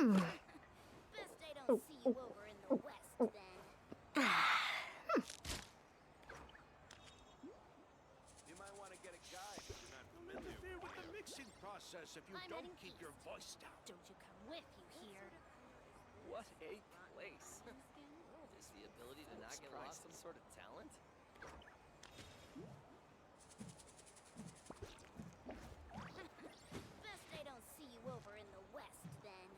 Best I don't see you over in the west, then. You might want to get a guide if you're not familiar. Don't interfere with the mixing process if you don't keep your voice down. Don't you come with, you hear? What a place. Is the ability to not get lost some sort of talent? Best I don't see you over in the west, then.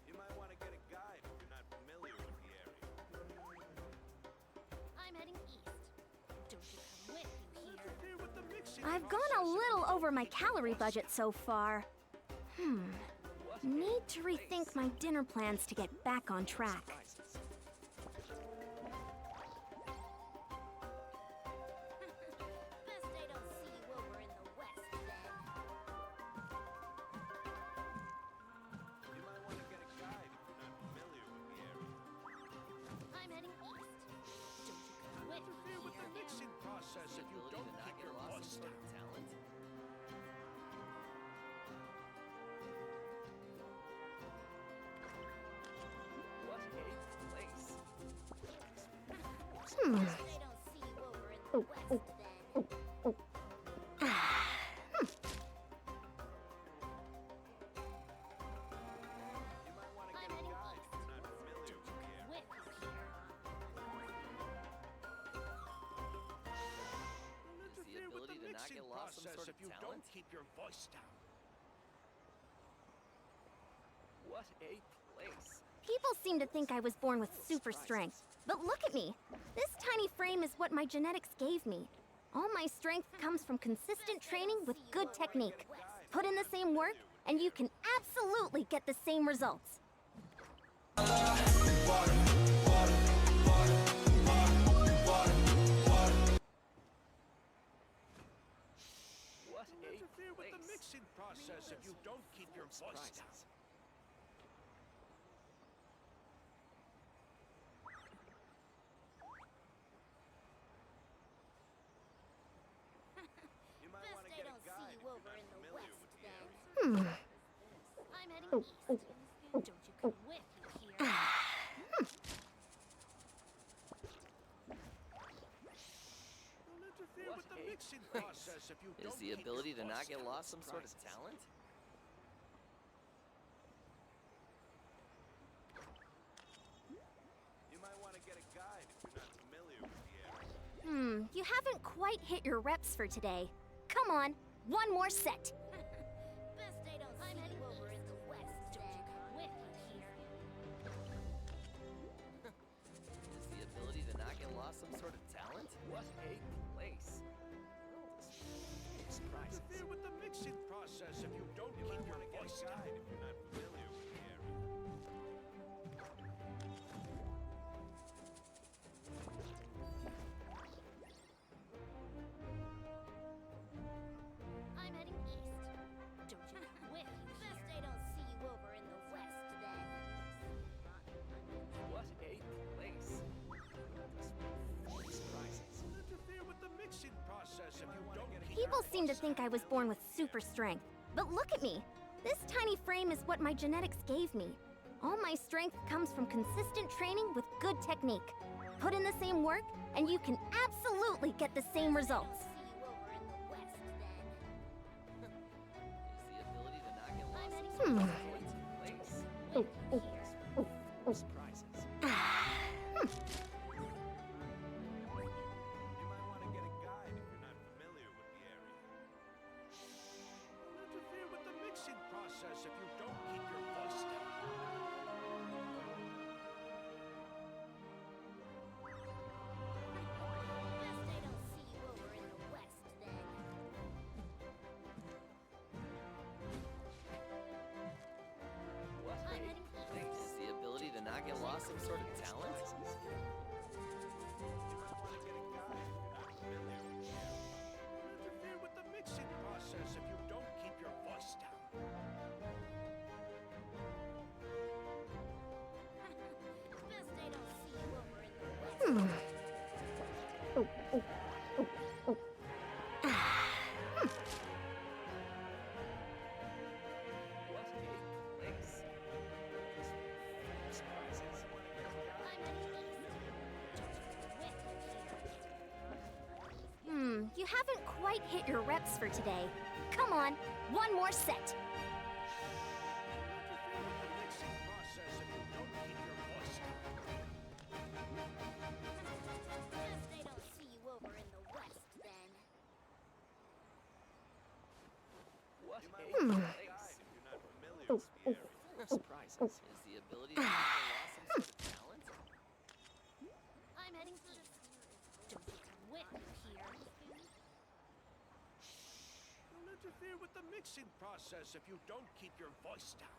You might want to get a guide if you're not familiar with the area. I'm heading east. Don't you come with, you hear? Interfere with the mixing I've gone process a if you little don't over my keep your calorie voice budget down. so far. Need to rethink my dinner plans to get back on track. Best I don't see you over in the west, then. You might want to get a guide if you're not familiar with the area. I'm heading east. Don't you come with, Interfere you with the hear? mixing process if you Ability don't to not keep get your lost voice some sort down. of talent? What a place. Best I don't see you over in the west, then. You might want to I'm get a heading guide east. if you're not familiar with the area. With, you hear? Don't Is the interfere with ability the to not mixing get lost some process sort if of you talent? don't keep your voice down. What a place. People seem to think I was born with super strength. But look at me. This tiny frame is what my genetics gave me. All my strength comes from consistent training with good technique. Put in the same work, and you can absolutely get the same results. What Don't a interfere with the place. mixing process if you don't keep your voice down. Surprises. You might want Best to I get a don't guide see if you you're over not in the familiar west, with the then. area. I'm heading east. Don't you come with, you hear? Don't interfere What with the a mixing place. process if you Is don't the keep ability your to not voice get down. lost some sort of talent? You might want to get a guide if you're not familiar with the area. You haven't quite hit your reps for today. Come on, one more set. Best I don't see you over in the west, don't you come with, you hear? Is the ability to not get lost some sort of talent? What a place. Surprises. Interfere with the mixing process if you don't keep your voice down. If you're not familiar with the area. I'm heading east. Don't you come with, you hear? Best I don't see you over in the west, then. What a place. Surprises. Don't interfere with the mixing process if you don't keep People your seem to voice think I was born with super strength. But look at me. This tiny frame is what my genetics gave me. All my strength comes from consistent training with good technique. Put in the same work, and you can absolutely get the same results. See you over in the west, then. Is the ability to not get lost I'm some heading sort of place. with, you hear? Surprises. You might want to get a guide if you're not familiar with the area. Don't interfere with the mixing process if you don't keep your voice down. Best I don't see you over in the west, then. What I'm a heading place. Is the ability to not get lost some sort of talent? You might want to get a guide if you're not familiar with the area. Don't interfere with the mixing process if you don't keep your voice down. Best I don't see you over in the west. You haven't quite hit your reps for today. Come on, one more set. Guess they don't see you over in the west then. What a place. If you're not familiar with the area. Full of surprises. Is the ability to not get lost some sort of talent? I'm heading for the. Don't you quit here. You'll interfere with the mixing process if you don't keep your voice down.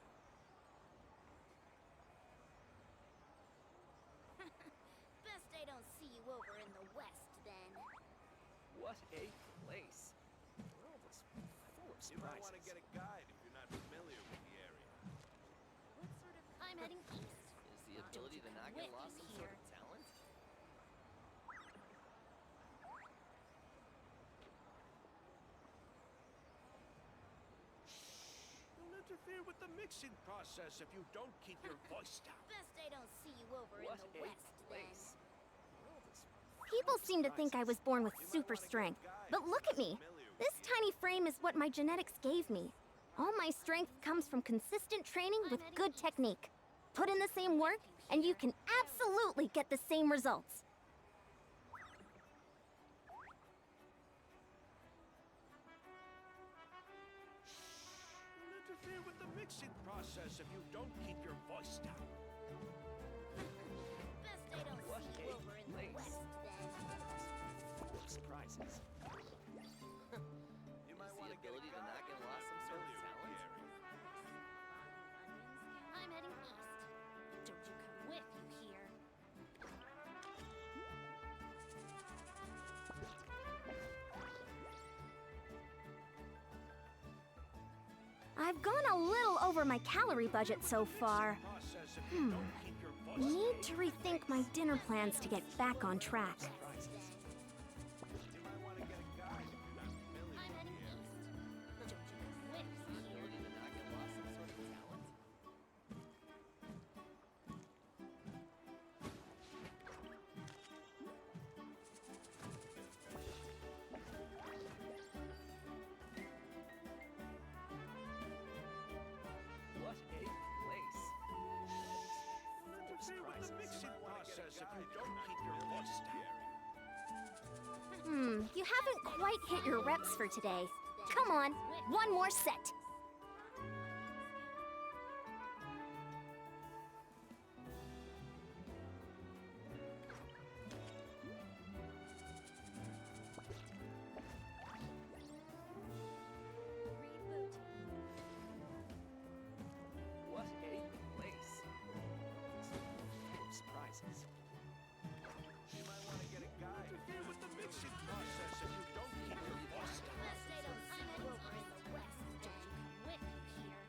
Best they don't see you over in the west then. What a place. The world is full of You might want to surprises. get a guide if you're not familiar with the area. What sort of? I'm heading east. Is the ability to not get lost some sort of talent? You'll interfere with the mixing process if you don't keep your voice down. Best they don't see you over What in the a west place. then. The world is People seem to think I was born with super strength. But look at me. This tiny frame is what my genetics gave me. All my strength comes from consistent training with good technique. Put in the same work, and you can absolutely get the same results. You'll interfere with the mixing process if you don't keep your voice down. Best they don't What see a you over in the place. west then. full of surprises. You might Is want the to get a ability to guide not if get you're lost some sort of familiar with the talent? area. I'm heading east. Don't you come with you here. I've gone a little over my calorie budget so far. Process if you don't keep your voice down. Need to rethink my dinner plans to get back on track. You might want to get a guide if you're not familiar I'm with heading the area. east. Don't you come with The you here. ability to not get lost some sort of talent? What a place. You'll interfere with the mixing process if you don't keep your voice down. You haven't quite hit your reps for today. Come on, one more set. What a place. Full of surprises. You might want to get a guide. Interfere with the mixing process if you don't keep your voice down. Best they don't see you over in the west. Don't you come with you here.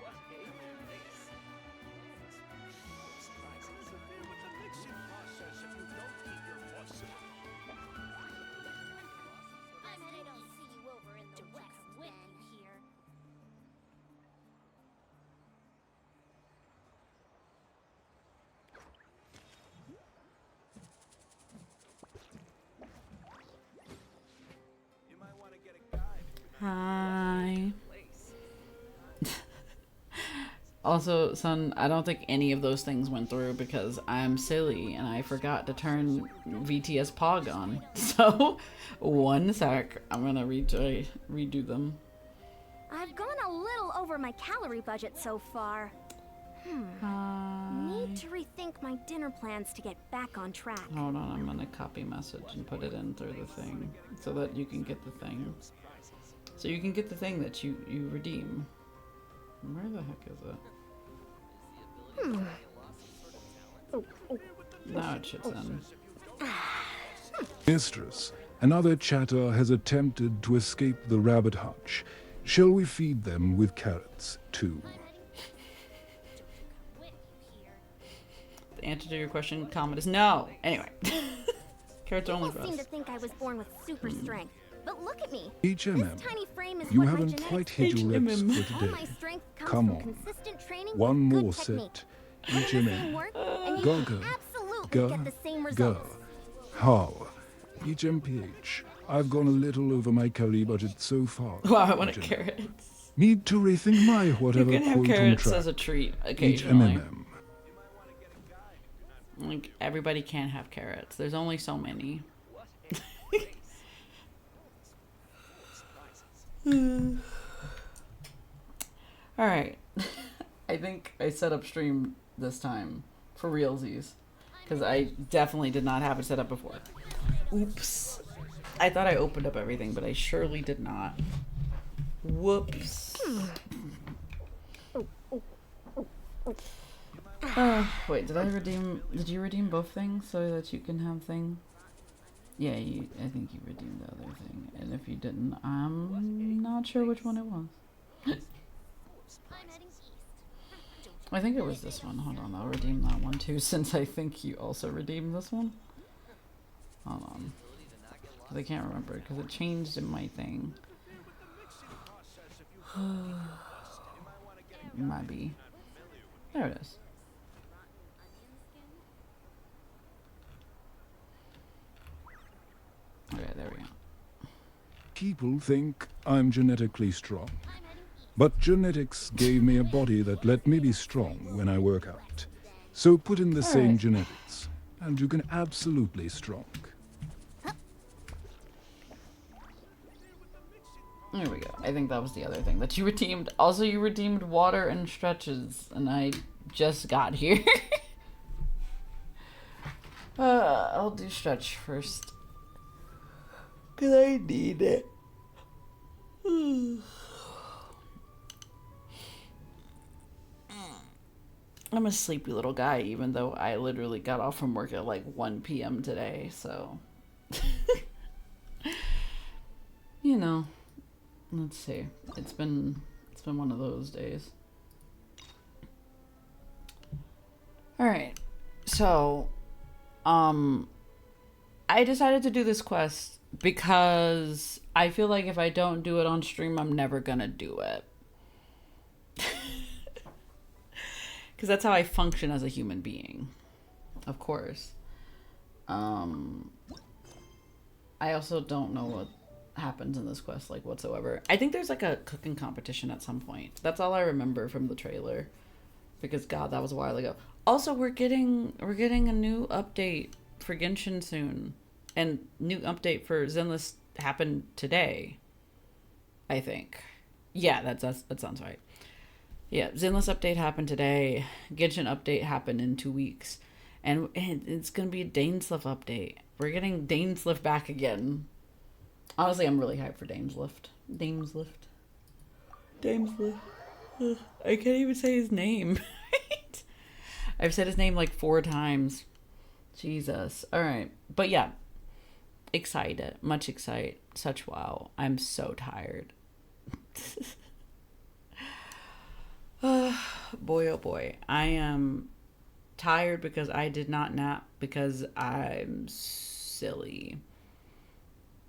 What a place. Full of surprises. Interfere with the mixing process if you don't keep your voice down. I'm heading. They don't see you over in the west. With you here. You might want to get a guide if you're not Hi. Place. Also, son, I don't think any of those things went through because I'm silly and I forgot to turn VTS Pog on. So, one sec. I'm gonna redo them. I've gone a little over my calorie budget so far. Need to rethink my dinner plans to get back on track. Hold on, I'm gonna copy message and put it in through the thing so that you can get the thing. So you can get the thing that you redeem. Where the heck is it? Is the ability to not get lost some sort of talent? Now it shits in. Mistress, another chatter has attempted to escape the rabbit hutch. Shall we feed them with carrots, too? With you here. The answer to your question, comment is no. Anyway. Carrots are only People for seem to us. think I was born with super strength. But look at me. HMM, This tiny frame is you what my haven't genetics quite hit your reps HMM. for All today. my strength comes Come from on. consistent training One with good more technique. set. Put in the same HMM. work, and you Go, can go. absolutely Go, get the same go. results. How? HMPH. I've gone a little over my calorie budget so far. Wow, I want HMM. carrots. Need to rethink my You whatever can have quote on carrots track. as a treat occasionally. HMM. Like, everybody can't have carrots. There's only so many. Alright. I think I set up stream this time. For realsies. Because I definitely did not have it set up before. Oops. I thought I opened up everything, but I surely did not. Whoops. Wait, did you redeem both things so that you can have thing? Yeah, I think you redeemed the other thing. And if you didn't, I'm not sure which one it was. I'm heading east. I think it was this one. Hold on, I'll redeem that one too, since I think you also redeemed this one. Hold on. Because I can't remember, because it changed in my thing. Might be. There it is. Okay, there we go. People think I'm genetically strong. But genetics gave me a body that let me be strong when I work out. So put in the same Alright. genetics, and you can absolutely strong. There we go. I think that was the other thing that you redeemed. Also, you redeemed water and stretches, and I just got here. I'll do stretch first. Because I need it. I'm a sleepy little guy, even though I literally got off from work at like 1 p.m. today, so. You know. Let's see. It's been one of those days. Alright. So, I decided to do this quest because I feel like if I don't do it on stream, I'm never gonna do it. Because that's how I function as a human being. Of course. I also don't know what happens in this quest, like, whatsoever. I think there's like a cooking competition at some point. That's all I remember from the trailer. Because God, that was a while ago. Also, we're getting a new update for Genshin soon. And new update for Zenless happened today. I think. Yeah, that sounds right. Yeah, Zenless update happened today. Genshin update happened in 2 weeks. And it's going to be a Dainslift update. We're getting Dainslift back again. Honestly, I'm really hyped for Dainslift. Ugh, I can't even say his name. I've said his name like 4 times. Jesus. Alright. But yeah. Excited. Much excited. Such wow. I'm so tired. Boy, oh boy. I am tired because I did not nap because I'm silly.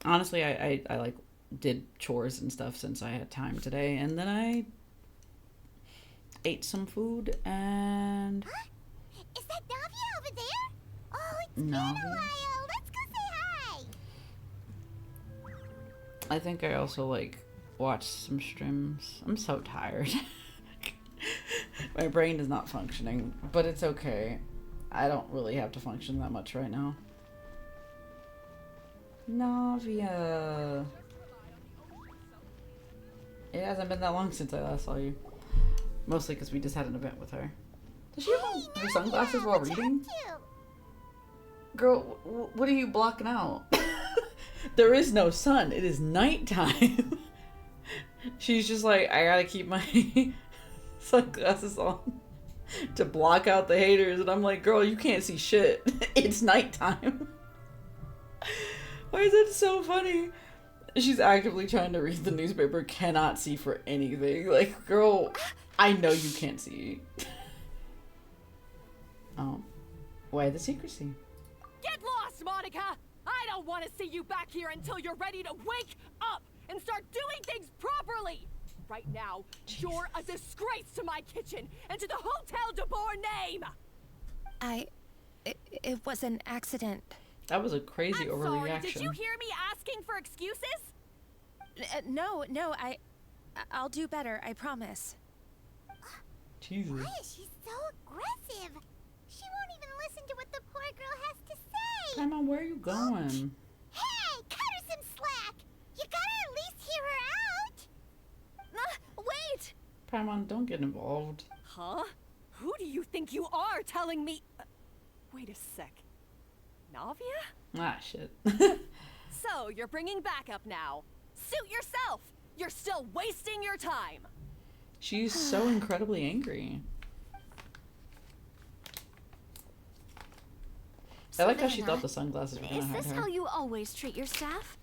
Honestly, I like did chores and stuff since I had time today, and then I ate some food and Is that Navia over there? Oh, it's been a Navia? while. Let's go say hi. I think I also like watched some streams. I'm so tired. My brain is not functioning, but it's okay. I don't really have to function that much right now. Navia. It hasn't been that long since I last saw you. Mostly because we just had an event with her. Does she have her sunglasses while reading? Girl, what are you blocking out? There is no sun. It is nighttime. She's just like, I gotta keep my sunglasses on to block out the haters. And I'm like, girl, you can't see shit. It's nighttime. Why is that so funny? She's actively trying to read the newspaper, cannot see for anything. Like, girl, I know you can't see. Oh. Why the secrecy? Get lost, Monica! I don't want to see you back here until you're ready to wake up and start doing things properly! Right now, you're a disgrace to my kitchen and to the Hotel de Boer name! It was an accident. That was a crazy I'm sorry, overreaction. did you hear me asking for excuses? No, I'll do better, I promise. Jesus. Why is she so aggressive? She won't even listen to what the poor girl has to say. Paimon, where are you going? Hey, cut her some slack. You gotta at least hear her out. Wait! Paimon, don't get involved. Huh? Who do you think you are telling me? Wait a sec. Navia? Ah, shit. So, you're bringing backup now. Suit yourself! You're still wasting your time! She's so incredibly angry. I like how she thought the sunglasses were gonna Is hide this her. how you always treat your staff?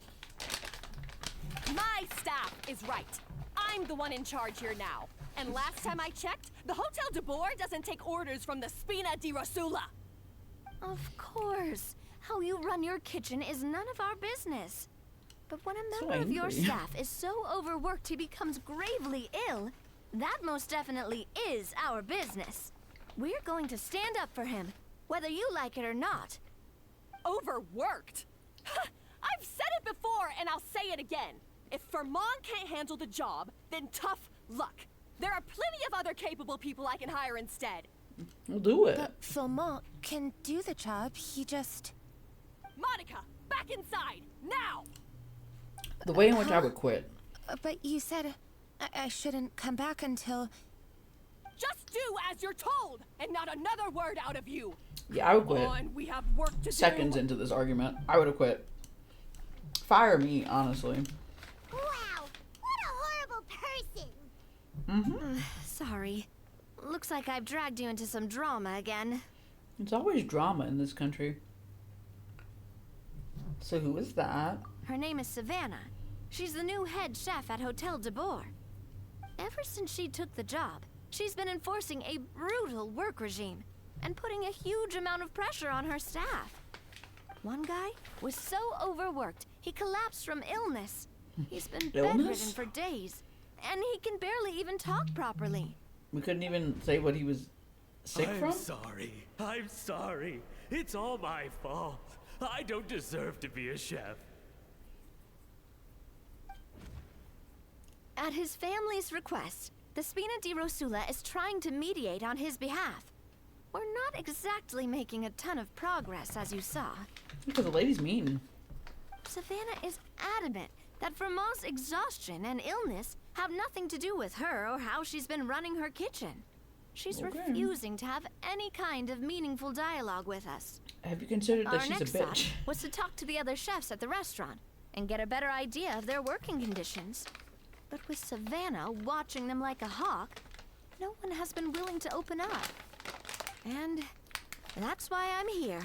My staff is right. I'm the one in charge here now. And last time I checked, the Hotel de Boer doesn't take orders from the Spina di Rosula. Of course. How you run your kitchen is none of our business. But when a So member of your angry. staff is so overworked he becomes gravely ill, that most definitely is our business. We're going to stand up for him, whether you like it or not. Overworked? I've said it before and I'll say it again. If Vermont can't handle the job, then tough luck. There are plenty of other capable people I can hire instead. We'll do it. But Philmont can do the job, he just... Monica, back inside, now! The way in which I would quit. But you said I shouldn't come back until... Just do as you're told, and not another word out of you. Yeah, I would quit. Oh, and we have work to Seconds do. into this argument, I would have quit. Fire me, honestly. Wow, what a horrible person. Sorry. Looks like I've dragged you into some drama again. It's always drama in this country. So who is that? Her name is Savannah. She's the new head chef at Hotel de Boer. Ever since she took the job, she's been enforcing a brutal work regime and putting a huge amount of pressure on her staff. One guy was so overworked, he collapsed from illness. He's been bedridden Illness? for days, and he can barely even talk properly. We couldn't even say what he was sick from? I'm sorry. It's all my fault. I don't deserve to be a chef. At his family's request, the Spina di Rosula is trying to mediate on his behalf. We're not exactly making a ton of progress, as you saw. Because the lady's mean. Savannah is adamant that Vermont's exhaustion and illness have nothing to do with her or how she's been running her kitchen. She's Okay. refusing to have any kind of meaningful dialogue with us. Have you considered that Our she's a next stop bitch? was to talk to the other chefs at the restaurant and get a better idea of their working conditions. But with Savannah watching them like a hawk, no one has been willing to open up. And that's why I'm here,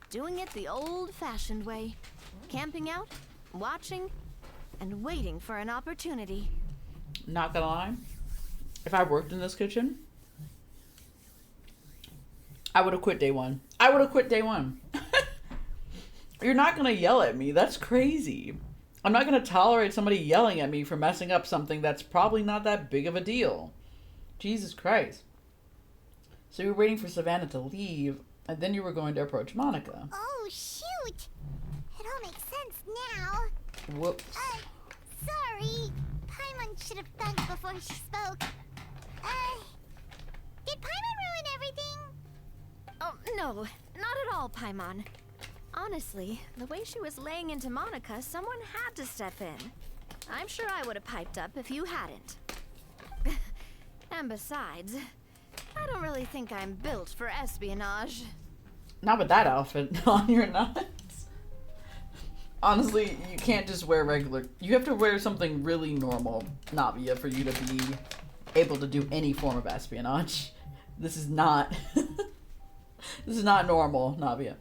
doing it the old-fashioned way. Camping out, watching, and waiting for an opportunity. Not gonna lie. If I worked in this kitchen, I would have quit day one. I would have quit day one. You're not gonna yell at me. That's crazy. I'm not gonna tolerate somebody yelling at me for messing up something that's probably not that big of a deal. Jesus Christ. So you were waiting for Savannah to leave, and then you were going to approach Monica. Oh, shoot. It all makes sense now. Whoops. Sorry. Paimon should have thunk before she spoke. Did Paimon ruin everything? Oh, no, not at all, Paimon. Honestly, the way she was laying into Monica, someone had to step in. I'm sure I would have piped up if you hadn't. And besides, I don't really think I'm built for espionage. Not with that outfit on, you're not. Honestly, you can't just wear regular. You have to wear something really normal, Navia, for you to be able to do any form of espionage. This is not. This is not normal, Navia.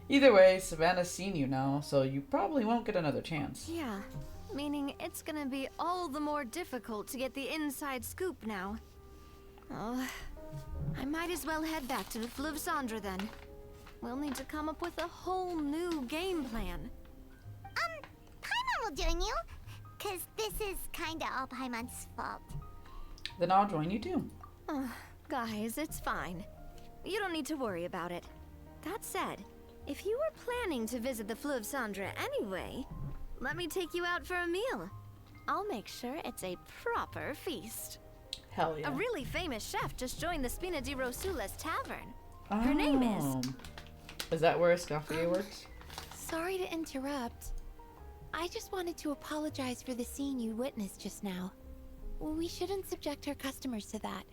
Either way, Savannah's seen you now, so you probably won't get another chance. Yeah, meaning it's gonna be all the more difficult to get the inside scoop now. Oh, I might as well head back to the Fleuve Cendre then. We'll need to come up with a whole new game plan. will join you. Cause this is kinda all Paimon's fault. Then I'll join you too. Guys, it's fine. You don't need to worry about it. That said, if you were planning to visit the Fleuve Cendre anyway, let me take you out for a meal. I'll make sure it's a proper feast. Hell yeah. A really famous chef just joined the Spina di Rosulas tavern. Her name is... Oh. Is that where Escoffier works? Sorry to interrupt. I just wanted to apologize for the scene you witnessed just now. We shouldn't subject our customers to that.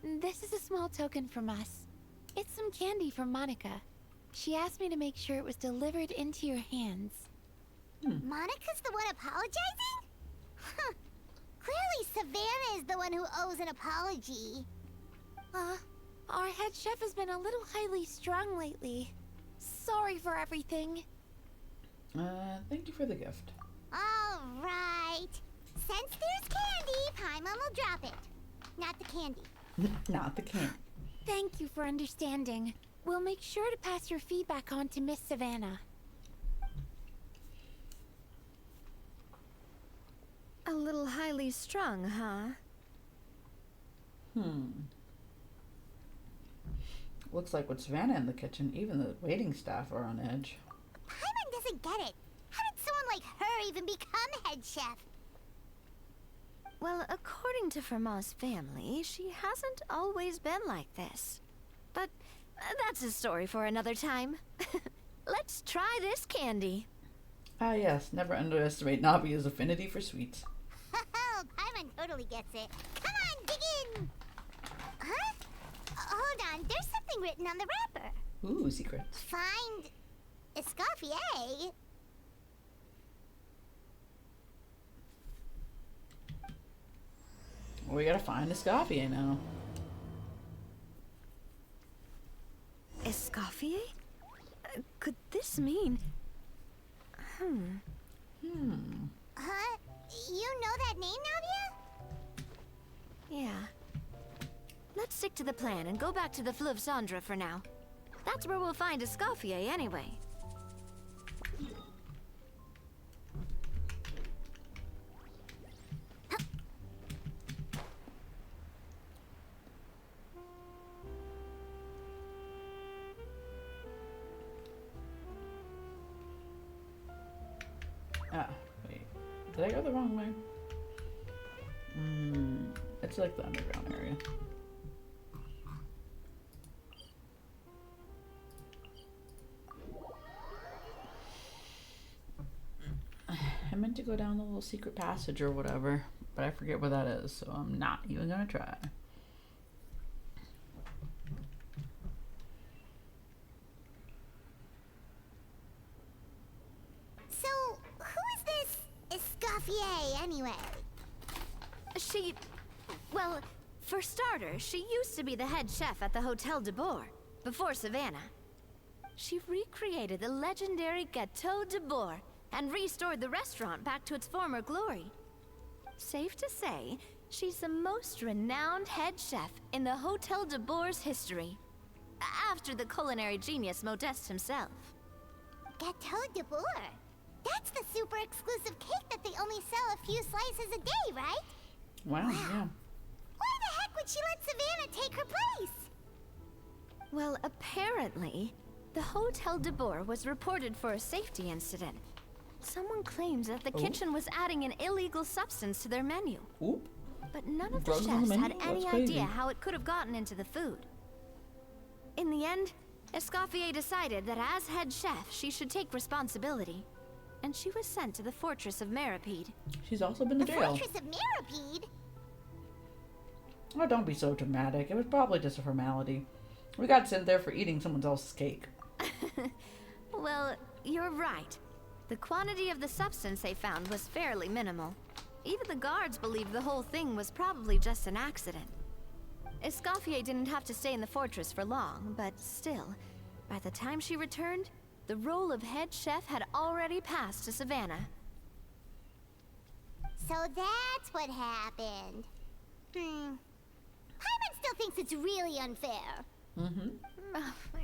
This is a small token from us. It's some candy from Monica. She asked me to make sure it was delivered into your hands. Monica's the one apologizing? Huh. Clearly Savannah is the one who owes an apology. Our head chef has been a little highly strung lately. Sorry for everything. Thank you for the gift. Alright. Since there's candy, Paimon will drop it. Not the candy. Not the can. Thank you for understanding. We'll make sure to pass your feedback on to Miss Savannah. A little highly strung, huh? Looks like with Savannah in the kitchen, even the waiting staff are on edge. Paimon doesn't get it. How did someone like her even become head chef? Well, according to Fermat's family, she hasn't always been like this. But that's a story for another time. Let's try this candy. Ah yes, never underestimate Navia's affinity for sweets. Paimon totally gets it. Come on, dig in! Huh? Hold on, there's something written on the wrapper. Ooh, secrets. Find Escoffier. We gotta find Escoffier now. Escoffier? Could this mean... Huh? You know that name, Navia? Yeah. Let's stick to the plan and go back to the Fleuve Cendre for now. That's where we'll find Escoffier anyway. Ah, wait. Did I go the wrong way? It's like the underground area. I meant to go down the little secret passage or whatever, but I forget where that is, so I'm not even gonna try. So, who is this Escoffier anyway? Well, for starters, she used to be the head chef at the Hotel de Bourg, before Savannah. She recreated the legendary Gâteau de Bourg and restored the restaurant back to its former glory. Safe to say, she's the most renowned head chef in the Hotel de Bourg's history, after the culinary genius Modeste himself. Gâteau de Bourg? That's the super exclusive cake that they only sell a few slices a day, right? Wow, yeah. Why the heck would she let Savannah take her place? Well, apparently, the Hotel de Bourg was reported for a safety incident. Someone claims that the kitchen was adding an illegal substance to their menu. Oop. But none of the Drugs on the chefs had menu? any That's crazy. idea how it could have gotten into the food. In the end, Escoffier decided that as head chef, she should take responsibility. And she was sent to the Fortress of Meripede. She's also been to The jail. Fortress of Meripede? Oh, don't be so dramatic. It was probably just a formality. We got sent there for eating someone else's cake. Well, you're right. The quantity of the substance they found was fairly minimal. Even the guards believed the whole thing was probably just an accident. Escoffier didn't have to stay in the fortress for long, but still, by the time she returned, the role of head chef had already passed to Savannah. So that's what happened. Paimon still thinks it's really unfair.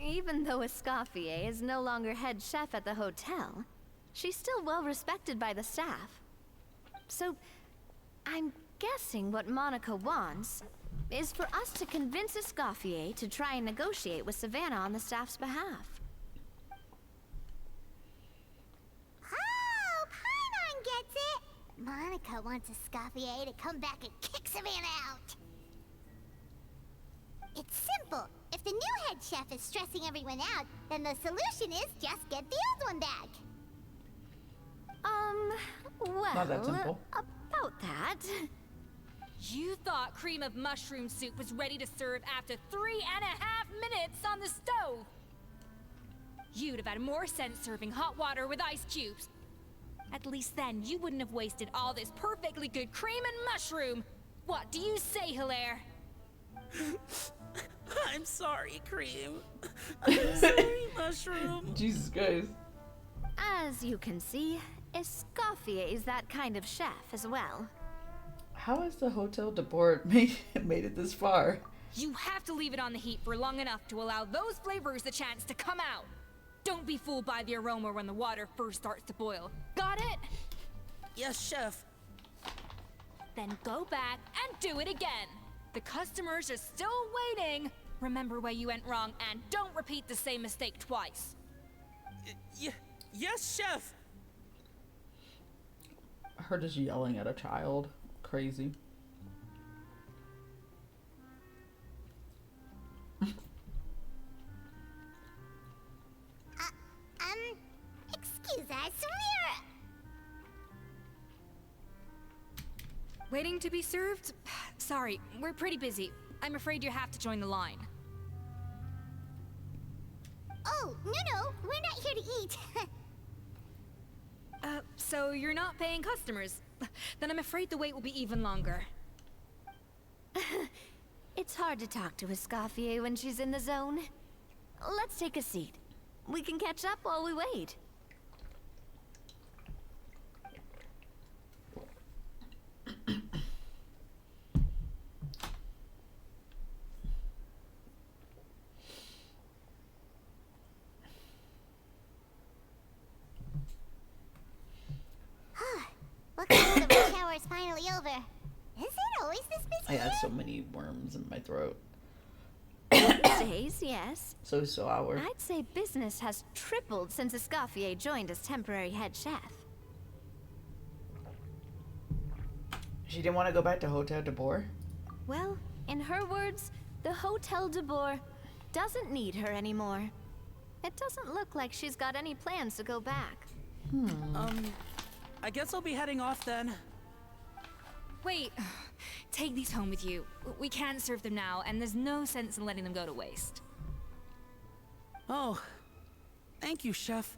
Even though Escoffier is no longer head chef at the hotel, she's still well respected by the staff. So, I'm guessing what Monica wants is for us to convince Escoffier to try and negotiate with Savannah on the staff's behalf. Oh, Paimon gets it! Monica wants Escoffier to come back and kick Savannah out. It's simple. If the new head chef is stressing everyone out, then the solution is just get the old one back. Well, Not that simple. about that. You thought cream of mushroom soup was ready to serve after 3.5 minutes on the stove. You'd have had more sense serving hot water with ice cubes. At least then you wouldn't have wasted all this perfectly good cream and mushroom. What do you say, Hilaire? I'm sorry, Cream. I'm sorry, Mushroom. Jesus, guys. As you can see, Escoffier is that kind of chef as well. How has the Hotel de Bourg made it this far? You have to leave it on the heat for long enough to allow those flavors the chance to come out. Don't be fooled by the aroma when the water first starts to boil. Got it? Yes, Chef. Then go back and do it again. The customers are still waiting. Remember where you went wrong and don't repeat the same mistake twice. Yes, Chef. Her just yelling at a child. Crazy. Excuse us, Waiting to be served? Sorry, we're pretty busy. I'm afraid you have to join the line. Oh, no, we're not here to eat. So you're not paying customers? Then I'm afraid the wait will be even longer. It's hard to talk to Escoffier when she's in the zone. Let's take a seat. We can catch up while we wait. Looks like the rush hour is finally over. Is it always this busy? I have so many worms in my throat. Days, yes. So sour. I'd say business has tripled since Escoffier joined as temporary head chef. She didn't want to go back to Hotel de Bourg? Well, in her words, the Hotel de Bourg doesn't need her anymore. It doesn't look like she's got any plans to go back. I guess I'll be heading off then. Wait, take these home with you. We can't serve them now, and there's no sense in letting them go to waste. Oh, thank you, Chef.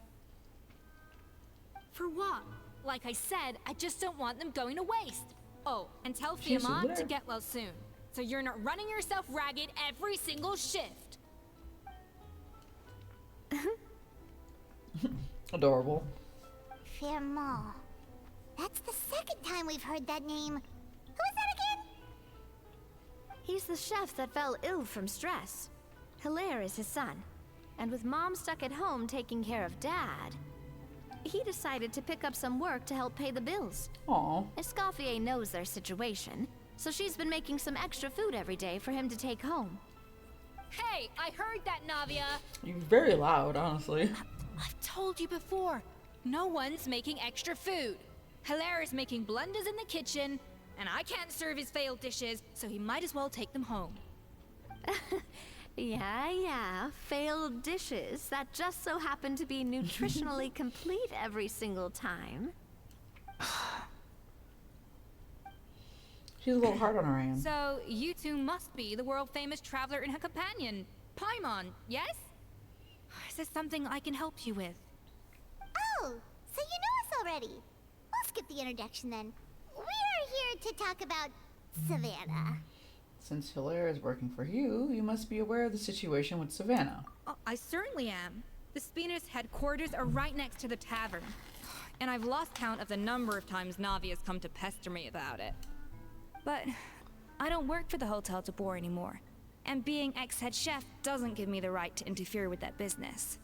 For what? Like I said, I just don't want them going to waste. Oh, and tell She's Fiamma there. to get well soon, so you're not running yourself ragged every single shift. Adorable. Firmont. That's the second time we've heard that name. Who is that again? He's the chef that fell ill from stress. Hilaire is his son. And with Mom stuck at home taking care of Dad, he decided to pick up some work to help pay the bills. Aw. Escoffier knows their situation, so she's been making some extra food every day for him to take home. Hey, I heard that, Navia. You're very loud, honestly. I've told you before, no one's making extra food. Hilaire is making blunders in the kitchen, and I can't serve his failed dishes, so he might as well take them home. Yeah, failed dishes that just so happen to be nutritionally complete every single time. She's a little hard on her hands. So, you two must be the world-famous traveler and her companion, Paimon, yes? Is there something I can help you with? Oh, so you know us already. We'll skip the introduction then. We're here to talk about Savannah. Since Hilaire is working for you, you must be aware of the situation with Savannah. Oh, I certainly am. The Spinner's headquarters are right next to the tavern. And I've lost count of the number of times Navi has come to pester me about it. But I don't work for the Hotel de Bourg anymore. And being ex-head chef doesn't give me the right to interfere with that business.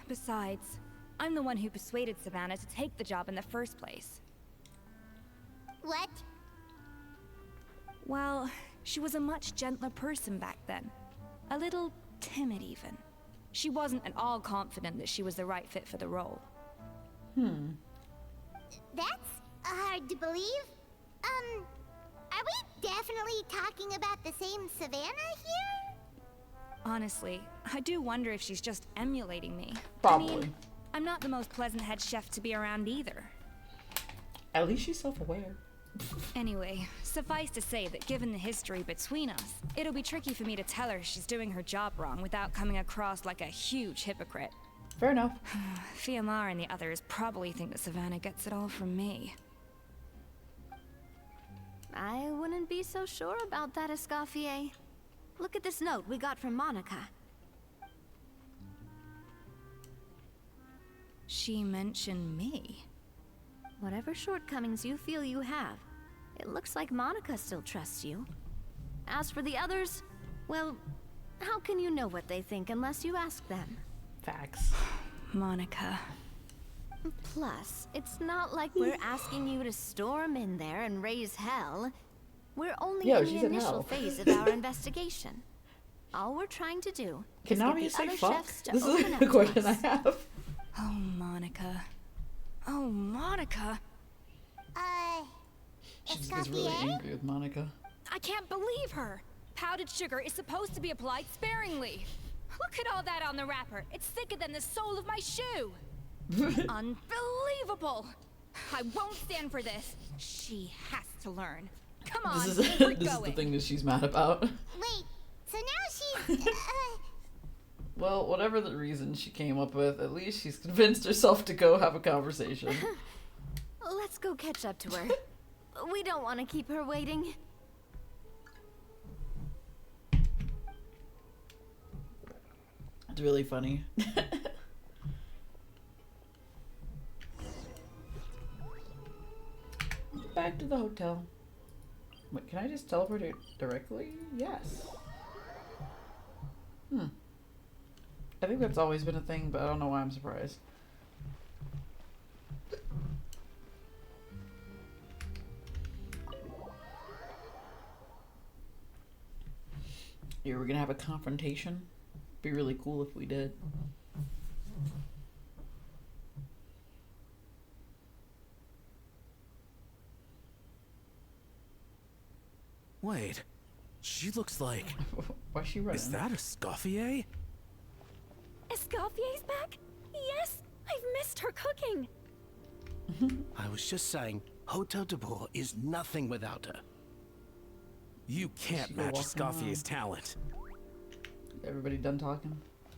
Besides, I'm the one who persuaded Savannah to take the job in the first place. What? Well, she was a much gentler person back then. A little timid, even. She wasn't at all confident that she was the right fit for the role. That's hard to believe. Are we definitely talking about the same Savannah here? Honestly, I do wonder if she's just emulating me. Probably. I mean, I'm not the most pleasant head chef to be around either. At least she's self-aware. Anyway, suffice to say that given the history between us, it'll be tricky for me to tell her she's doing her job wrong without coming across like a huge hypocrite. Fair enough. Fiamar and the others probably think that Savannah gets it all from me. I wouldn't be so sure about that, Escoffier. Look at this note we got from Monica. She mentioned me. Whatever shortcomings you feel you have, it looks like Monica still trusts you. As for the others, well, how can you know what they think unless you ask them? Facts. Monica. Plus, it's not like we're asking you to storm in there and raise hell. We're only Yo, in she the said initial hell. phase of our investigation. All we're trying to do Can is Navi get the say other fuck? chefs to This open is up the to question us. I have. Oh, Monica. Oh, Monica. She just gets really Escoffier? angry with Monica. I can't believe her. Powdered sugar is supposed to be applied sparingly. Look at all that on the wrapper. It's thicker than the sole of my shoe. Unbelievable. I won't stand for this. She has to learn. Come on, This we're is the going. thing that she's mad about. Wait, so now she's, Well, whatever the reason she came up with, at least she's convinced herself to go have a conversation. Let's go catch up to her. We don't want to keep her waiting. It's really funny. Back to the hotel. Wait, can I just teleport it directly? Yes. I think that's always been a thing, but I don't know why I'm surprised. Yeah, we're gonna have a confrontation. Be really cool if we did. Wait, she looks like... Why's she running? Is that Escoffier? Escoffier's back? Yes! I've missed her cooking! I was just saying, Hotel de Boer is nothing without her. You can't She go match walking Escoffier's around. talent. Everybody done talking?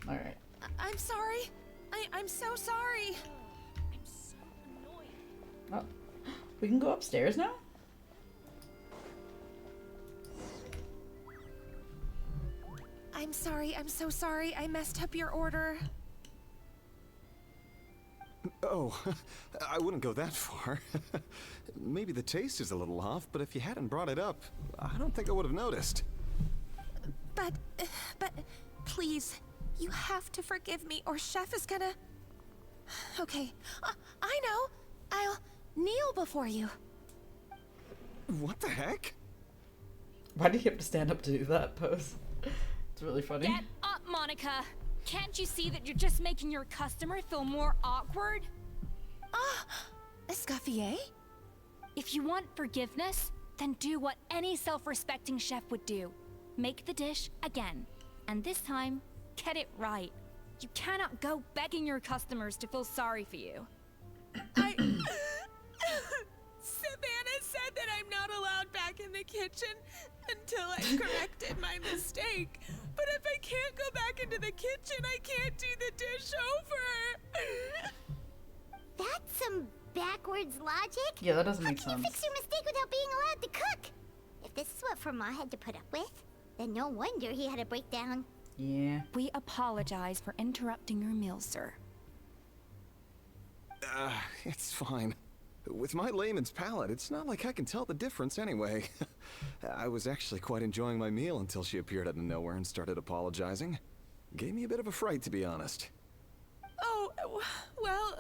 Alright. I'm sorry. I'm so sorry. Oh, we can go upstairs now? I'm sorry. I'm so sorry. I messed up your order. Oh, I wouldn't go that far. Maybe the taste is a little off, but if you hadn't brought it up, I don't think I would have noticed. But, please, you have to forgive me or Chef is gonna... Okay, I know. I'll kneel before you. What the heck? Why do you have to stand up to do that pose? It's really funny. Get up, Monica. Can't you see that you're just making your customer feel more awkward? Escoffier? If you want forgiveness, then do what any self-respecting chef would do. Make the dish again. And this time, get it right. You cannot go begging your customers to feel sorry for you. Savannah said that I'm not allowed back in the kitchen until I've corrected my mistake. But if I can't go back into the kitchen, I can't do the dish over. that's some backwards logic. Yeah, that doesn't How make can you sense. fix your mistake without being allowed to cook? If this is what Fermat had to put up with, then no wonder he had a breakdown. Yeah. We apologize for interrupting your meal, sir. It's fine. With my layman's palate, it's not like I can tell the difference anyway. I was actually quite enjoying my meal until she appeared out of nowhere and started apologizing. Gave me a bit of a fright, to be honest. Oh, Well,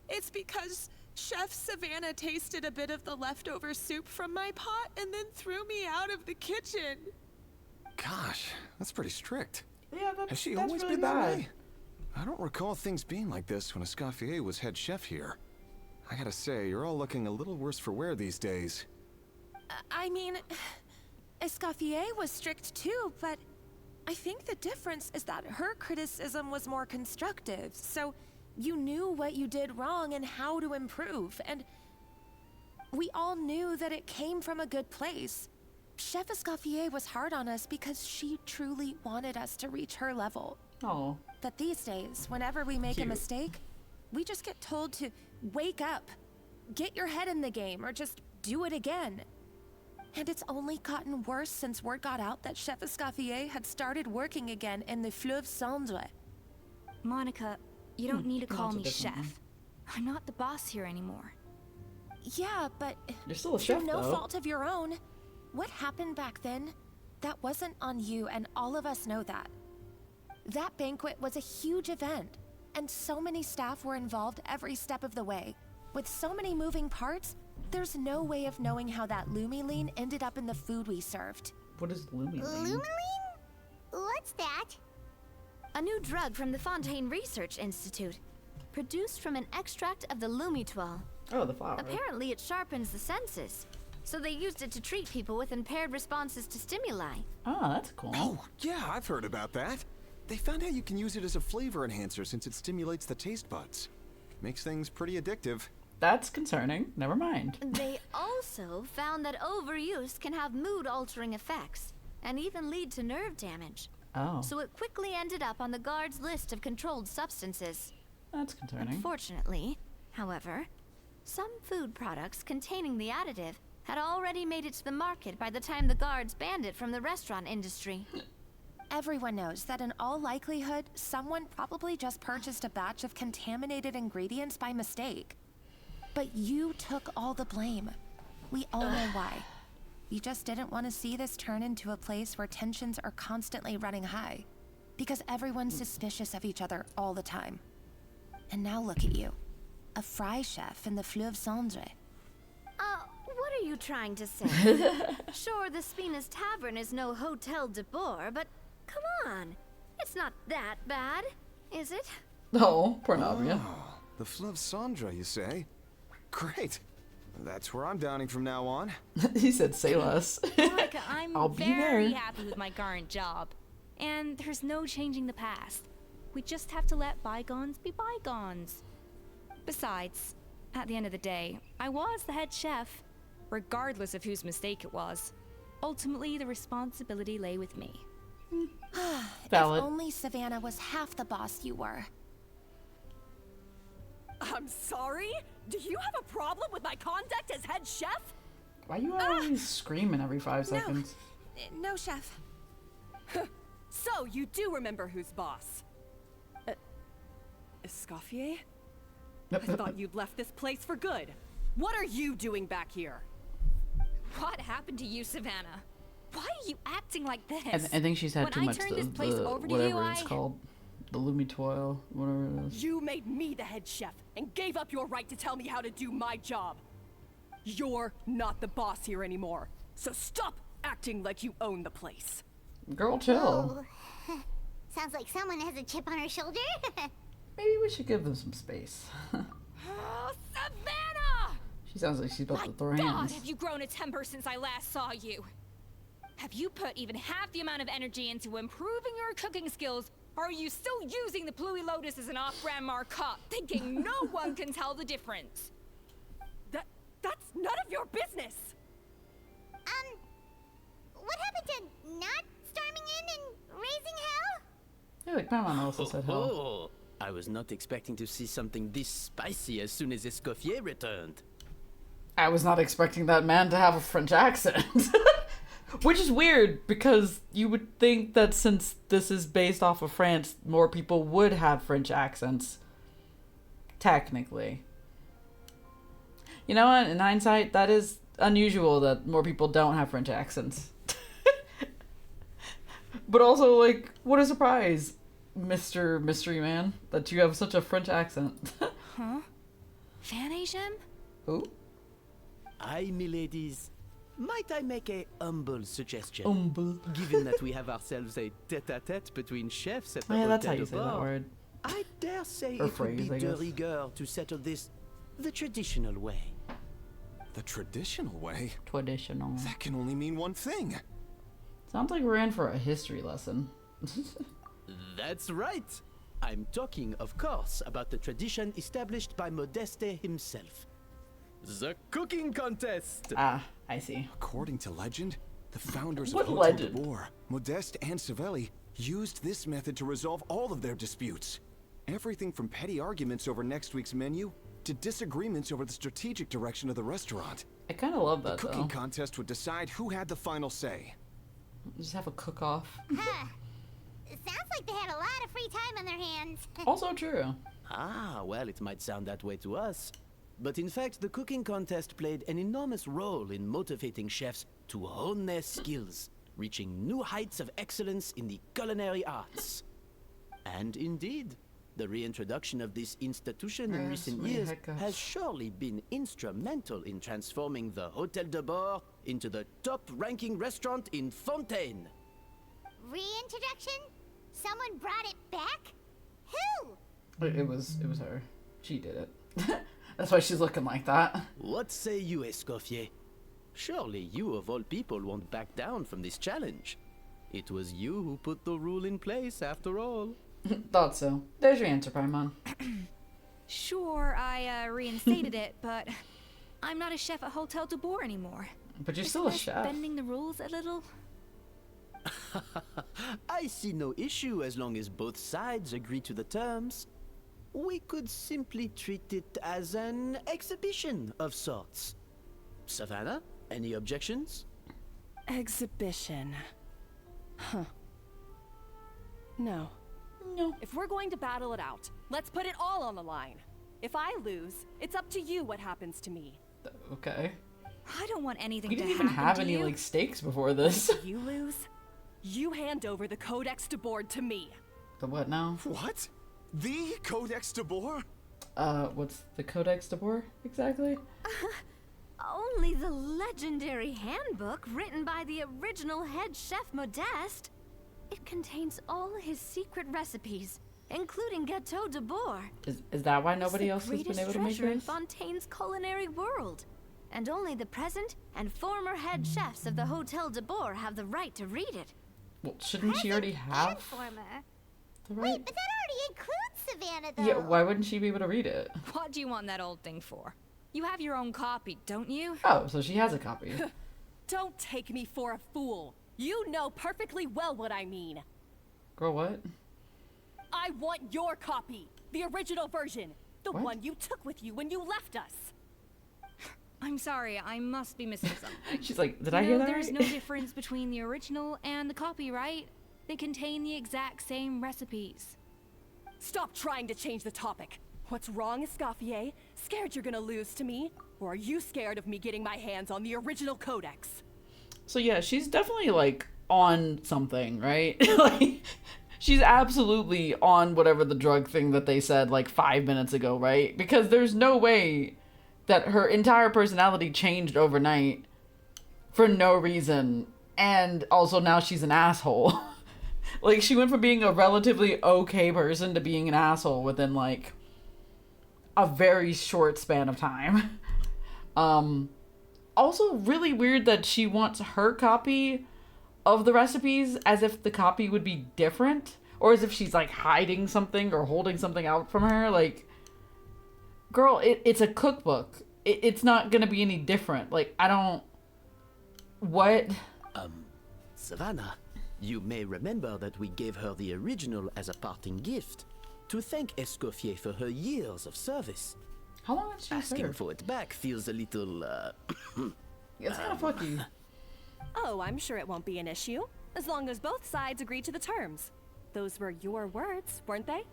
it's because Chef Savannah tasted a bit of the leftover soup from my pot and then threw me out of the kitchen. Gosh, that's pretty strict. Yeah, Has she that's always really been that bad. way? I don't recall things being like this when Escoffier was head chef here. I gotta say, you're all looking a little worse for wear these days. I mean, Escoffier was strict too, but I think the difference is that her criticism was more constructive, so you knew what you did wrong and how to improve, and we all knew that it came from a good place. Chef Escoffier was hard on us because she truly wanted us to reach her level. Oh. But these days, whenever we make a mistake, we just get told to wake up, get your head in the game, or just do it again. And it's only gotten worse since word got out that Chef Escoffier had started working again in the Fleuve Cendre. Monica, you don't need to call That's a me different chef. I'm not the boss here anymore. Yeah, but You're still a through chef, no though. fault of your own. What happened back then, that wasn't on you, and all of us know that. That banquet was a huge event, and so many staff were involved every step of the way. With so many moving parts, there's no way of knowing how that Lumiline ended up in the food we served. What is Lumiline? Lumiline? What's that? A new drug from the Fontaine Research Institute, produced from an extract of the Lumitoile. Oh, the flower. Apparently it sharpens the senses, so they used it to treat people with impaired responses to stimuli. Oh, that's cool. Oh, yeah, I've heard about that. They found out you can use it as a flavor enhancer since it stimulates the taste buds. Makes things pretty addictive. That's concerning. Never mind. They also found that overuse can have mood-altering effects, and even lead to nerve damage. Oh. So it quickly ended up on the guard's list of controlled substances. That's concerning. Unfortunately, however, some food products containing the additive had already made it to the market by the time the guards banned it from the restaurant industry. Everyone knows that in all likelihood, someone probably just purchased a batch of contaminated ingredients by mistake. But you took all the blame. We all know why. You just didn't want to see this turn into a place where tensions are constantly running high. Because everyone's suspicious of each other all the time. And now look at you. A fry chef in the Fleuve Cendre. What are you trying to say? Sure, the Spina's Tavern is no Hotel de Boer, but come on. It's not that bad, is it? No, Pornavia. Oh, the Fleuve Cendre, you say? Great. That's where I'm downing from now on. He said say less. Monica, I'm I'll be very there. happy with my current job. And there's no changing the past. We just have to let bygones be bygones. Besides, at the end of the day, I was the head chef, regardless of whose mistake it was. Ultimately, the responsibility lay with me. Valid. If only Savannah was half the boss you were. I'm sorry? Do you have a problem with my conduct as head chef? Why you always screaming every 5 seconds? No, chef. So, you do remember who's boss? Escoffier? I thought you'd left this place for good. What are you doing back here? What happened to you, Savannah? Why are you acting like this? I think she's had When too I much turned of this place the over to whatever you, it's I- called. The Lumitoile, whatever it is. You made me the head chef and gave up your right to tell me how to do my job. You're not the boss here anymore, so stop acting like you own the place. Girl, chill. Oh. Sounds like someone has a chip on her shoulder. Maybe we should give them some space. Oh, Savannah! She sounds like she's about to throw her God, hands. have you grown a temper since I last saw you? Have you put even half the amount of energy into improving your cooking skills, or are you still using the Pluie Lotus as an off-brand markup, thinking no one can tell the difference? That's none of your business! What happened to not storming in and raising hell? Yeah, like Paimon also said hell. Oh, I was not expecting to see something this spicy as soon as Escoffier returned. I was not expecting that man to have a French accent. Which is weird, because you would think that since this is based off of France, more people would have French accents. Technically. You know what? In hindsight, that is unusual that more people don't have French accents. But also, like, what a surprise. Mr. Mystery Man, that you have such a French accent. Huh? Fan Asian? Who? Aye, miladies. Might I make a humble suggestion? Humble. Given that we have ourselves a tete-a-tete between chefs at the Yeah, that's how Hotel you de say that Bord, word. I dare say Or it would be phrase, I de guess. rigueur to settle this the traditional way. The traditional way? Traditional. That can only mean one thing. Sounds like we're in for a history lesson. That's right. I'm talking, of course, about the tradition established by Modeste himself. The cooking contest! Ah, I see. According to legend, the founders What of Hotel de legend? Bord, Modeste and Savelli, used this method to resolve all of their disputes. Everything from petty arguments over next week's menu to disagreements over the strategic direction of the restaurant. I kind of love that, The cooking though. contest would decide who had the final say. Just have a cook-off. Huh. It sounds like they had a lot of free time on their hands. Also true. Ah, well, it might sound that way to us. But in fact, the cooking contest played an enormous role in motivating chefs to hone their skills, reaching new heights of excellence in the culinary arts. And indeed, the reintroduction of this institution in recent my years hiccups. has surely been instrumental in transforming the Hotel de Bord into the top-ranking restaurant in Fontaine. Reintroduction? Someone brought it back? Who? It was her. She did it. That's why she's looking like that. What say you, Escoffier? Surely you of all people won't back down from this challenge. It was you who put the rule in place, after all. Thought so. There's your answer, Paimon. Sure, I reinstated it, but I'm not a chef at Hotel de Bord anymore. But you're Isn't still a this chef. bending the rules a little? I see no issue as long as both sides agree to the terms. We could simply treat it as an exhibition of sorts. Savannah, any objections? Exhibition. Huh. No. No. If we're going to battle it out, let's put it all on the line. If I lose, it's up to you what happens to me. Okay. I don't want anything We to didn't even happen have to any, you. like, stakes before this. If you lose, you hand over the Codex de Bord to me. The what now? What? The Codex de Bord? What's the Codex de Bord, exactly? Only the legendary handbook written by the original head chef Modeste. It contains all his secret recipes, including Gâteau de Bord. Is that why nobody else It's the has been greatest able to make treasure in this? Fontaine's culinary world. And only the present and former head chefs of the Hotel de Bord have the right to read it. Well, shouldn't she already have Informer. the Wait, right? but that already includes Savannah, though. Yeah, why wouldn't she be able to read it? What do you want that old thing for? You have your own copy, don't you? Oh, so she has a copy. Don't take me for a fool. You know perfectly well what I mean. Girl, what? I want your copy. The original version. The What? one you took with you when you left us. I'm sorry, I must be missing something. She's like, did I hear that There's right? no difference between the original and the copy, right? They contain the exact same recipes. Stop trying to change the topic. What's wrong, Escoffier? Scared you're gonna lose to me? Or are you scared of me getting my hands on the original Codex? So yeah, she's definitely like on something, right? Like she's absolutely on whatever the drug thing that they said like 5 minutes ago, right? Because there's no way that her entire personality changed overnight for no reason. And also now she's an asshole. Like she went from being a relatively okay person to being an asshole within like a very short span of time. Also really weird that she wants her copy of the recipes as if the copy would be different, or as if she's like hiding something or holding something out from her. Like, girl, it's a cookbook. It's not gonna be any different. Like, I don't... What? Savannah, you may remember that we gave her the original as a parting gift to thank Escoffier for her years of service. How long has she Asking served? for it back feels a little, It's kind of fucky. Oh, I'm sure it won't be an issue, as long as both sides agree to the terms. Those were your words, weren't they?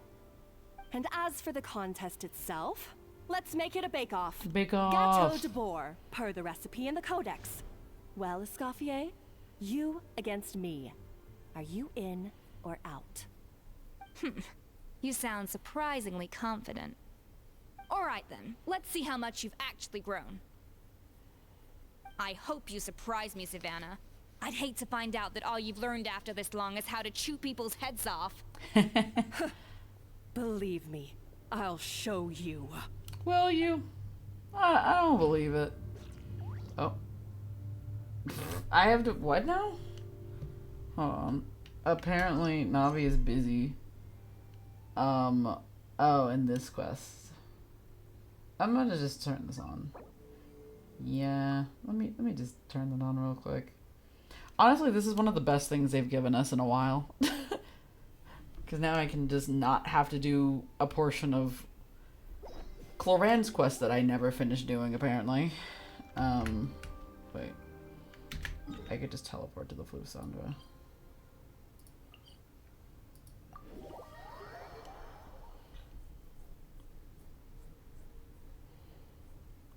And as for the contest itself, let's make it a bake-off. Bake-off. Gâteau de Bord, per the recipe in the Codex. Well, Escoffier, you against me. Are you in or out? You sound surprisingly confident. Alright then, let's see how much you've actually grown. I hope you surprise me, Savannah. I'd hate to find out that all you've learned after this long is how to chew people's heads off. Believe me, I'll show you. Will you? I don't believe it. Oh. I have to... What now? Hold on. Apparently, Navi is busy. Oh, in this quest. I'm gonna just turn this on. Yeah. Let me just turn it on real quick. Honestly, this is one of the best things they've given us in a while. Because now I can just not have to do a portion of Cloran's quest that I never finished doing, apparently. Wait. I could just teleport to the Flusandra.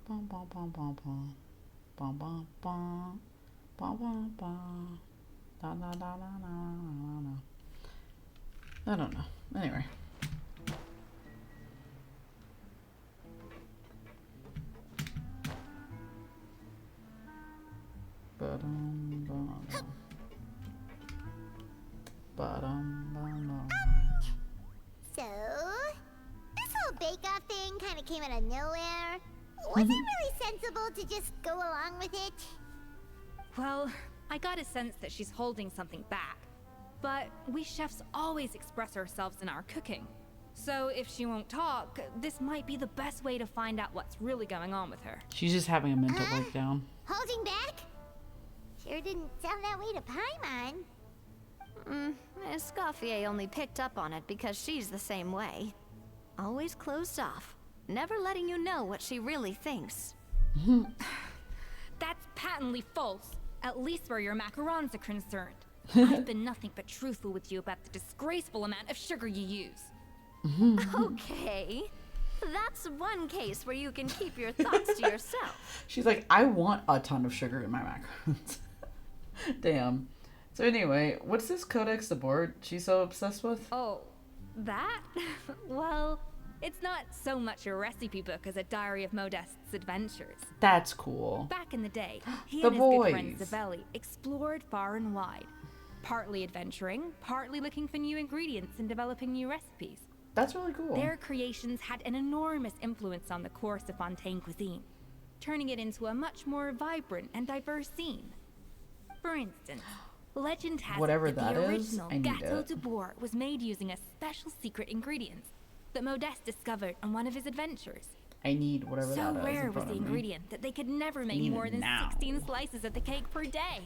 Bum bum bum bum bum. Bum bum bum. Bum bum bum. Da da da da da da da. I don't know. Anyway. Ba-dum, ba-dum. Ba-dum, ba-dum. So, this whole bake-off thing kind of came out of nowhere. Was it really sensible to just go along with it? Well, I got a sense that she's holding something back. But we chefs always express ourselves in our cooking. So if she won't talk, this might be the best way to find out what's really going on with her. She's just having a mental breakdown. Holding back? Sure didn't sound that way to Paimon. Escoffier only picked up on it because she's the same way. Always closed off, never letting you know what she really thinks. That's patently false, at least where your macarons are concerned. I've been nothing but truthful with you about the disgraceful amount of sugar you use. Okay. That's one case where you can keep your thoughts to yourself. She's like, I want a ton of sugar in my macarons. Damn. So anyway, what's this Codex de Board she's so obsessed with? Oh, that? Well, it's not so much a recipe book as a diary of Modest's adventures. That's cool. Back in the day, he The and his good friend boys. Zavelli explored far and wide. Partly adventuring, partly looking for new ingredients and developing new recipes. That's really cool. Their creations had an enormous influence on the course of Fontaine cuisine, turning it into a much more vibrant and diverse scene. For instance, legend has Whatever it that that the is, original I need Gâteau it. de Bourg was made using a special secret ingredient that Modeste discovered on one of his adventures. I need whatever So that is rare in was front the of me. ingredient that they could never make Need more it than now. 16 slices of the cake per day.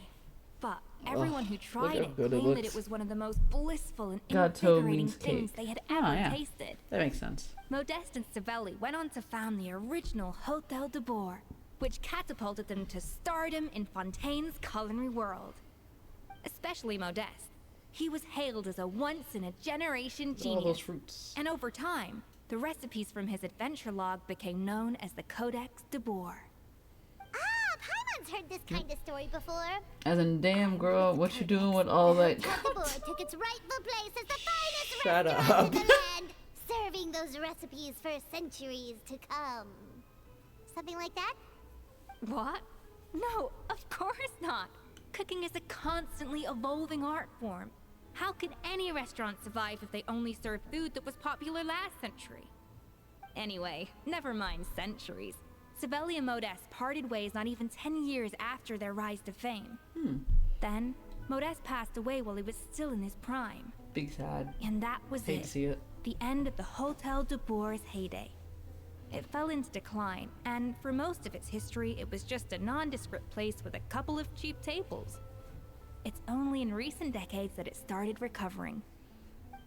But everyone who Look tried how it good it claimed that looks. it was one of the most blissful and Gâteau invigorating means things cake. they had Oh, ever yeah. tasted. That makes sense. Modeste and Savelli went on to found the original Hôtel de Bourg, which catapulted them to stardom in Fontaine's culinary world. Especially Modeste. He was hailed as a once-in-a-generation All those genius. fruits. And over time, the recipes from his adventure log became known as the Codex de Bourg. Paimon's heard this kind of story before. As in, damn girl, what you doing with all that? Hôtel de Bourg took its rightful place as the finest Shut restaurant up. in the land, serving those recipes for centuries to come. Something like that? What? No, of course not. Cooking is a constantly evolving art form. How can any restaurant survive if they only serve food that was popular last century? Anyway, never mind centuries. Savelli and Modeste parted ways not even 10 years after their rise to fame. Then, Modeste passed away while he was still in his prime. Big sad. And that was Hate it. to see it. The end of the Hôtel de Bourg's heyday. It fell into decline, and for most of its history, it was just a nondescript place with a couple of cheap tables. It's only in recent decades that it started recovering.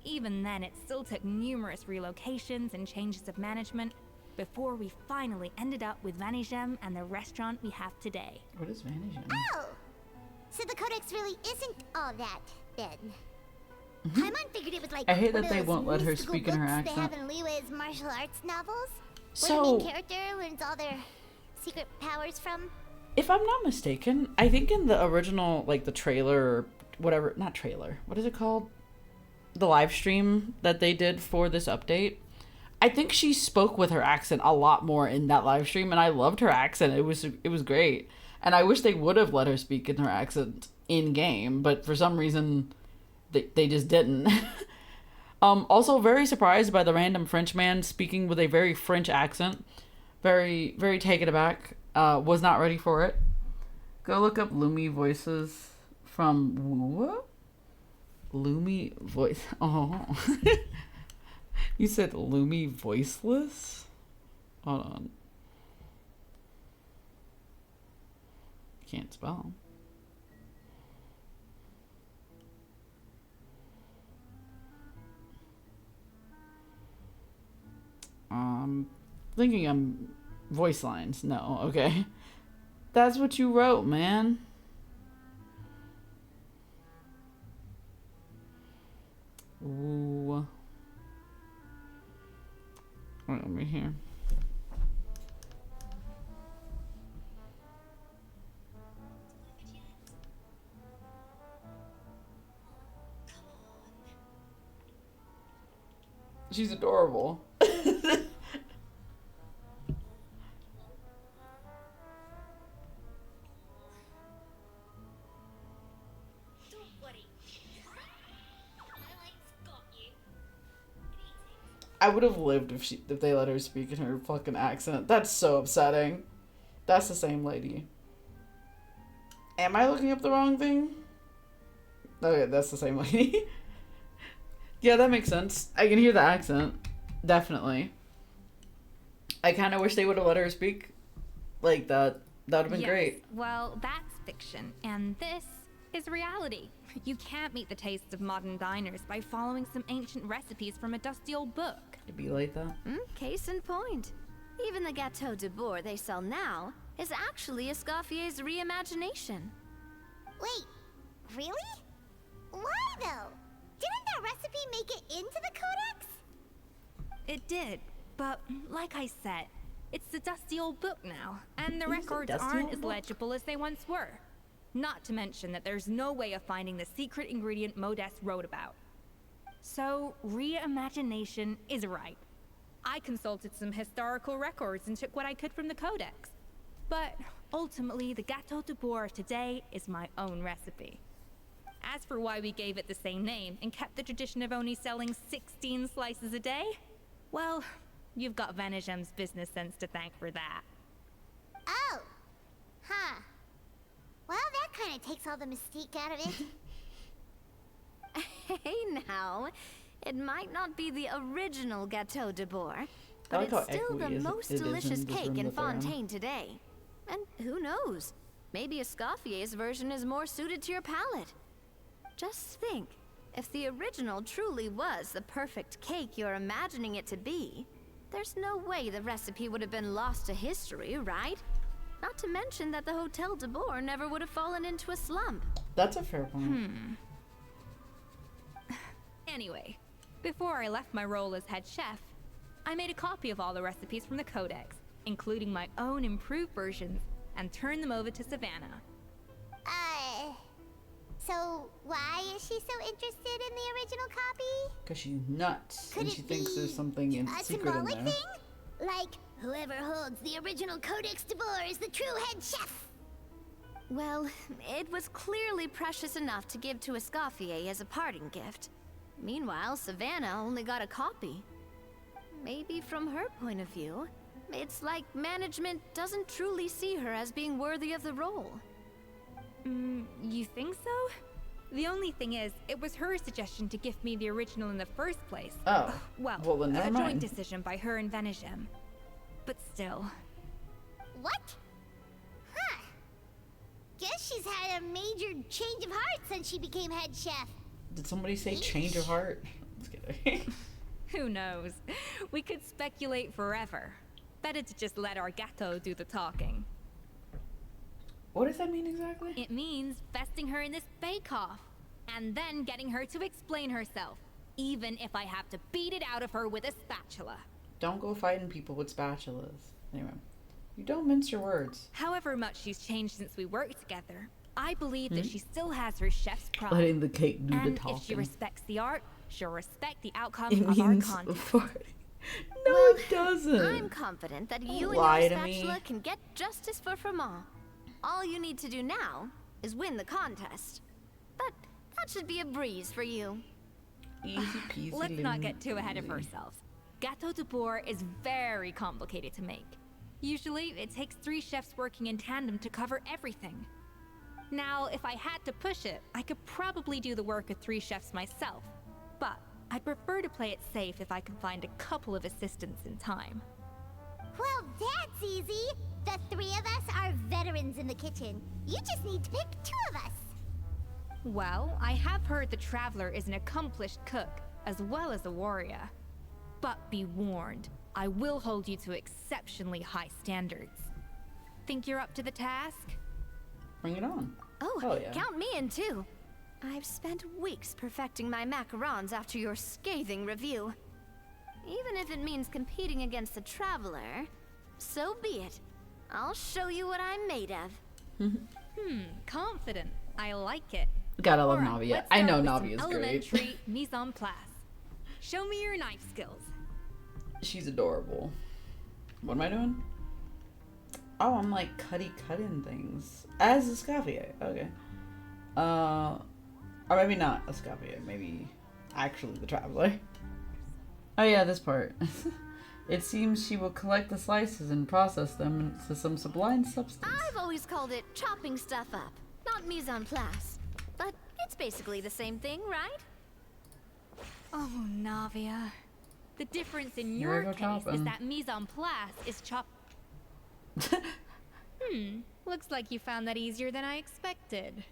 Even then, it still took numerous relocations and changes of management before we finally ended up with Vanigem and the restaurant we have today. What is Vanigem? Oh! So the Codex really isn't all that, then. Paimon figured it was like I hate one that of they those won't let her mystical speak in her books they have accent. in Liu's martial arts novels, where the So, main character learns all their secret powers from. if I'm not mistaken, I think in the original, like the trailer or whatever, not trailer, what is it called? the live stream that they did for this update, I think she spoke with her accent a lot more in that live stream, and I loved her accent. It was great. And I wish they would have let her speak in her accent in game, but for some reason they just didn't. Also very surprised by the random French man speaking with a very French accent. Very, very taken aback. Was not ready for it. Go look up Lumi voices from what? Lumi voice. Oh. You said Lumi voiceless? Hold on. Can't spell. Thinking I'm voice lines. No, okay. That's what you wrote, man. Ooh. Wait, let me hear. She's adorable. I would have lived if they let her speak in her fucking accent. That's so upsetting. That's the same lady. Am I looking up the wrong thing? Okay, that's the same lady. Yeah, that makes sense. I can hear the accent. Definitely. I kind of wish they would have let her speak like that. That would have been great. Well, that's fiction, and this is reality. You can't meet the tastes of modern diners by following some ancient recipes from a dusty old book. It'd be like that. Case in point. Even the Gâteau de Bourg they sell now is actually Escoffier's reimagination. Wait, really? Why though? Didn't that recipe make it into the codex? It did, but like I said, it's the dusty old book now, and the records aren't as legible as they once were. Not to mention that there's no way of finding the secret ingredient Modest wrote about. So, reimagination is right. I consulted some historical records and took what I could from the codex. But ultimately, the Gâteau de Bourg today is my own recipe. As for why we gave it the same name and kept the tradition of only selling 16 slices a day, well, you've got Venegem's business sense to thank for that. Oh. Huh. Well, that kind of takes all the mystique out of it. Hey now, it might not be the original Gâteau de Bourg, but like it's still the most delicious cake in Fontaine today. And who knows, maybe Escoffier's version is more suited to your palate. Just think, if the original truly was the perfect cake you're imagining it to be, there's no way the recipe would have been lost to history, right? Not to mention that the Hotel de Bourg never would have fallen into a slump. That's a fair point. Anyway, before I left my role as head chef, I made a copy of all the recipes from the codex, including my own improved versions, and turned them over to Savannah. So why is she so interested in the original copy? Because she's nuts. Could and it she thinks be there's something in a secret in symbolic there. thing? Like, whoever holds the original Codex de Bourg is the true head chef. Well, it was clearly precious enough to give to Escoffier as a parting gift. Meanwhile, Savannah only got a copy. Maybe from her point of view, it's like management doesn't truly see her as being worthy of the role. You think so? The only thing is, it was her suggestion to gift me the original in the first place. Oh. Well, then never a mind. joint decision by her and Venegem. But still. What? Huh. Guess she's had a major change of heart since she became head chef. Did somebody say change of heart? Just kidding. Who knows? We could speculate forever. Better to just let our Gâteau do the talking. What does that mean exactly? It means vesting her in this bake-off, and then getting her to explain herself, even if I have to beat it out of her with a spatula. Don't go fighting people with spatulas. Anyway, you don't mince your words. However much she's changed since we worked together, I believe that she still has her chef's pride. Letting the cake do the and talking. if she respects the art, she'll respect the outcome It of our means contest. for... No, Well, it doesn't. I'm confident that you and Lie your to me. spatula can get justice for Froment. All you need to do now is win the contest. But that should be a breeze for you. Easy peasy. Let's not get too ahead of lemon-squeezy. ourselves. Gâteau de bourg is very complicated to make. Usually, it takes 3 chefs working in tandem to cover everything. Now, if I had to push it, I could probably do the work of 3 chefs myself. But I'd prefer to play it safe if I can find a couple of assistants in time. Well, that's easy. The 3 of us are veterans in the kitchen. You just need to pick 2 of us. Well, I have heard the Traveler is an accomplished cook, as well as a warrior. But be warned, I will hold you to exceptionally high standards. Think you're up to the task? Bring it on. Oh, Hell yeah. count me in too. I've spent weeks perfecting my macarons after your scathing review. Even if it means competing against the Traveler, so be it. I'll show you what I'm made of. Confident. I like it. Gotta love Alright, Navia. let's I start know with some Navia's great. elementary mise en place. Show me your knife skills. She's adorable. What am I doing? Oh, I'm like cutting things. As Escoffier. Okay. Or maybe not Escoffier. Maybe actually the Traveler. Oh yeah, this part. It seems she will collect the slices and process them into some sublime substance. I've always called it chopping stuff up, not mise en place. But it's basically the same thing, right? Oh, Navia. The difference in Here we your go case is chopping. that mise en place is chop. Looks like you found that easier than I expected.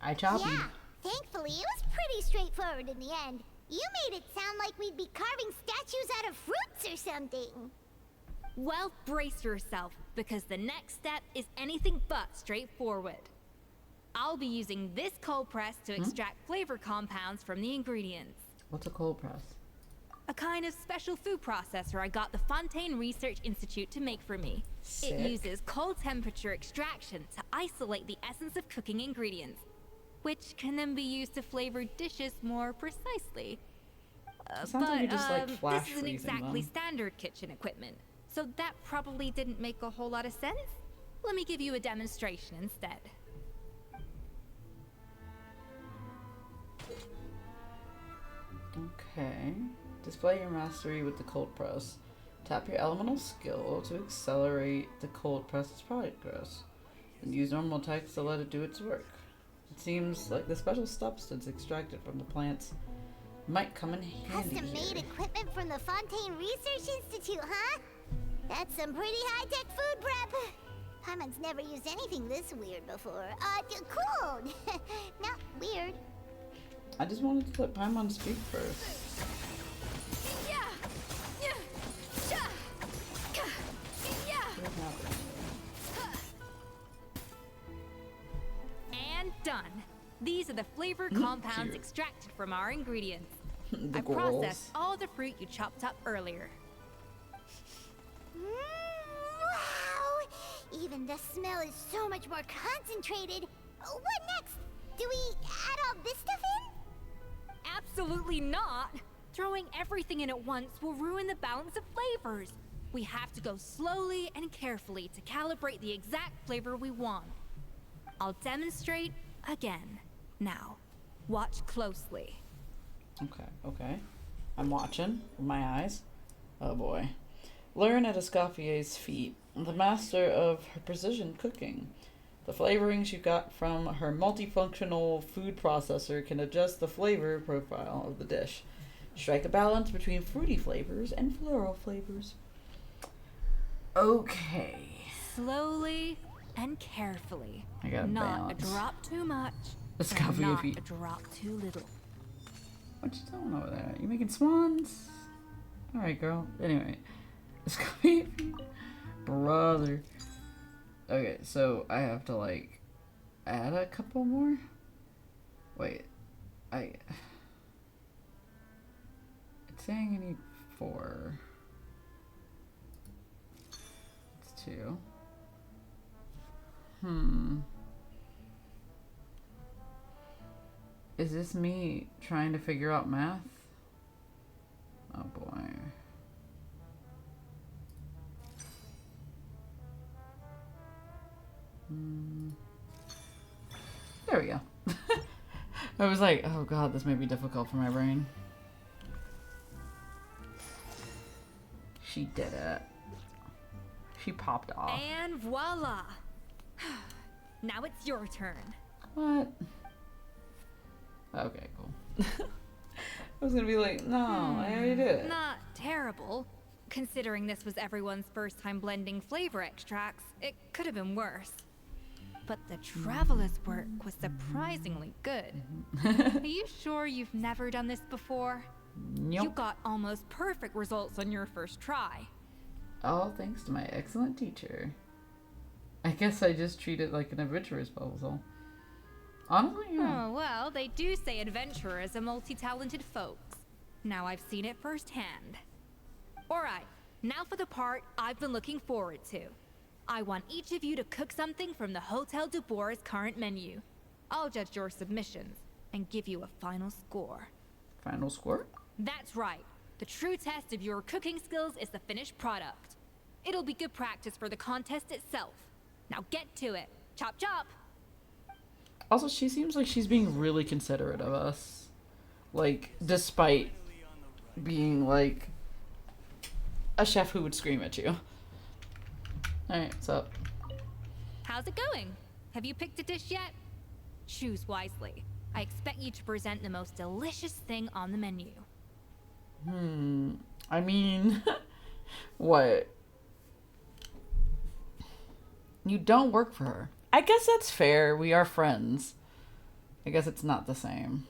I chop 'em. Yeah, thankfully it was pretty straightforward in the end. You made it sound like we'd be carving statues out of fruits or something. Well, brace yourself, because the next step is anything but straightforward. I'll be using this cold press to extract flavor compounds from the ingredients. What's a cold press? A kind of special food processor I got the Fontaine Research Institute to make for me. Sick. It uses cold temperature extraction to isolate the essence of cooking ingredients, which can then be used to flavor dishes more precisely. Sounds like you're just, like, flash this isn't freezing exactly them. standard kitchen equipment, so that probably didn't make a whole lot of sense. Let me give you a demonstration instead. Okay. Display your mastery with the cold press. Tap your elemental skill to accelerate the cold press's progress. Then use normal text to let it do its work. It seems like the special substance extracted from the plants might come in handy Custom-made here. equipment from the Fontaine Research Institute, huh? That's some pretty high-tech food prep. Paimon's never used anything this weird before. Cool. Not weird. I just wanted to let Paimon speak first. And done. These are the flavor compounds Cute. extracted from our ingredients. The I girls. processed all the fruit you chopped up earlier. Wow! Even the smell is so much more concentrated. What next? Do we add all this stuff in? Absolutely not! Throwing everything in at once will ruin the balance of flavors. We have to go slowly and carefully to calibrate the exact flavor we want. I'll demonstrate again. Now, watch closely. Okay. I'm watching with my eyes. Oh boy. Learn at Escoffier's feet, the master of her precision cooking. The flavorings you got from her multifunctional food processor can adjust the flavor profile of the dish. Strike a balance between fruity flavors and floral flavors. Okay. Slowly and carefully. I gotta Not balance. a drop too much, Let's and cover your not feet. a drop too little. What you doing over there? You making swans? Alright, girl. Anyway. Escoffier feet. Brother. Okay, so I have to, like, add a couple more? Wait. It's saying I need 4. It's 2. Is this me trying to figure out math? Oh boy. There we go. I was like, oh god, this may be difficult for my brain. She did it. She popped off. And voila! Now it's your turn. What? Okay, cool. I was gonna be like, no, I already did it. Not terrible. Considering this was everyone's first time blending flavor extracts, it could have been worse. But the traveler's work was surprisingly good. Are you sure you've never done this before? Nope. You got almost perfect results on your first try. All thanks to my excellent teacher. I guess I just treat it like an adventurer's puzzle. Honestly, yeah. Oh, well, they do say adventurers are multi-talented folks. Now I've seen it firsthand. Alright, now for the part I've been looking forward to. I want each of you to cook something from the Hotel du Bois' current menu. I'll judge your submissions and give you a final score. Final score? That's right. The true test of your cooking skills is the finished product. It'll be good practice for the contest itself. Now get to it. Chop chop! Also, she seems like she's being really considerate of us. Like, despite being, like, a chef who would scream at you. Alright, what's up? How's it going? Have you picked a dish yet? Choose wisely. I expect you to present the most delicious thing on the menu. I mean, what? You don't work for her. I guess that's fair. We are friends. I guess it's not the same.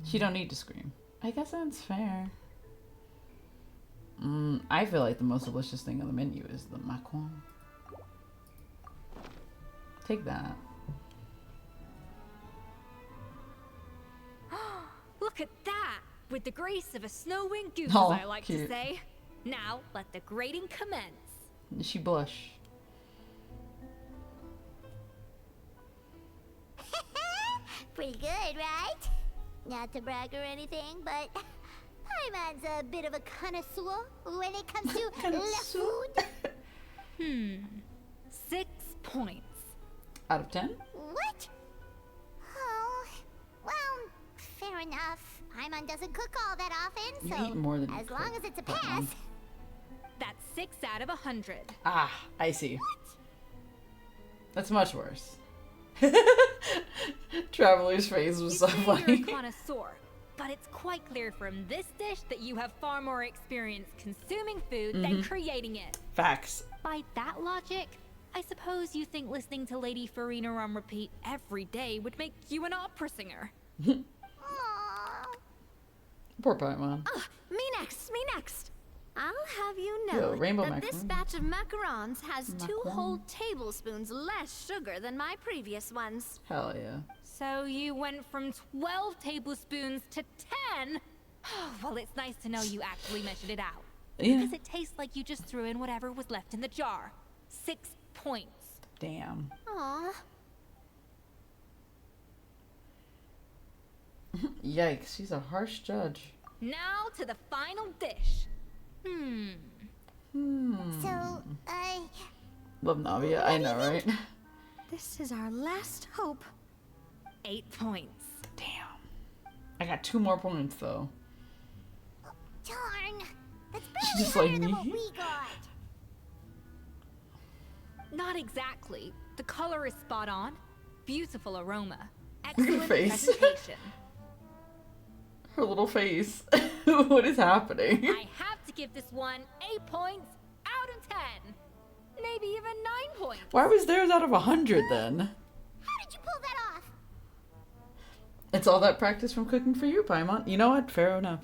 She don't need to scream. I guess that's fair. I feel like the most delicious thing on the menu is the macaron. Take that. Look at that! With the grace of a snow-winged goose, Oh, as I like cute. to say. Now, let the grating commence. She blush. Pretty good, right? Not to brag or anything, but Paimon's a bit of a connoisseur when it comes to la food. 6 points. Out of 10? What? Oh, well, fair enough. Paimon doesn't cook all that often, You so eat more than you as long cook, as it's a Paimon. pass. That's 6 out of 100. Ah, I see. That's much worse. Traveler's face was so You're a funny. connoisseur, but it's quite clear from this dish that you have far more experience consuming food than creating it. Facts. By that logic, I suppose you think listening to Lady Farina on repeat every day would make you an opera singer. Poor Paimon. Me next. I'll have you know Yo, rainbow that this macaron. batch of macarons has 2 Macaron. whole tablespoons less sugar than my previous ones. Hell yeah. So you went from 12 tablespoons to 10? Well, it's nice to know you actually measured it out. Yeah. Because it tastes like you just threw in whatever was left in the jar. 6 points. Damn. Aw. Yikes, she's a harsh judge. Now to the final dish. So, Love Navia, I know, right? This is our last hope. 8 points. Damn. I got 2 more points though. darn. That's She's just barely like better than me. what we got. Not exactly. The color is spot on. Beautiful aroma. Look at her Excellent face. presentation. Her little face. What is happening? I have to give this one 8 points out of 10. Maybe even 9 points. Why was theirs out of 100 then? How did you pull that off? It's all that practice from cooking for you, Paimon. You know what? Fair enough.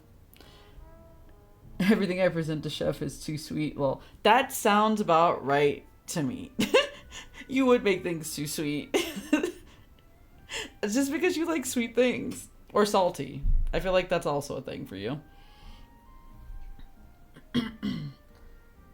Everything I present to Chef is too sweet. Well, that sounds about right to me. You would make things too sweet. It's just because you like sweet things. Or salty. I feel like that's also a thing for you.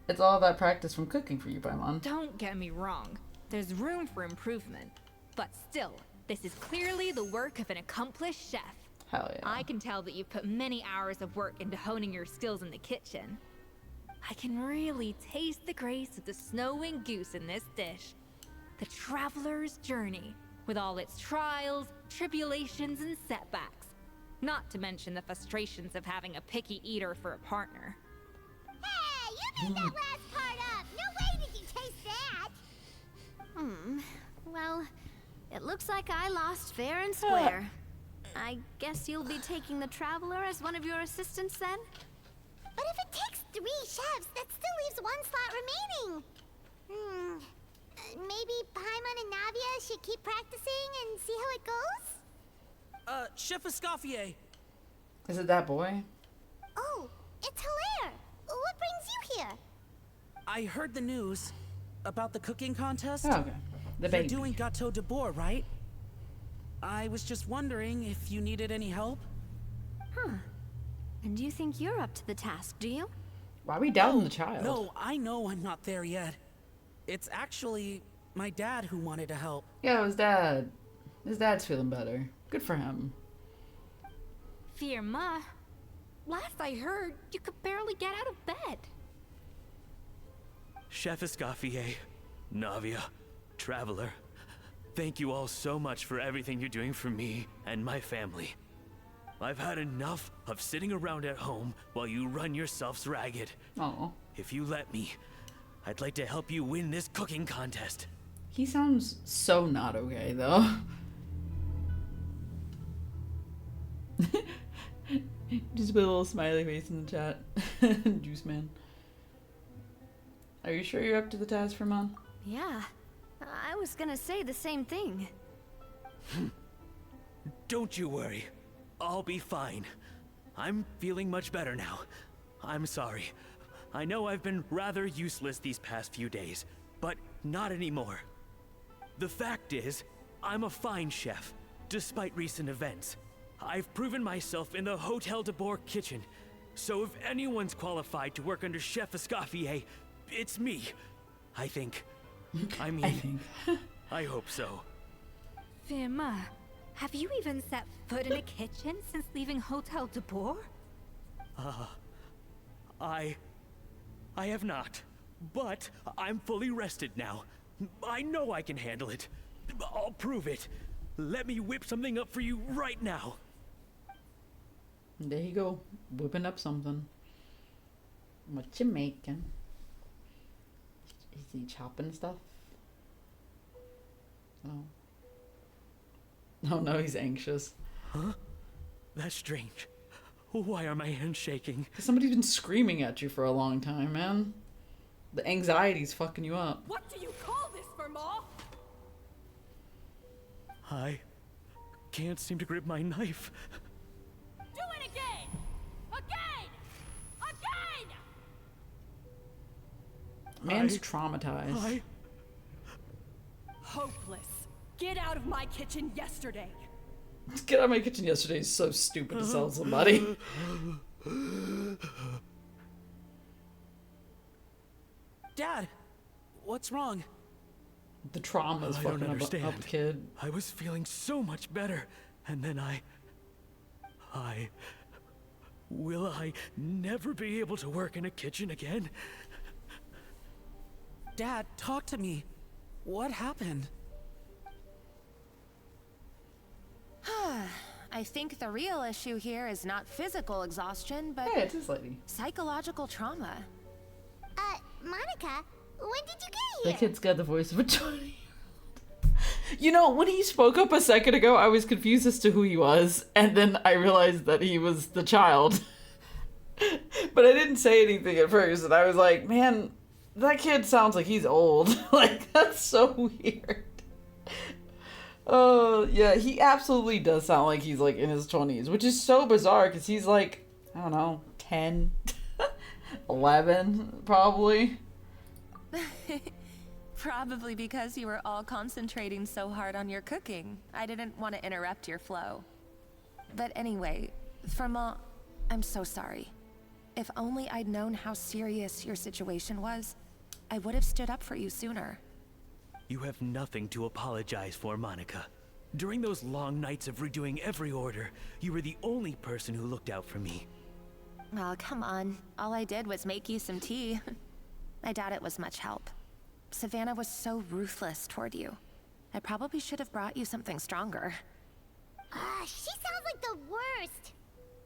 It's all that practice from cooking for you, Paimon. Don't get me wrong. There's room for improvement. But still, This is clearly the work of an accomplished chef. Hell yeah. I can tell that you've put many hours of work into honing your skills in the kitchen. I can really taste the grace of the snowing goose in this dish. The traveler's journey, with all its trials, tribulations, and setbacks. Not to mention the frustrations of having a picky eater for a partner. Hey, you made that last part up! No way did you taste that! Well, it looks like I lost fair and square. I guess you'll be taking the Traveler as one of your assistants then? But if it takes 3 chefs, that still leaves 1 slot remaining. Maybe Paimon and Navia should keep practicing and see how it goes? Chef Escoffier. Is it that boy? Oh, it's Hilaire! What brings you here? I heard the news about the cooking contest. Oh, okay. The baby. You're doing Gâteau de Bourg, right? I was just wondering if you needed any help. Huh. And you think you're up to the task, do you? Why are we doubting the child? No, I know I'm not there yet. It's actually my dad who wanted to help. Yeah, his dad. His dad's feeling better. Good for him. Firma, last I heard, you could barely get out of bed. Chef Escoffier, Navia, Traveler, thank you all so much for everything you're doing for me and my family. I've had enough of sitting around at home while you run yourselves ragged. Oh. If you let me, I'd like to help you win this cooking contest. He sounds so not okay, though. Just put a little smiley face in the chat. Juice man. Are you sure you're up to the task, Firman? Yeah. I was gonna say the same thing. Don't you worry. I'll be fine. I'm feeling much better now. I'm sorry. I know I've been rather useless these past few days, but not anymore. The fact is, I'm a fine chef, despite recent events. I've proven myself in the Hotel de Bourg kitchen, so if anyone's qualified to work under Chef Escoffier, it's me. I think. I mean, I hope so. Firma, have you even set foot in a kitchen since leaving Hotel de Bourg? I have not, but I'm fully rested now. I know I can handle it. I'll prove it. Let me whip something up for you right now. There you go, whipping up something. What you making? Is he chopping stuff? Oh. Oh no, he's anxious. Huh? That's strange. Why are my hands shaking? Somebody's been screaming at you for a long time, man. The anxiety's fucking you up. What do you call this, Firma? I can't seem to grip my knife. Do it again! Again! Again! Man's traumatized. Hopeless. Get out of my kitchen yesterday. Get out of my kitchen yesterday is so stupid to sell somebody. Dad, what's wrong? The trauma's I fucking don't up understand. a kid. I was feeling so much better, and then will I never be able to work in a kitchen again? Dad, talk to me. What happened? I think the real issue here is not physical exhaustion, but Hey, it's this lady. psychological trauma. Monica, when did you get The here? kid's got the voice of a 20-year-old. You know, when he spoke up a second ago, I was confused as to who he was, and then I realized that he was the child. But I didn't say anything at first, and I was like, man, that kid sounds like he's old. Like, that's so weird. Oh, yeah, he absolutely does sound like he's, like, in his 20s, which is so bizarre, because he's, like, I don't know, 10, 11, probably. Probably because you were all concentrating so hard on your cooking. I didn't want to interrupt your flow. But anyway, Firma, I'm so sorry. If only I'd known how serious your situation was, I would have stood up for you sooner. You have nothing to apologize for, Monica. During those long nights of redoing every order, you were the only person who looked out for me. Oh, come on. All I did was make you some tea. I doubt it was much help. Savannah was so ruthless toward you. I probably should have brought you something stronger. She sounds like the worst.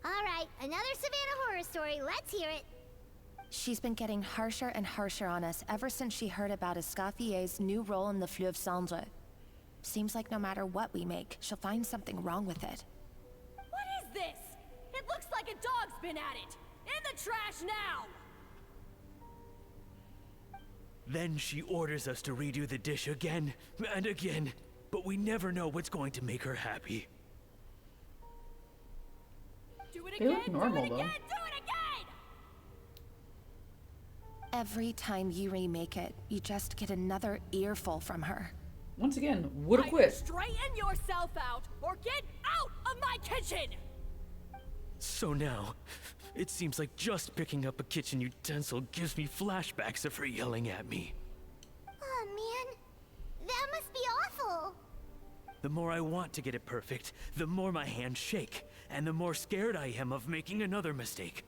All right, another Savannah horror story. Let's hear it. She's been getting harsher and harsher on us ever since she heard about Escaffier's new role in the Fleuve Cendre. Seems like no matter what we make, she'll find something wrong with it. What is this? It looks like a dog's been at it! In the trash now! Then she orders us to redo the dish again and again, but we never know what's going to make her happy. Do it They again, look normal, do it though. again, do it again! Every time you remake it, you just get another earful from her. Once again, woulda Either quit. straighten yourself out, or get out of my kitchen! So now, it seems like just picking up a kitchen utensil gives me flashbacks of her yelling at me. Oh, man. That must be awful. The more I want to get it perfect, the more my hands shake, and the more scared I am of making another mistake.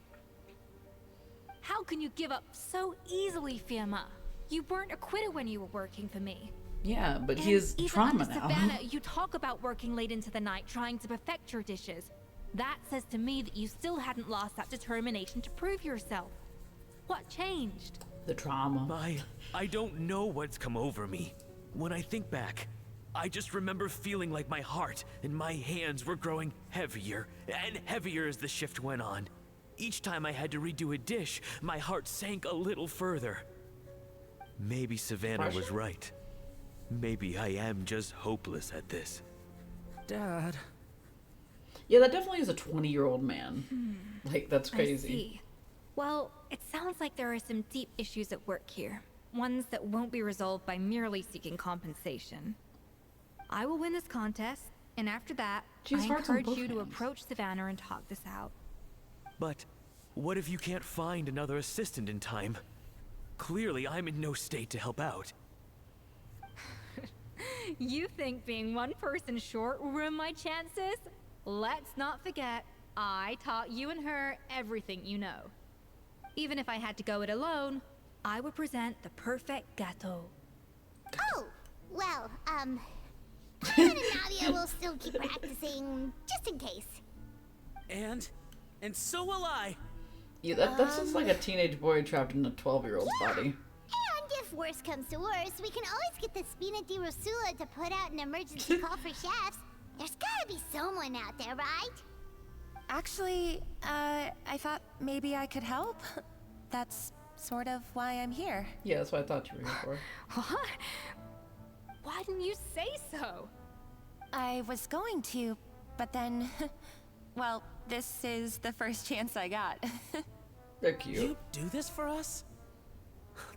How can you give up so easily, Firma? You weren't a quitter when you were working for me. Yeah, but And he has even trauma under now. Savannah, you talk about working late into the night trying to perfect your dishes. That says to me that you still hadn't lost that determination to prove yourself. What changed? The trauma. I don't know what's come over me. When I think back, I just remember feeling like my heart and my hands were growing heavier and heavier as the shift went on. Each time I had to redo a dish, my heart sank a little further. Maybe Savannah was right. Maybe I am just hopeless at this. Dad. Yeah, that definitely is a 20-year-old man. Like, that's crazy. I see. Well, it sounds like there are some deep issues at work here. Ones that won't be resolved by merely seeking compensation. I will win this contest, and after that, She's I hearts on encourage both you to hands. approach Savannah and talk this out. But what if you can't find another assistant in time? Clearly, I'm in no state to help out. You think being one person short will ruin my chances? Let's not forget, I taught you and her everything you know. Even if I had to go it alone, I would present the perfect gâteau. Oh, well, Hannah and Nadia will still keep practicing, just in case. And so will I. Yeah, that's just like a teenage boy trapped in a 12-year-old's body. And if worse comes to worse, we can always get the Spina di Rosula to put out an emergency call for chefs. There's gotta be someone out there, right? Actually, I thought maybe I could help. That's sort of why I'm here. Yeah, that's what I thought you were here for. What? Why didn't you say so? I was going to, but then, well, this is the first chance I got. They're cute. You do this for us?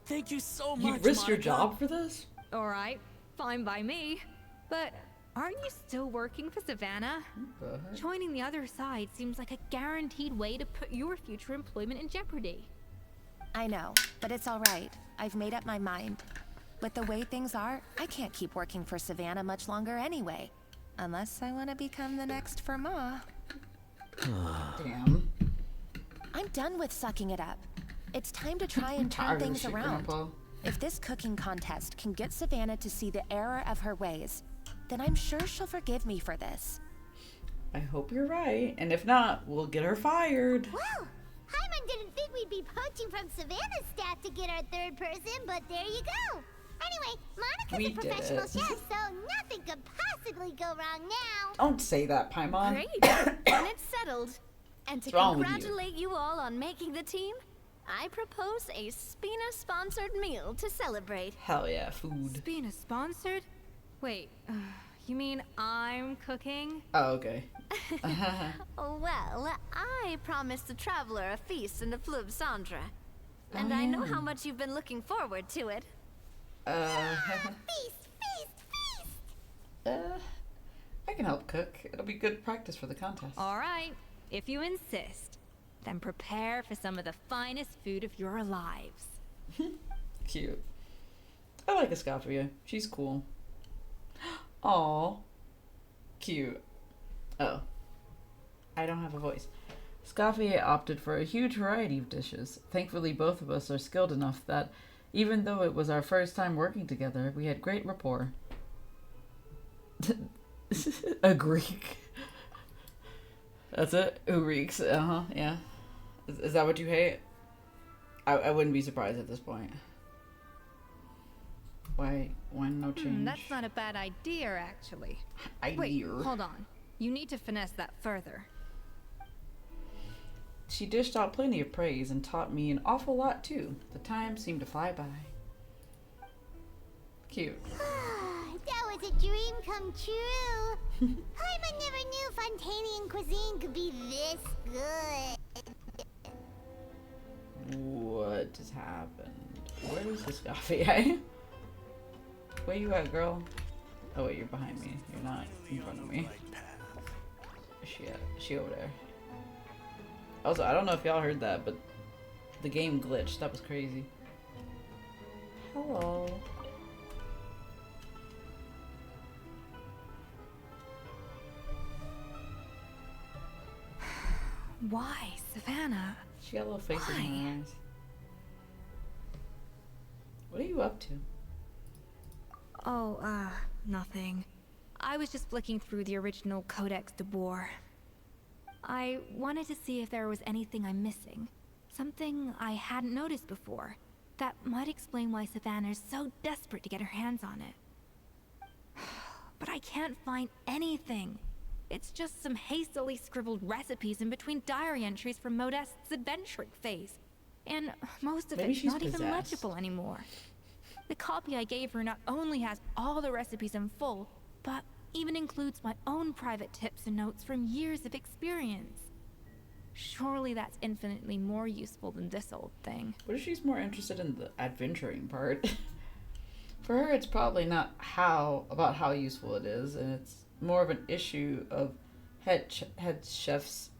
Thank you so much, You'd risk your Monica. job for this? Alright, fine by me. But aren't you still working for Savannah? What the heck? Joining the other side seems like a guaranteed way to put your future employment in jeopardy. I know, but it's all right. I've made up my mind. With the way things are, I can't keep working for Savannah much longer anyway. Unless I want to become the next Firma. Damn. I'm done with sucking it up. It's time to try and turn Tired of things this shit, around. Grandpa. If this cooking contest can get Savannah to see the error of her ways, then I'm sure she'll forgive me for this. I hope you're right. And if not, we'll get her fired. Well, Hyman didn't think we'd be poaching from Savannah's staff to get our third person, but there you go. Anyway, Monica's We a did professional it. chef, so nothing could possibly go wrong now. Don't say that, Paimon. Great. Then it's settled. And to What's wrong with you? congratulate you all on making the team, I propose a Spina-sponsored meal to celebrate. Hell yeah, food. Spina sponsored? Wait, you mean I'm cooking? Oh, okay. Well, I promised the traveler a feast in the Fleuve Cendre. And I know how much you've been looking forward to it. Feast, feast, feast! I can help cook. It'll be good practice for the contest. Alright, if you insist, then prepare for some of the finest food of your lives. Cute. I like Escafia. She's cool. Aw. Cute. Oh. I don't have a voice. Scoffier opted for a huge variety of dishes. Thankfully, both of us are skilled enough that, even though it was our first time working together, we had great rapport. A Greek. That's it? Uriks. Yeah. Is that what you hate? I wouldn't be surprised at this point. Why no change? That's not a bad idea, actually. Idea. Wait, hold on. You need to finesse that further. She dished out plenty of praise and taught me an awful lot too. The time seemed to fly by. Cute. That was a dream come true. Paimon never knew Fontanian cuisine could be this good. What just happened? Where is this Scoffier? Where you at, girl? Oh wait, you're behind me. You're not in front of me. Is she at? Is she over there? Also, I don't know if y'all heard that, but the game glitched. That was crazy. Hello. Why, Savannah? She got little faces in her eyes. What are you up to? Oh, nothing. I was just flicking through the original Codex de Boer. I wanted to see if there was anything I'm missing. Something I hadn't noticed before. That might explain why Savannah's so desperate to get her hands on it. But I can't find anything. It's just some hastily scribbled recipes in between diary entries from Modest's adventuring phase. And most of it's not even legible anymore. The copy I gave her not only has all the recipes in full, but even includes my own private tips and notes from years of experience. Surely that's infinitely more useful than this old thing. What if she's more interested in the adventuring part? For her, it's probably not about how useful it is, and it's more of an issue of head chef's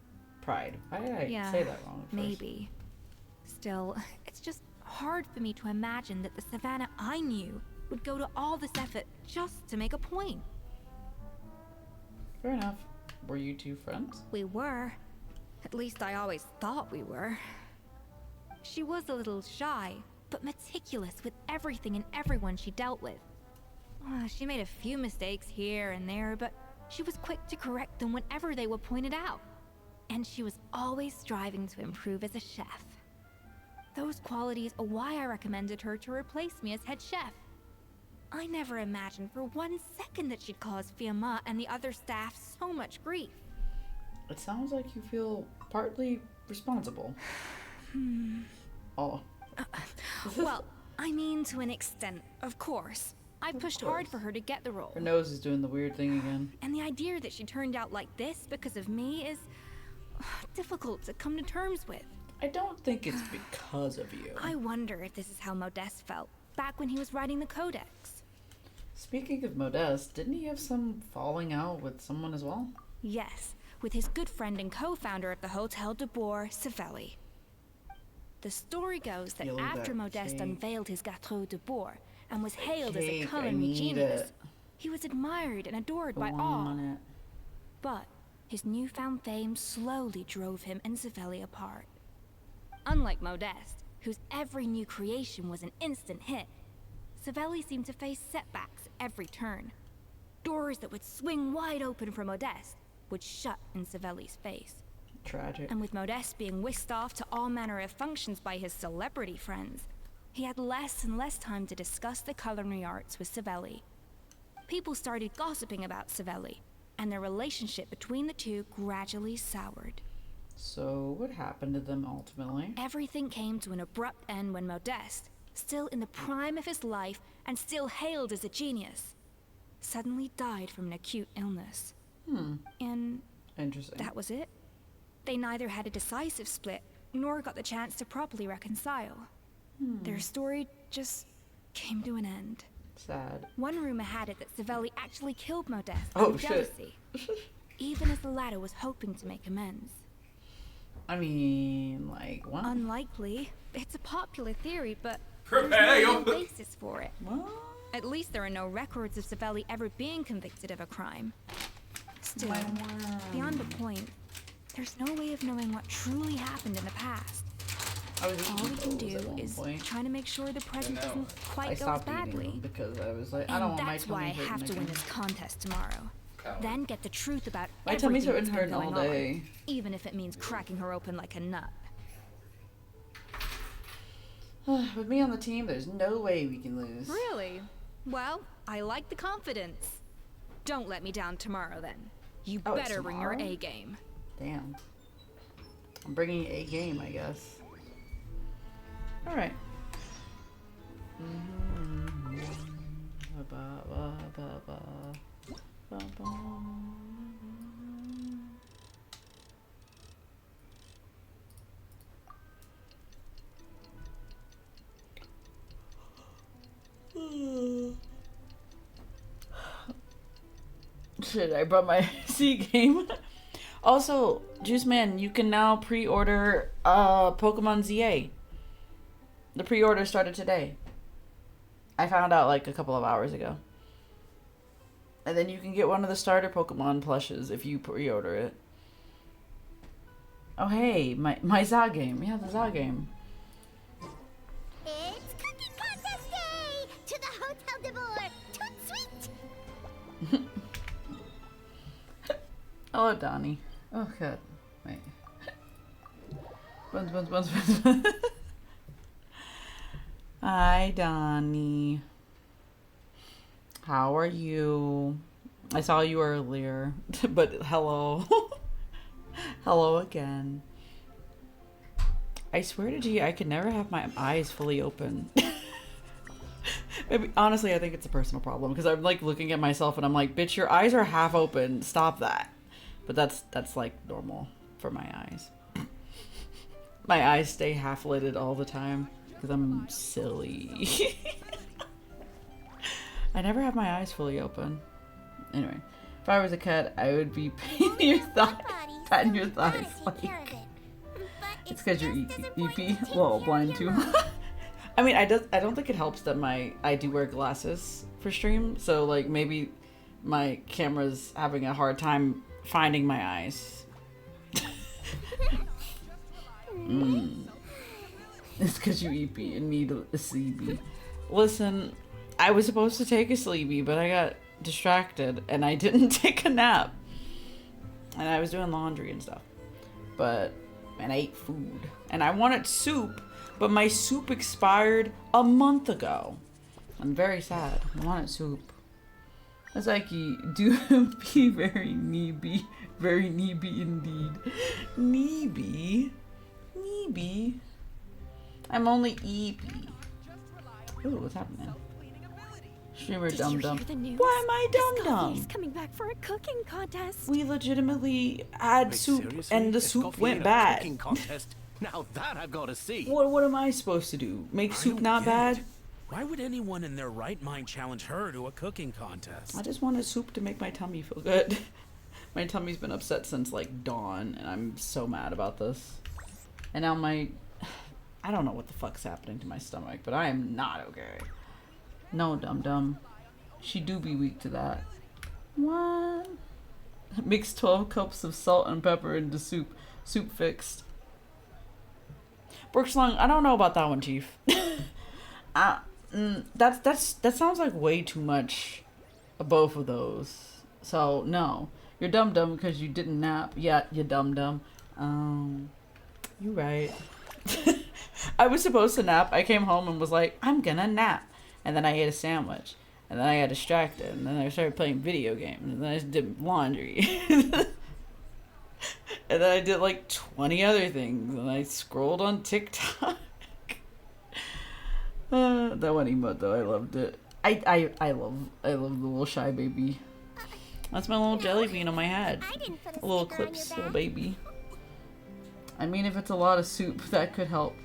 pride. Why did I say that wrong at first? Maybe. Still, it's just hard for me to imagine that the Savannah I knew would go to all this effort just to make a point. Fair enough. Were you two friends? We were. At least I always thought we were. She was a little shy, but meticulous with everything and everyone she dealt with. She made a few mistakes here and there, but she was quick to correct them whenever they were pointed out. And she was always striving to improve as a chef. Those qualities are why I recommended her to replace me as head chef. I never imagined for 1 second that she'd cause Fiamma and the other staff so much grief. It sounds like you feel partly responsible. Oh. Well, I mean to an extent, of course. I pushed hard for her to get the role. Her nose is doing the weird thing again. And the idea that she turned out like this because of me is difficult to come to terms with. I don't think it's because of you. I wonder if this is how Modeste felt back when he was writing the Codex. Speaking of Modeste, didn't he have some falling out with someone as well? Yes, with his good friend and co-founder of the Hotel de Boer, Savelli. The story goes that after Modeste unveiled his Gâteau de Boer and was hailed as a culinary genius, he was admired and adored by all. But his newfound fame slowly drove him and Savelli apart. Unlike Modeste, whose every new creation was an instant hit, Savelli seemed to face setbacks every turn. Doors that would swing wide open for Modeste would shut in Savelli's face. Tragic. And with Modeste being whisked off to all manner of functions by his celebrity friends, he had less and less time to discuss the culinary arts with Savelli. People started gossiping about Savelli, and their relationship between the two gradually soured. So, what happened to them ultimately? Everything came to an abrupt end when Modeste, still in the prime of his life and still hailed as a genius, suddenly died from an acute illness. And interesting. That was it. They neither had a decisive split, nor got the chance to properly reconcile. Their story just came to an end. Sad. One rumor had it that Savelli actually killed Modeste out of jealousy, even as the latter was hoping to make amends. I mean, like, what? Unlikely. It's a popular theory, but Prepare there's no your- basis for it. What? At least there are no records of Savelli ever being convicted of a crime. Still, beyond a point, there's no way of knowing what truly happened in the past. All we can do is try to make sure the present doesn't quite go as badly. Because I was like, I don't want my that's why I tummy have to win this contest tomorrow. Then get the truth about My tummy's everything been that's hurting been all going day. on, even if it means cracking her open like a nut. With me on the team, there's no way we can lose. Really? Well, I like the confidence. Don't let me down tomorrow, then. You Oh, it's better bring your tomorrow? A game. Damn. I'm bringing a game, I guess. Alright. Shit, I brought my C game. Also, Juice Man, you can now pre-order Pokemon ZA. The pre-order started today. I found out like a couple of hours ago. And then you can get one of the starter Pokemon plushes if you pre-order it. Oh hey, my ZA game. Yeah, the ZA game. It's cooking contest day! To the Hotel de Boer! Toot sweet! Hello, Donnie. Oh god. Wait. Buns. Hi, Donnie. How are you? I saw you earlier, but hello. Hello again. I swear to G, I could never have my eyes fully open. Maybe, honestly, I think it's a personal problem because I'm like looking at myself and I'm like, bitch, your eyes are half open. Stop that. But that's like normal for my eyes. My eyes stay half lidded all the time because I'm silly. I never have my eyes fully open. Anyway, if I was a cat, I would be patting your thighs like. It's because you're EP. Well, blind too. I mean, I don't think it helps that I do wear glasses for stream, so like maybe my camera's having a hard time finding my eyes. It's because you EP and need a sleepy. Listen, I was supposed to take a sleepy, but I got distracted and I didn't take a nap. And I was doing laundry and stuff. And I ate food. And I wanted soup, but my soup expired a month ago. I'm very sad. I wanted soup. Azaki, do be very neeby. Very neeby indeed. Neeby? Neeby? I'm only EP. Ooh, what's happening? Streamer Dum Dum. Why am I Dum Dum? He's coming back for a cooking contest. We legitimately had Wait, soup seriously? and the Is soup coffee went in a bad. cooking contest? Now that I've got to see. What am I supposed to do? Make soup not bad? Why would anyone in their right mind challenge her to a cooking contest? I just wanted soup to make my tummy feel good. My tummy's been upset since like dawn, and I'm so mad about this. And now I don't know what the fuck's happening to my stomach, but I am not okay. No, Dum Dum. She do be weak to that. What? Mix 12 cups of salt and pepper into soup. Soup fixed. Brookslung, I don't know about that one, Chief. That sounds like way too much of both of those. So, no. You're dumb because you didn't nap. Yeah, you dumb. You right. I was supposed to nap. I came home and was like, I'm gonna nap. And then I ate a sandwich. And then I got distracted. And then I started playing video games. And then I did laundry. And then I did like 20 other things. And I scrolled on TikTok. That one emote though, I loved it. I love the little shy baby. That's my little jelly bean on my head. A little clips, little baby. I mean, if it's a lot of soup, that could help.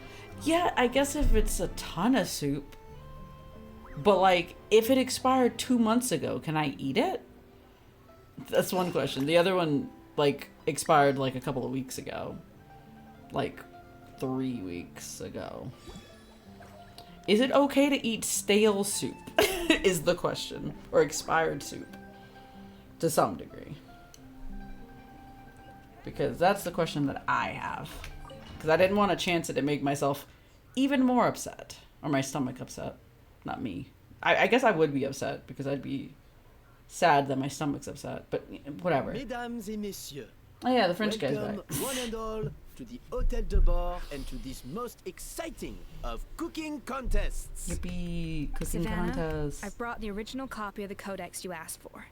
Yeah, I guess if it's a ton of soup. But like, if it expired 2 months ago, can I eat it? That's one question. The other one, like, expired like a couple of weeks ago. Like, 3 weeks ago. Is it okay to eat stale soup? Is the question. Or expired soup. To some degree. Because that's the question that I have. Because I didn't want to chance it and make myself even more upset. Or my stomach upset. Not me. I guess I would be upset because I'd be sad that my stomach's upset. But whatever. Mesdames et messieurs. Oh yeah, the French guy's welcome, back. one and all, to the Hôtel de Bord and to this most exciting of cooking contests. Yippee! Cooking Savannah, contest. I've brought the original copy of the codex you asked for.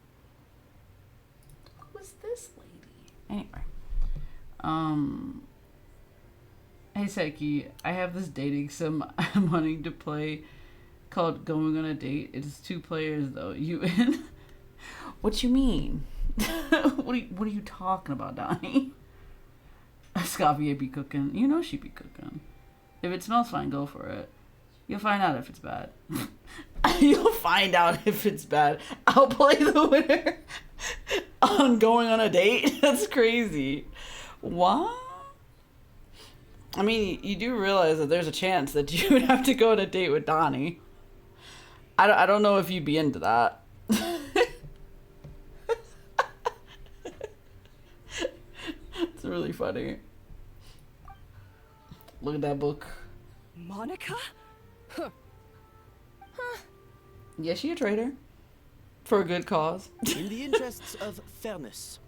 Who is this lady? Anyway. Hey Seki, I have this dating sim I'm wanting to play called Going on a Date. It's 2 players though. You in? What you mean? what are you talking about, Donnie? Scavier be cooking. You know she be cooking. If it smells fine, go for it. You'll find out if it's bad. You'll find out if it's bad. I'll play the winner on Going on a Date? That's crazy. What? I mean, you do realize that there's a chance that you would have to go on a date with Donnie. I don't know if you'd be into that. It's really funny. Look at that book. Monica? Huh. Yeah, she a traitor. For a good cause. In the interests of fairness,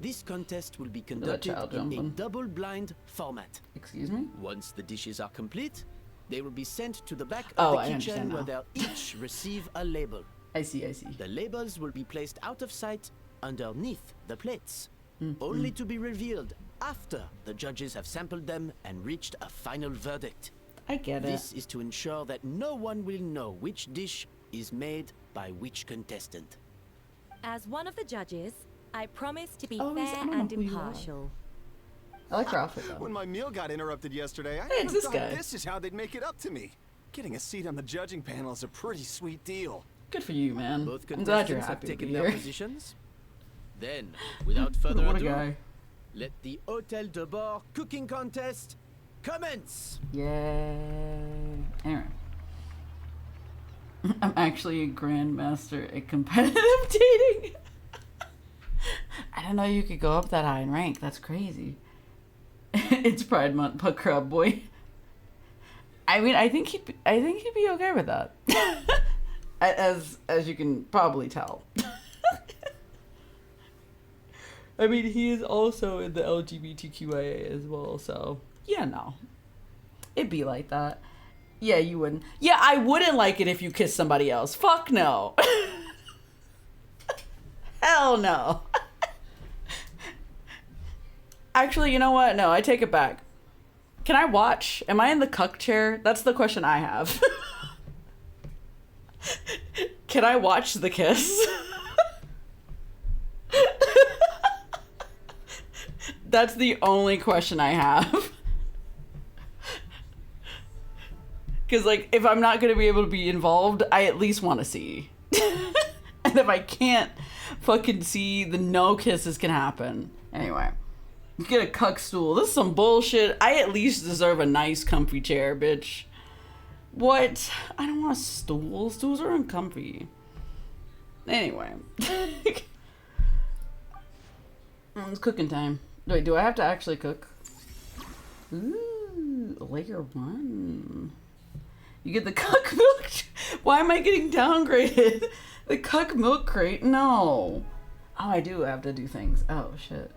this contest will be conducted in a double-blind format. Excuse me? Once the dishes are complete, they will be sent to the back Oh, of I the understand kitchen now. where they'll each receive a label. I see. The labels will be placed out of sight underneath the plates, only to be revealed after the judges have sampled them and reached a final verdict. I get it. This is to ensure that no one will know which dish is made by which contestant. As one of the judges, I promise to be Oh, fair I don't know and who you are. impartial. I like her outfit though. When my meal got interrupted yesterday, I Hey, never it's this thought guy. this is how they'd make it up to me. Getting a seat on the judging panel is a pretty sweet deal. Good for you, man. Both I'm glad you're contestants have happy to be taken their here. positions. Then, without further What a ado, guy. let the Hôtel de Bord cooking contest commence. Yay. Anyway. I'm actually a grandmaster at competitive dating. I didn't know you could go up that high in rank. That's crazy. It's Pride Month, but crab boy. I mean, I think he'd be okay with that. as you can probably tell. I mean, he is also in the LGBTQIA as well, so yeah, no. It'd be like that. Yeah, you wouldn't. Yeah, I wouldn't like it if you kissed somebody else. Fuck no. Hell no. Actually, you know what? No, I take it back. Can I watch? Am I in the cuck chair? That's the question I have. Can I watch the kiss? That's the only question I have. Because, like, if I'm not going to be able to be involved, I at least want to see. And if I can't fucking see, then no kisses can happen. Anyway. Get a cuck stool. This is some bullshit. I at least deserve a nice comfy chair, bitch. What? I don't want a stool. Stools are uncomfy. Anyway. It's cooking time. Wait, do I have to actually cook? Ooh, layer 1. You get the cuck milk. Why am I getting downgraded? The cuck milk crate? No. Oh, I do have to do things. Oh, shit.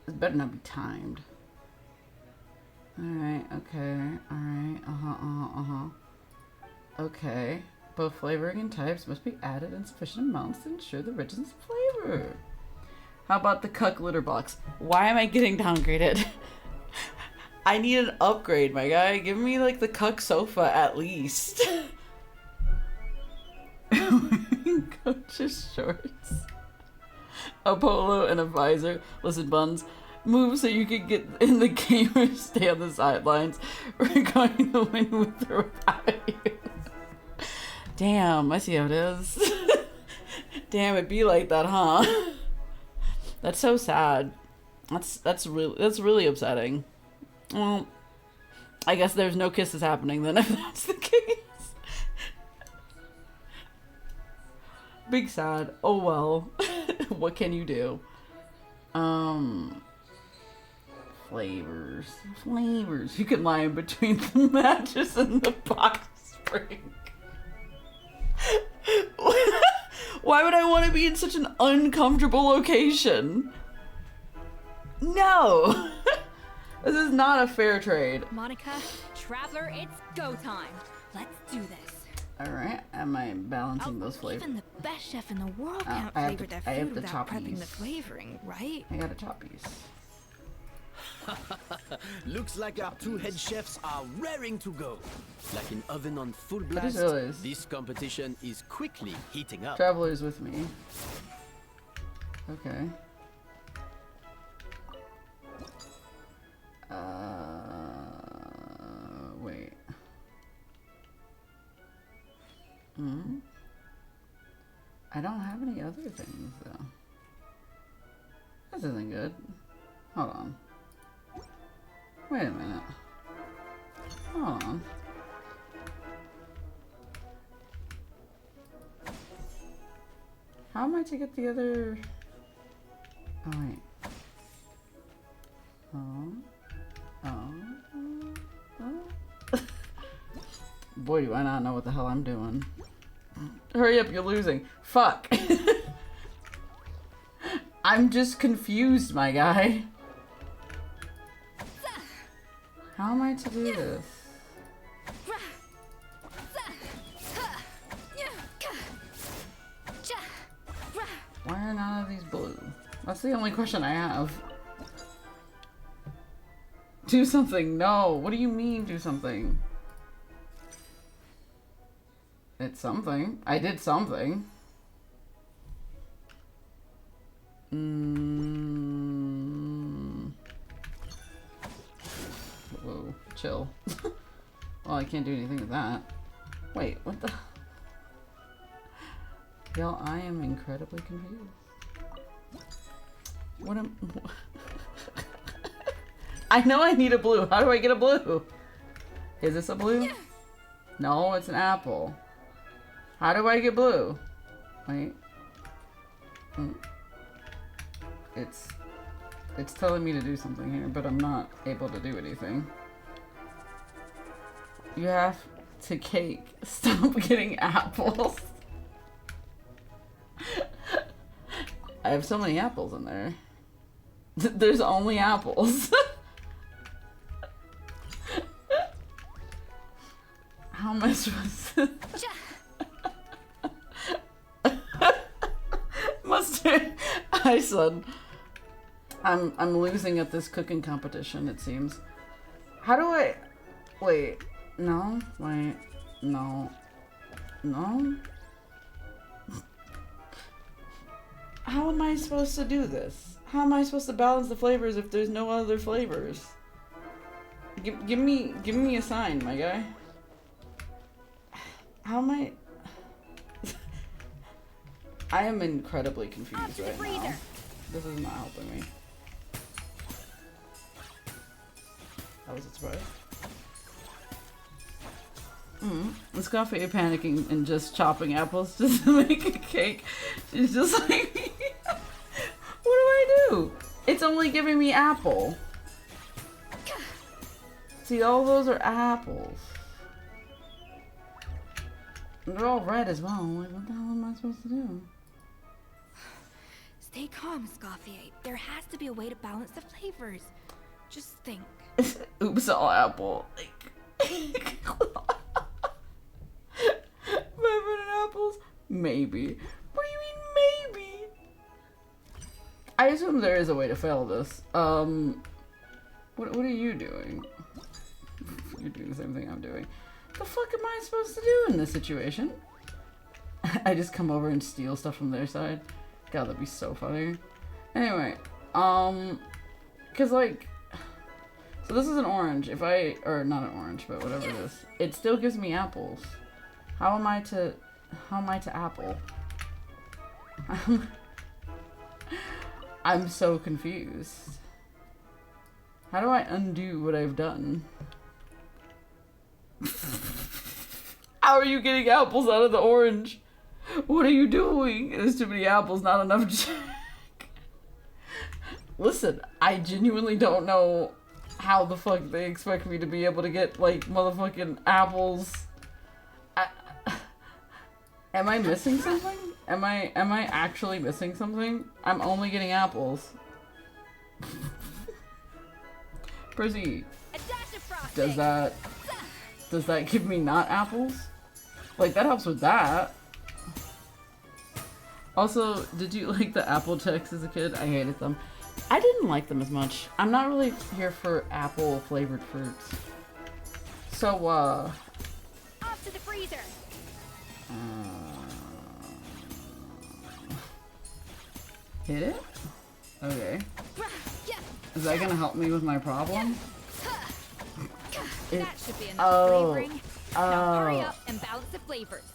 It better not be timed. Alright, okay. Alright, Okay. Both flavoring and types must be added in sufficient amounts to ensure the richness of flavor. How about the cuck litter box? Why am I getting downgraded? I need an upgrade, my guy. Give me, like, the cuck sofa, at least. Coach's shorts. A polo and a visor. Listen, Buns. Move so you can get in the game or stay on the sidelines. We're going to win with or without you. Damn, I see how it is. Damn, it be like that, huh? That's so sad. That's really upsetting. Well, I guess there's no kisses happening then if that's the case. Big sad. Oh well. What can you do? Flavors. Flavors. You can lie in between the mattress and the box spring. Why would I want to be in such an uncomfortable location? No! This is not a fair trade. Monica, Traveler, it's go time. Let's do this. Alright, am I balancing those flavors? Even the best chef in the world Oh, can't I have flavor to- their I have food the without choppies. prepping the flavoring, right? I got a choppies. Looks like our two head chefs are raring to go. Like an oven on full I blast, just realized this competition is quickly heating up. Traveler's with me. Okay. Wait. I don't have any other things though. This isn't good. Hold on. Wait a minute. Hold on. How am I to get the other... Oh, wait. Boy, do I not know what the hell I'm doing. Hurry up, you're losing. Fuck. I'm just confused, my guy. How am I to do this? Why are none of these blue? That's the only question I have. Do something. No. What do you mean do something? It's something. I did something. Whoa. Chill. Well, I can't do anything with that. Wait, what the... Y'all, I am incredibly confused. What am... I know I need a blue. How do I get a blue? Is this a blue? No, it's an apple. How do I get blue? Wait. It's telling me to do something here, but I'm not able to do anything. You have to cake. Stop getting apples. I have so many apples in there. There's only apples. How am I supposed to... Mustard. Hi, son. I'm losing at this cooking competition, it seems. How do I... Wait. No. Wait. No. No? How am I supposed to do this? How am I supposed to balance the flavors if there's no other flavors? Give me a sign, my guy. How am I... I am incredibly confused right now. This is not helping me. That was a surprise. Is Coffee panicking and just chopping apples just to make a cake? She's just like, what do I do? It's only giving me apple. See, all those are apples. And they're all red as well. Like, what the hell am I supposed to do? Stay calm, Scofier. There has to be a way to balance the flavors. Just think. Oops, all apple. Peppered apples? Maybe. What do you mean, maybe? I assume there is a way to fail this. What are you doing? You're doing the same thing I'm doing. The fuck am I supposed to do in this situation? I just come over and steal stuff from their side. God, that'd be so funny. Anyway, cause like, so this is an orange. If I, or not an orange, but whatever it is, it still gives me apples. How am I to apple? I'm so confused. How do I undo what I've done? How are you getting apples out of the orange? What are you doing? There's too many apples, not enough jack. listen, I genuinely don't know how the fuck they expect me to be able to get, like, motherfucking apples. Am I missing something? Am I actually missing something? I'm only getting apples. Percy, does that give me not apples? Like, that helps with that. Also, did you like the apple checks as a kid? I hated them. I didn't like them as much. I'm not really here for apple flavored fruits. So, Off to the freezer. Hit it? Okay. Is that gonna help me with my problem? That should be enough flavoring. Now hurry up and balance the flavors.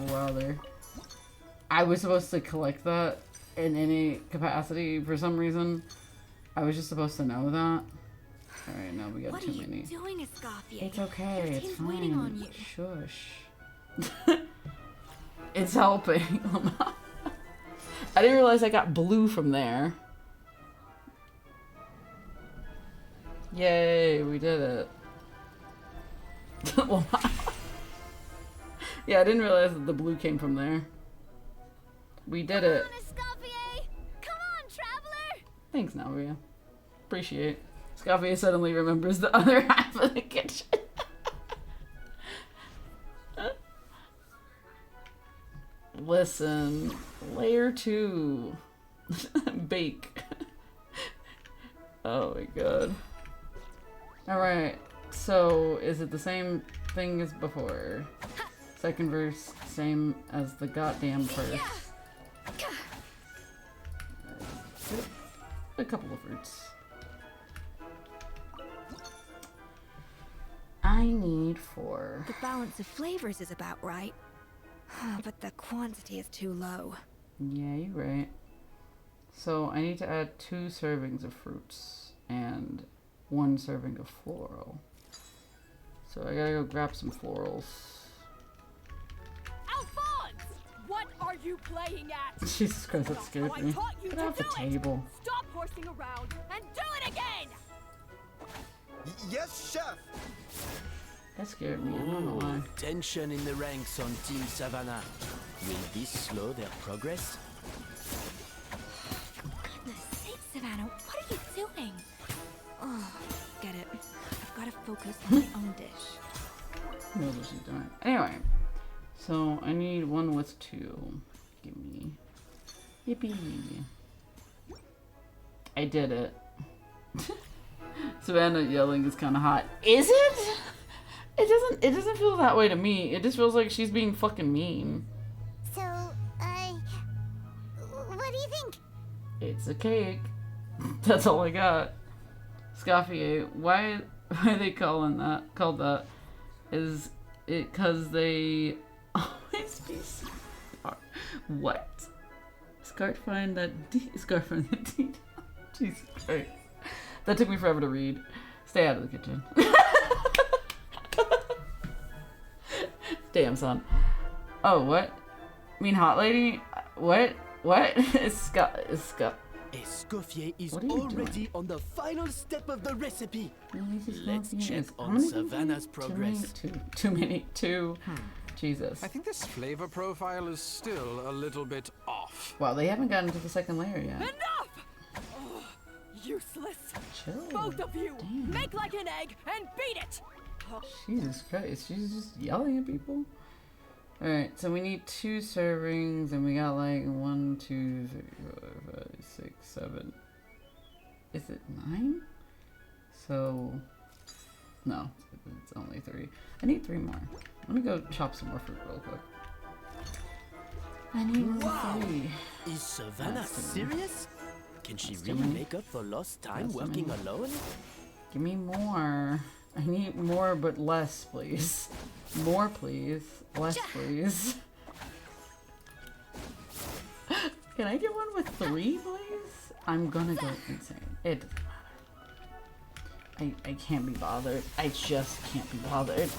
Brother. I was supposed to collect that in any capacity for some reason. I was just supposed to know that. Alright, now we got too many. What are you doing, Escoffier? It's okay, Your it's team's fine. waiting on you. Shush. It's helping. I didn't realize I got blue from there. Yay, we did it. Yeah, I didn't realize that the blue came from there. We did it. Come on, traveler! Thanks, Navia. Appreciate. Scoffier suddenly remembers the other half of the kitchen. Listen, layer 2. Bake. Oh my god. Alright, so is it the same thing as before? Second verse, same as the goddamn first. A couple of fruits. I need 4. The balance of flavors is about right. But the quantity is too low. Yeah, you're right. So I need to add 2 servings of fruits and 1 serving of floral. So I gotta go grab some florals. Alphonse! What are you playing at? Jesus Christ, that scared me. Get off the table. Stop horsing around and do it again! Yes, chef! That scared me, I don't know why. Tension in the ranks on Team Savannah. Will this slow their progress? For goodness sake, Savannah, what are you doing? Oh, get it. I've got to focus on my own dish. No, what she's doing. Anyway, so I need 1 with 2. Give me. Yippee. I did it. Savannah yelling is kind of hot. Is it? It doesn't feel that way to me. It just feels like she's being fucking mean. So, what do you think? It's a cake. That's all I got. Scoffier, why are they called that? Is it because they always be smart? What? Scarf find that detail. Jesus Christ. That took me forever to read. Stay out of the kitchen. Damn, son. Oh, what? You mean hot lady? What? What? Escoffier is already on the final step of the recipe. Let's check on Savannah's progress. Too many. Jesus. I think this flavor profile is still a little bit off. Wow, they haven't gotten to the second layer yet. Enough! Oh, useless. Chill. Both of you, Damn. make like an egg and beat it! Jesus Christ, she's just yelling at people. Alright, so we need 2 servings, and we got like 1, 2, 3, 4, 5, 6, 7. Is it 9? So, no, it's only 3. I need 3 more. Let me go chop some more fruit real quick. I need 3. Is Savannah serious? Can she really make up for lost time working alone? Give me more. I need more, but less, please. More, please. Less, please. Can I get 1 with 3, please? I'm gonna go insane. It doesn't matter. I can't be bothered. I just can't be bothered.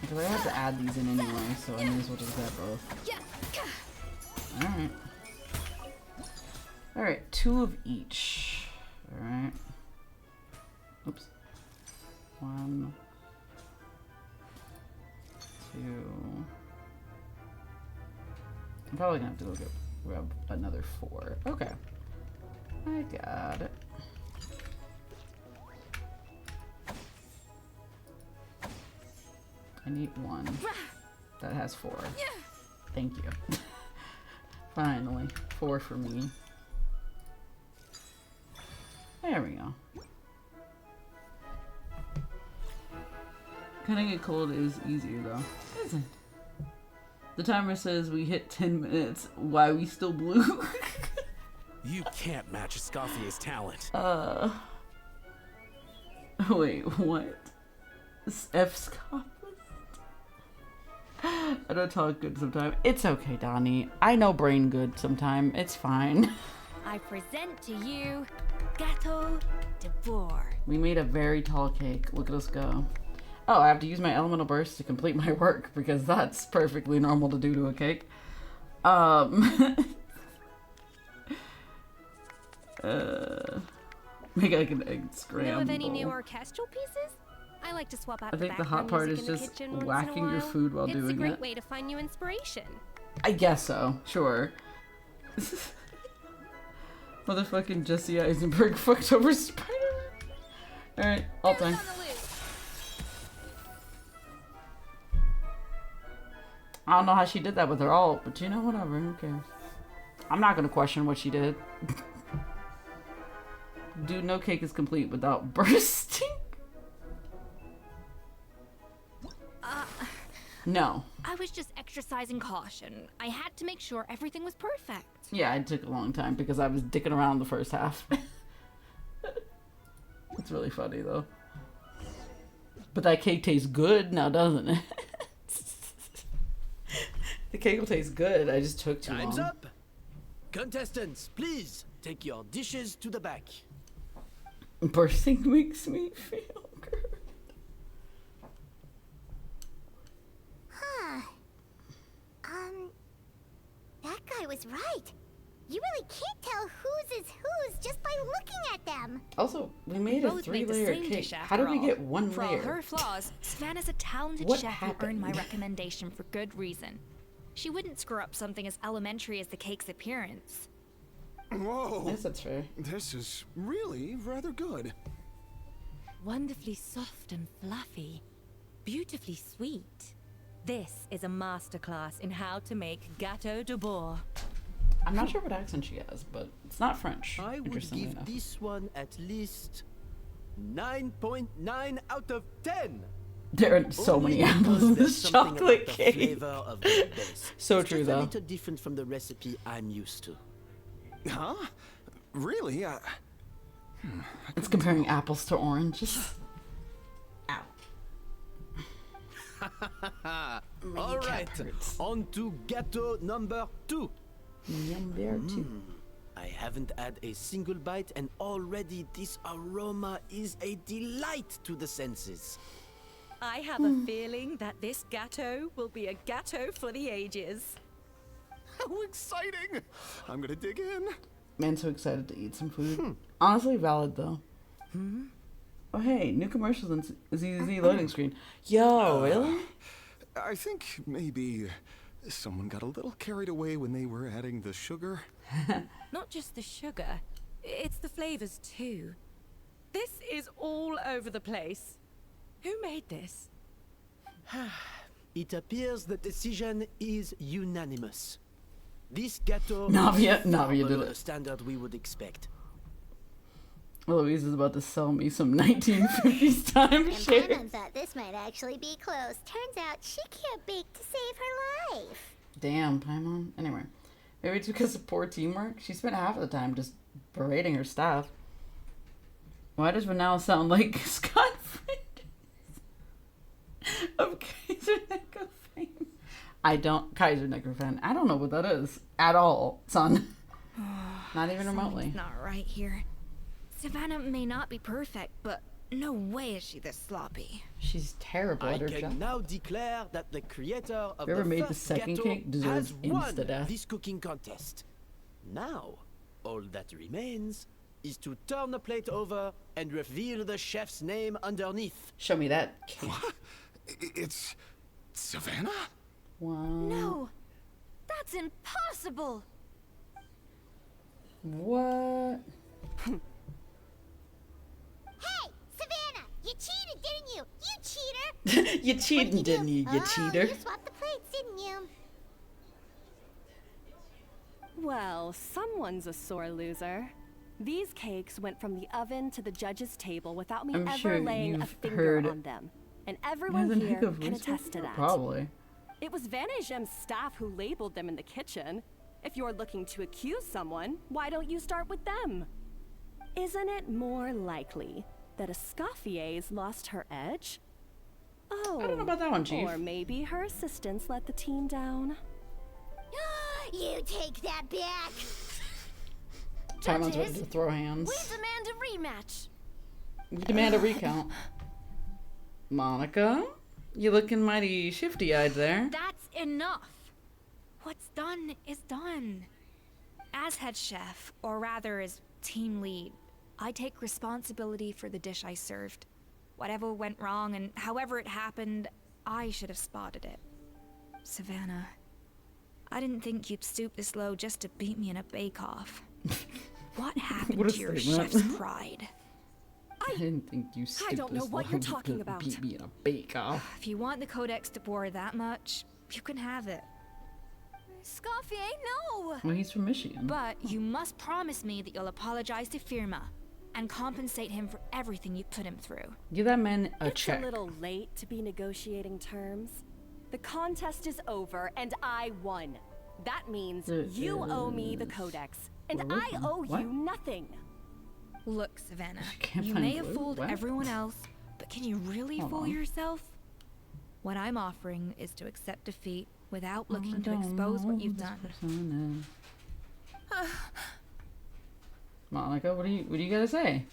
Because I have to add these in anyway, so I may as well just grab both. Alright. 2 of each. Alright. Oops. 1, 2. I'm probably gonna have to go grab another 4. Okay. I got it. I need 1 that has 4. Thank you. Finally, 4 for me. There we go. Cutting it cold is easier though. Isn't? The timer says we hit 10 minutes. Why we still blue? You can't match Escoffier's talent. Wait, what? F Scoffist? I don't talk good sometimes. It's okay, Donnie. I know brain good sometime. It's fine. I present to you Gâteau de Bourg. We made a very tall cake. Look at us go. Oh, I have to use my elemental burst to complete my work because that's perfectly normal to do to a cake. Make like an egg scramble. Know of any new orchestral pieces? I like to swap out I think the hot part is just whacking your food while doing it. It's a great way to find new inspiration. I guess so. Sure. Motherfucking Jesse Eisenberg fucked over Spider-Man. Alright, all time. I don't know how she did that with her ult, but you know, whatever, who cares? I'm not gonna question what she did. Dude, no cake is complete without bursting. No. I was just exercising caution. I had to make sure everything was perfect. Yeah, it took a long time because I was dicking around the first half. It's really funny though. But that cake tastes good now, doesn't it? The cake will taste good. I just took too long. Time's up. Contestants, please take your dishes to the back. Bursting makes me feel good. Huh. That guy was right. You really can't tell whose is whose just by looking at them. Also, we made a Both made the 3-layer same cake. dish How did after we all. get 1 For all layer? her flaws, Savannah's a talented What chef who earned my happened? recommendation for good reason. She wouldn't screw up something as elementary as the cake's appearance. Whoa. Yes, that's fair. This is really rather good. Wonderfully soft and fluffy. Beautifully sweet. This is a masterclass in how to make Gâteau de Bourg. I'm not sure what accent she has, but it's not French. I would interestingly give enough. this one at least 9.9 out of 10. There are so many Only apples because in there's this something chocolate about the cake. flavor of the base. So It's true, just though. a little different from the recipe I'm used to. Huh? Really? It's comparing apples to oranges. Ow. All right, on to gâteau number 2. Number 2. I haven't had a single bite, and already this aroma is a delight to the senses. I have a feeling that this gâteau will be a gâteau for the ages. How exciting! I'm gonna dig in. Man, so excited to eat some food. Honestly, valid though. Oh hey, new commercials and ZZ loading screen. Yo, really? I think maybe someone got a little carried away when they were adding the sugar. Not just the sugar, it's the flavors too. This is all over the place. Who made this? It appears the decision is unanimous. This gâteau Navia is far did below it. the standard we would expect. Louise is about to sell me some 1950s time And shares. Paimon thought this might actually be close. Turns out she can't bake to save her life. Damn, Paimon. Anyway, maybe it's because of poor teamwork. She spent half of the time just berating her staff. Why does Vanilla sound like Scott Freitas of Kaiser Necro fame? I don't Kaiser Necro fan. I don't know what that is at all, son. Not even remotely. Something's not right here. Savannah may not be perfect, but no way is she this sloppy. She's terrible I at her can job. now declare that the creator of Whoever the made the first second gâteau cake deserves has won insta-death. this cooking contest. Now, All that remains is to turn the plate over and reveal the chef's name underneath. Show me that cake. It's Savannah? Wow. No, that's impossible. What? Hey, Savannah, you cheated, didn't you? You cheater! You cheated, didn't you, you cheater? You swapped the plates, didn't you? Well, someone's a sore loser. These cakes went from the oven to the judge's table without me I'm ever sure laying a you've finger heard on them. And everyone Nathan here Hickoff can research? attest to that. Probably. It was Van Gem's staff who labeled them in the kitchen. If you're looking to accuse someone, why don't you start with them? Isn't it more likely that Escoffier's lost her edge? Oh, I don't know about that one, Chief. Or maybe her assistants let the team down. You take that back! Someone's ready to throw hands. We demand a rematch. We demand a recount. Monica? You looking mighty shifty-eyed there. That's enough. What's done is done. As head chef, or rather as team lead, I take responsibility for the dish I served. Whatever went wrong and however it happened, I should have spotted it. Savannah, I didn't think you'd stoop this low just to beat me in a bake-off. What happened What a to your statement. chef's pride? I didn't think you skipped don't know this what long you're talking to about. beat me in a bake-off. If you want the Codex de Boer that much, you can have it. Scoffier, no! Well, he's from Michigan. But you must promise me that you'll apologize to Firma and compensate him for everything you put him through. Give that man a It's check. a little late to be negotiating terms. The contest is over and I won. That means you owe me the Codex, and Well, I owe what? you nothing. Look, Savannah, can't you find may have Blue? fooled What? everyone else, but can you really Hold fool on. yourself? What I'm offering is to accept defeat without I looking to don't expose know what you've this done. person is. Monica, what do you gotta say?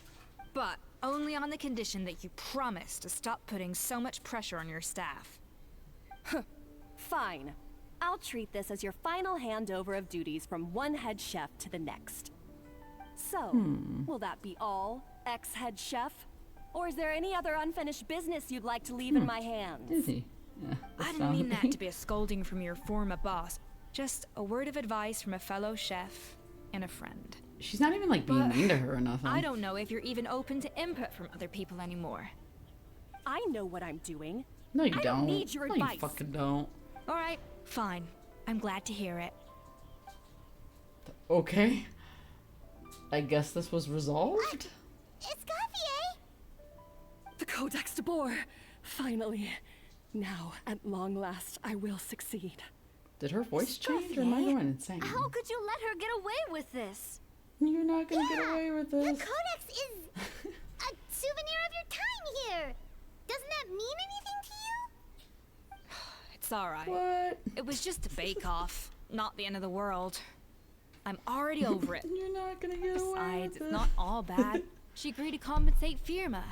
But only on the condition that you promise to stop putting so much pressure on your staff. Fine. I'll treat this as your final handover of duties from one head chef to the next. So, will that be all, ex-head chef? Or is there any other unfinished business you'd like to leave in my hands? Is he? Yeah, I didn't mean that to be a scolding from your former boss. Just a word of advice from a fellow chef and a friend. She's not even like being But mean to her or nothing. I don't know if you're even open to input from other people anymore. I know what I'm doing. No, you I don't. don't need your no, advice. you fucking don't. All right, fine. I'm glad to hear it. Okay. I guess this was resolved? Escoffier! The Codex de Boer! Finally. Now, at long last, I will succeed. Did her voice change or am I going insane? How could you let her get away with this? You're not gonna get away with The this. Codex is a souvenir of your time here. Doesn't that mean anything to you? It's all right. What? It was just a bake-off, not the end of the world. I'm already over it. You're not gonna get away Besides, with it's it. not all bad. She agreed to compensate Firma.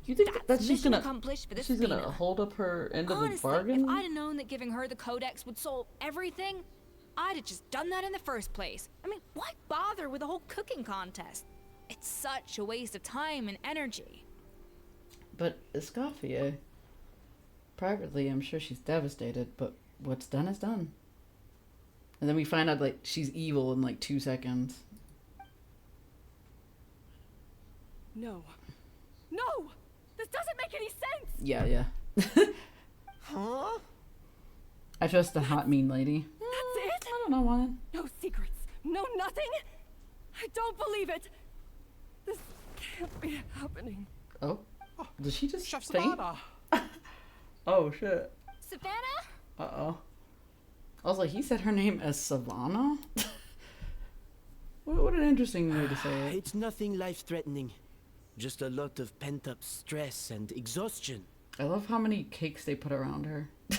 You think that she's mission gonna accomplished for this she's gonna Fina. hold up her end of Honestly, the bargain? if I'd have known that giving her the Codex would solve everything, I'd have just done that in the first place. I mean, why bother with the whole cooking contest? It's such a waste of time and energy. But Escoffier, privately, I'm sure she's devastated. But what's done is done. And then we find out like she's evil in like 2 seconds. No. No! This doesn't make any sense! Yeah. Huh? I trust the hot mean lady. That's it? I don't know why. No secrets. No nothing? I don't believe it. This can't be happening. Oh, did she just Chef faint? Savannah. Oh shit. Savannah? Uh-oh. I was like, he said her name as Savannah? What an interesting way to say it. It's nothing life-threatening. Just a lot of pent-up stress and exhaustion. I love how many cakes they put around her. Oh,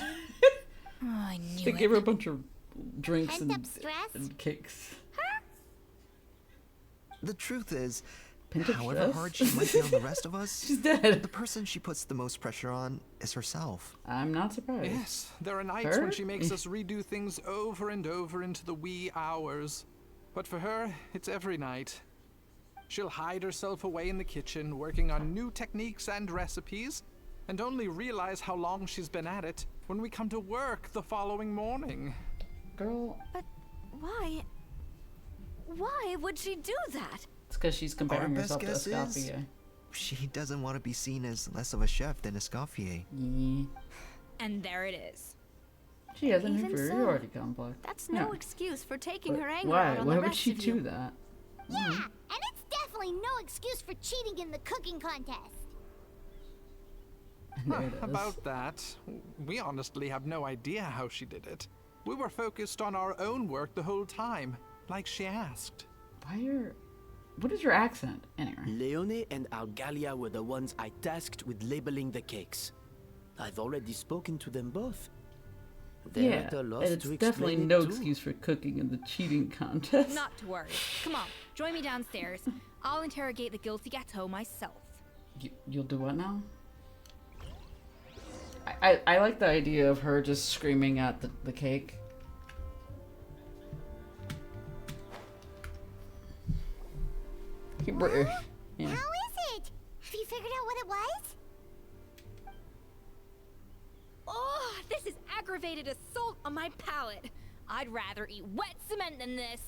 I knew They it. gave her a bunch of drinks Pent-up stress? and cakes. The truth is, Pent-up however stress? hard she might be on the rest of us, She's dead. the person she puts the most pressure on is herself. I'm not surprised. Yes, there are nights Her? when she makes us redo things over and over into the wee hours. But for her, it's every night. She'll hide herself away in the kitchen, working on new techniques and recipes, and only realize how long she's been at it when we come to work the following morning. Girl. But why? Why would she do that? It's because she's comparing Our best herself to guess is Escoffier. she doesn't want to be seen as less of a chef than Escoffier. Yeah. And there it is. She has an Even inferiority complex. That's no Yeah. excuse for taking But her anger why? out on Why the would rest she of do you. that? Yeah, and it's definitely no excuse for cheating in the cooking contest. There it is. About that, we honestly have no idea how she did it. We were focused on our own work the whole time, like she asked. What is your accent, anyway? Leone and Algalia were the ones I tasked with labeling the cakes. I've already spoken to them both. They're Yeah, at a loss and it's to definitely explain it no too. excuse for cooking in the cheating contest. Not to worry. Come on, join me downstairs. I'll interrogate the guilty Gateau myself. You'll do what now? I like the idea of her just screaming at the cake. Yeah. How is it? Have you figured out what it was? Oh, this is aggravated assault on my palate. I'd rather eat wet cement than this.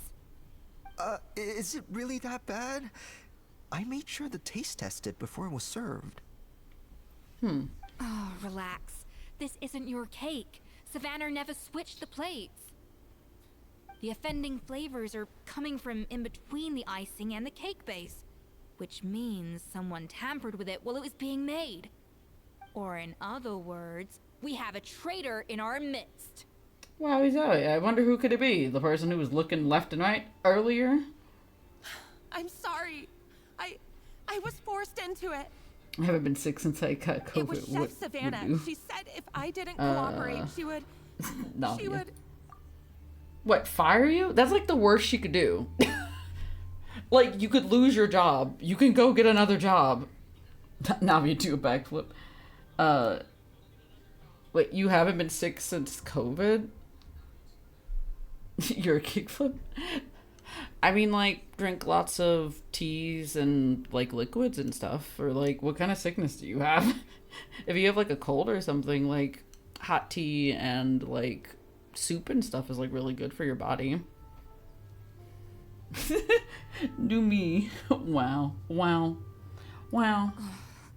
Is it really that bad? I made sure the taste tested before it was served. Oh, relax. This isn't your cake. Savannah never switched the plates. The offending flavors are coming from in between the icing and the cake base, which means someone tampered with it while it was being made. Or in other words, we have a traitor in our midst. Wow, Zoe, I wonder who could it be? The person who was looking left and right earlier? I'm sorry. I was forced into it. I haven't been sick since I got COVID. It was Chef Savannah. She said if I didn't cooperate, she would. No. She would. What, fire you? That's like the worst she could do. Like, you could lose your job. You can go get another job. Now you do a backflip. Wait, you haven't been sick since COVID? You're a kickflip? I mean, like, drink lots of teas and, like, liquids and stuff. Or, like, what kind of sickness do you have? If you have, like, a cold or something, like, hot tea and, like, soup and stuff is, like, really good for your body. Do me. Wow. Wow. Wow.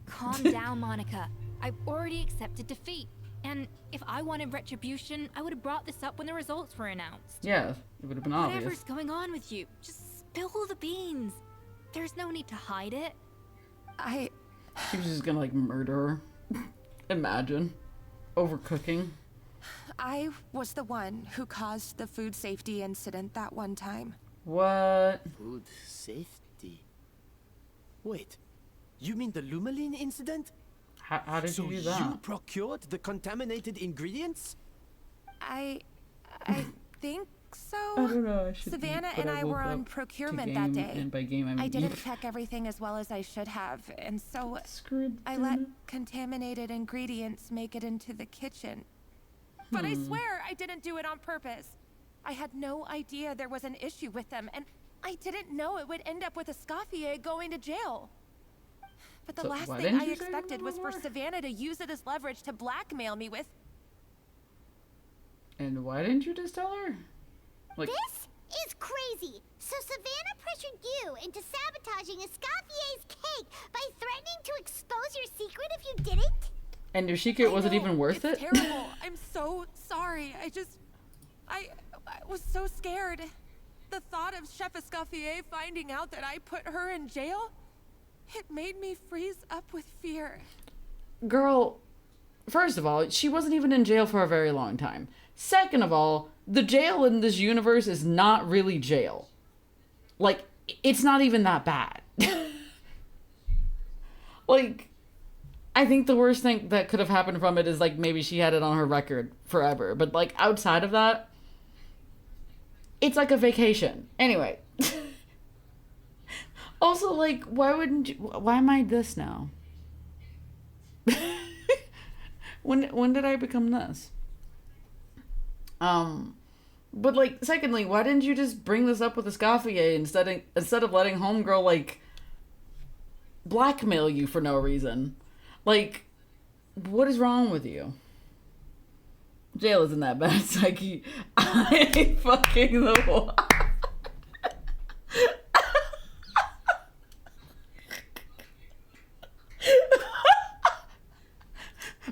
Calm down, Monica. I've already accepted defeat. And if I wanted retribution, I would have brought this up when the results were announced. Yeah, it would have been obvious. Whatever's going on with you, just spill the beans. There's no need to hide it. She was just gonna, like, murder her. Imagine. Overcooking. I was the one who caused the food safety incident that one time. What? Food safety. Wait, you mean the Lumaline incident? How did you do that? So you procured the contaminated ingredients? I think so. I don't know. I should Savannah eat, but and I woke were on up to procurement game, that day. And by game, I mean I didn't eat. check everything as well as I should have, and so I let contaminated ingredients make it into the kitchen. But I swear I didn't do it on purpose. I had no idea there was an issue with them, and I didn't know it would end up with Escoffier going to jail. But the So last why thing didn't I you say expected was for more? Savannah to use it as leverage to blackmail me with. And why didn't you just tell her? Like, This is crazy. So Savannah pressured you into sabotaging Escoffier's cake by threatening to expose your secret if you didn't? and your secret wasn't even worth it? Terrible. I'm so sorry. I was so scared. The thought of Chef Escoffier finding out that I put her in jail, it made me freeze up with fear. Girl, first of all, she wasn't even in jail for a very long time. Second of all, the jail in this universe is not really jail. Like, it's not even that bad. Like, I think the worst thing that could have happened from it is, like, maybe she had it on her record forever. But, like, outside of that, it's like a vacation. Anyway. Also, like, why am I this now? When did I become this? But like, secondly, why didn't you just bring this up with Escoffier instead of letting Homegirl like blackmail you for no reason? Like, what is wrong with you? Jail isn't that bad, Psyche. I ain't fucking the one.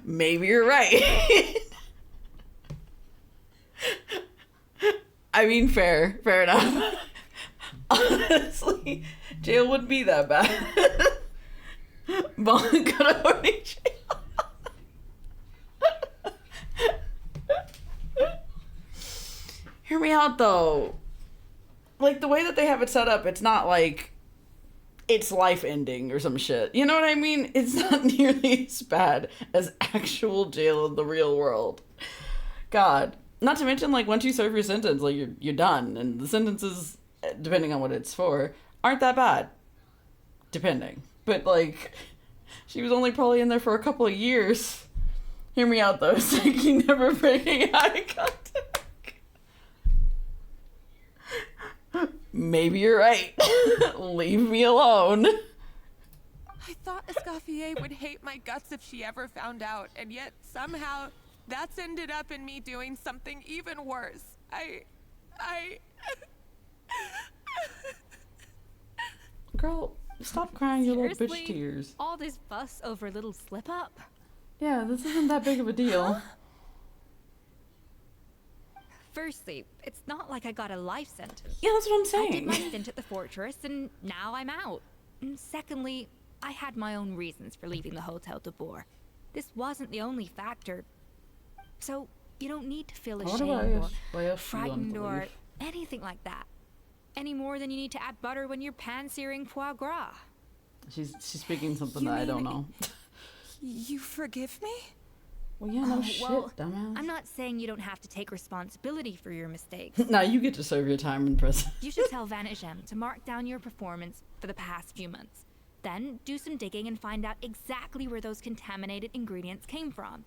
Maybe you're right. I mean, fair enough. Honestly, jail wouldn't be that bad. Bond got a horny jail. Hear me out though. Like, the way that they have it set up, it's not like it's life ending or some shit. You know what I mean? It's not nearly as bad as actual jail in the real world. God. Not to mention, like, once you serve your sentence, like, you're done. And the sentences, depending on what it's for, aren't that bad. Depending. But, like, she was only probably in there for a couple of years. Hear me out, though. It's like you never breaking eye contact. Maybe you're right. Leave me alone. I thought Escoffier would hate my guts if she ever found out, and yet somehow that's ended up in me doing something even worse. Girl, stop crying your little Seriously? bitch tears. All this fuss over a little slip up? Yeah, this isn't that big of a deal. Firstly, it's not like I got a life sentence. Yeah, that's what I'm I did saying. my stint at the fortress, and now I'm out. And secondly, I had my own reasons for leaving the Hotel de Boer. This wasn't the only factor. So, you don't need to feel I wonder ashamed why or else you wanted frightened to or leave. anything like that. Any more than you need to add butter when you're pan-searing foie gras. She's speaking something You that I don't mean- know. You forgive me? Well, yeah, no Oh, shit, well, dumbass. I'm not saying you don't have to take responsibility for your mistakes. Now you get to serve your time in prison. You should tell Vanagem to mark down your performance for the past few months. Then do some digging and find out exactly where those contaminated ingredients came from.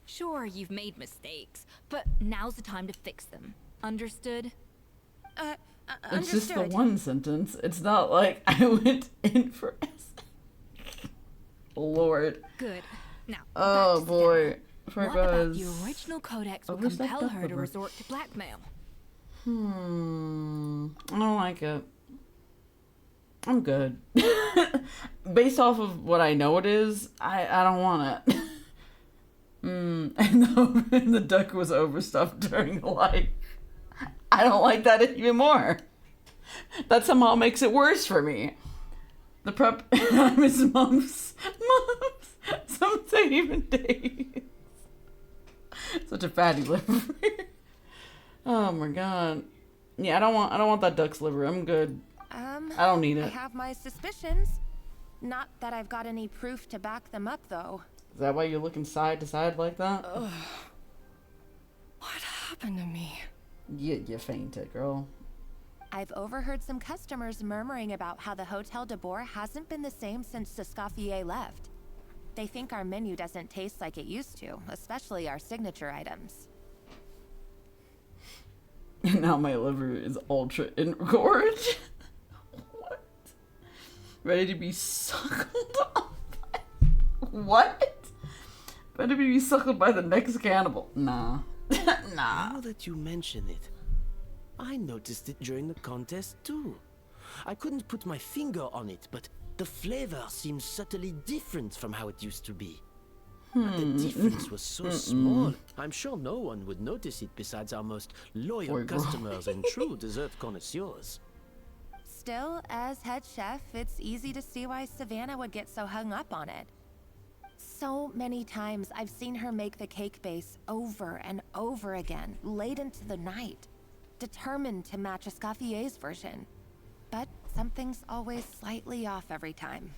Sure, you've made mistakes, but now's the time to fix them. Understood? It's just the one sentence. It's not like I went in for Lord. Good. Now, Oh back to boy. Stella. For What about buzz. the original codex will Overstepped compel up her with to her. resort to blackmail? I don't like it. I'm good. Based off of what I know it is, I don't want it. And the duck was overstuffed during life. I don't like that even more. That somehow makes it worse for me. The prep is months. Some say even days. Such a fatty liver. Oh my god. Yeah, I don't want that duck's liver. I'm good. I don't need I it. have my suspicions. Not that I've got any proof to back them up, though. Is that why you're looking side to side like that? What happened to me? You fainted, girl. I've overheard some customers murmuring about how the Hotel de Boer hasn't been the same since Escoffier left. They think our menu doesn't taste like it used to, especially our signature items. And now my liver is ultra engorged. What? Ready to be suckled off by... What? Ready to be suckled by the next cannibal. Nah. Nah. Now that you mention it, I noticed it during the contest too. I couldn't put my finger on it, but the flavor seems subtly different from how it used to be. The difference was so small. I'm sure no one would notice it besides our most loyal Boy, girl. customers and true dessert connoisseurs. Still, as head chef, it's easy to see why Savannah would get so hung up on it. So many times I've seen her make the cake base over and over again, late into the night, determined to match Escoffier's version. But something's always slightly off every time.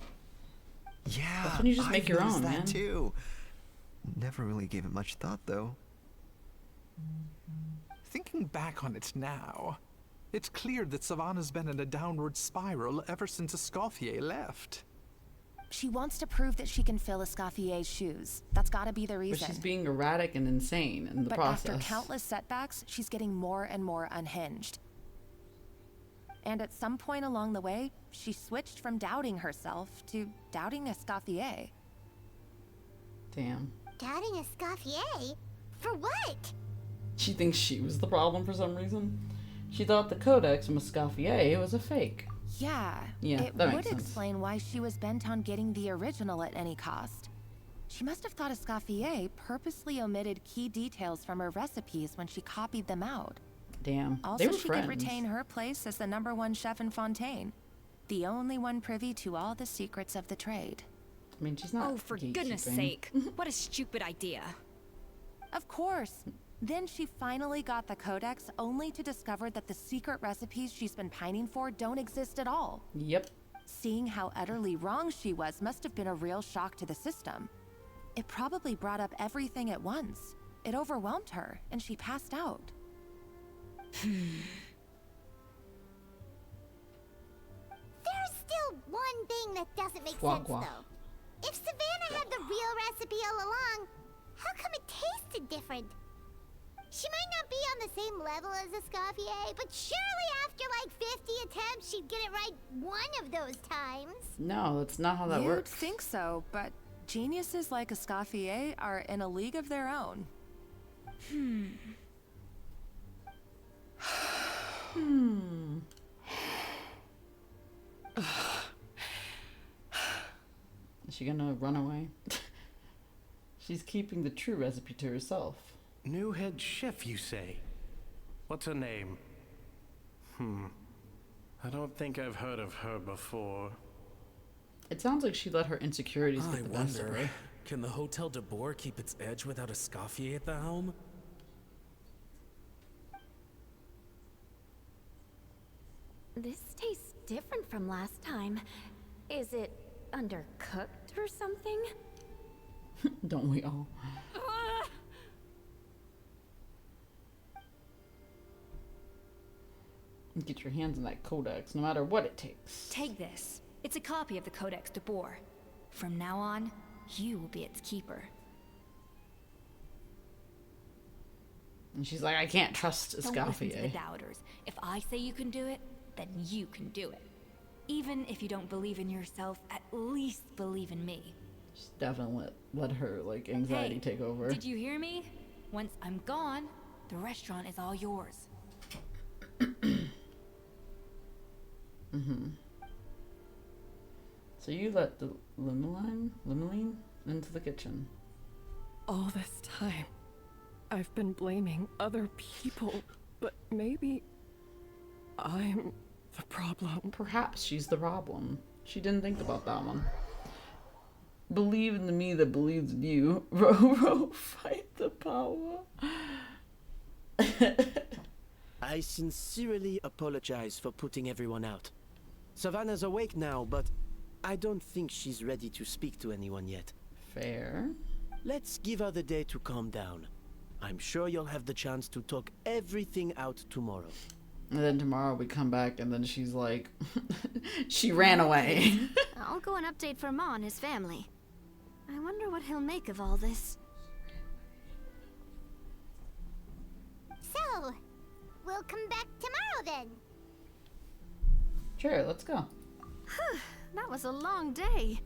Yeah, That's when you just make I've your noticed own, that man. too. Never really gave it much thought, though. Thinking back on it now, it's clear that Savannah's been in a downward spiral ever since Escoffier left. She wants to prove that she can fill Escaffier's shoes. That's gotta be the But reason. she's being erratic and insane in the But process. after countless setbacks, she's getting more and more unhinged. And at some point along the way, she switched from doubting herself to doubting Escaffier. Damn. Doubting Escoffier? For what? She thinks she was the problem for some reason. She thought the Codex from Escoffier was a fake. Yeah, Yeah, it that would makes sense. explain why she was bent on getting the original at any cost. She must have thought Escoffier purposely omitted key details from her recipes when she copied them out. Damn. Also, they were she friends. could retain her place as the #1 chef in Fontaine, the only one privy to all the secrets of the trade. I mean, she's not. Oh, for goodness gatekeeping. sake. What a stupid idea. Of course. Then she finally got the Codex, only to discover that the secret recipes she's been pining for don't exist at all. Yep. Seeing how utterly wrong she was must have been a real shock to the system. It probably brought up everything at once. It overwhelmed her, and she passed out. There's still one thing that doesn't make Wah, sense, wah. though. If Savannah had the real recipe all along, how come it tasted different? She might not be on the same level as Escoffier, but surely after like 50 attempts, she'd get it right one of those times. No, that's not how that You'd works. think so, but geniuses like Escoffier are in a league of their own. Is she gonna run away? She's keeping the true recipe to herself. New head chef, you say? What's her name? I don't think I've heard of her before. It sounds like she let her insecurities I get the best of wonder, her. can the Hotel de Boer keep its edge without Escoffier at the helm? This tastes different from last time. Is it undercooked or something? Don't we all? Get your hands on that Codex, no matter what it takes. Take this. It's a copy of the Codex de Boer. From now on, you will be its keeper. And she's like, I can't trust Don't listen to the Escoffier. doubters. If I say you can do it, then you can do it. Even if you don't believe in yourself, at least believe in me. Just definitely let her like anxiety Hey, take over. Did you hear me? Once I'm gone, the restaurant is all yours. So you let the Limeline into the kitchen. All this time, I've been blaming other people, but maybe I'm the problem. Perhaps she's the problem. She didn't think about that one. Believe in the me that believes in you. Row, fight the power. I sincerely apologize for putting everyone out. Savannah's awake now, but I don't think she's ready to speak to anyone yet. Fair. Let's give her the day to calm down. I'm sure you'll have the chance to talk everything out tomorrow. And then tomorrow we come back and then she's like, she ran away. I'll go and update Vermont and his family. I wonder what he'll make of all this. So, we'll come back tomorrow then. Sure, let's go. That was a long day.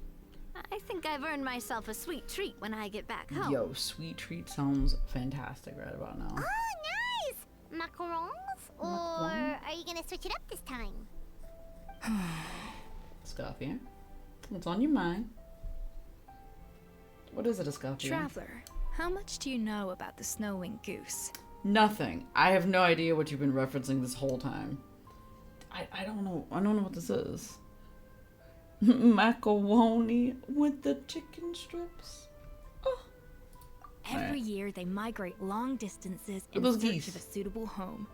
I think I've earned myself a sweet treat when I get back home. Yo, sweet treat sounds fantastic right about now. Oh, nice! Macarons? Or are you gonna switch it up this time? Escoffier, what's on your mind? What is it, Escoffier? Traveler, how much do you know about the snow-winged goose? Nothing. I have no idea what you've been referencing this whole time. I don't know. I don't know what this is. Macaroni with the chicken strips. Every year they migrate long distances Look in at those search geese. of a suitable home.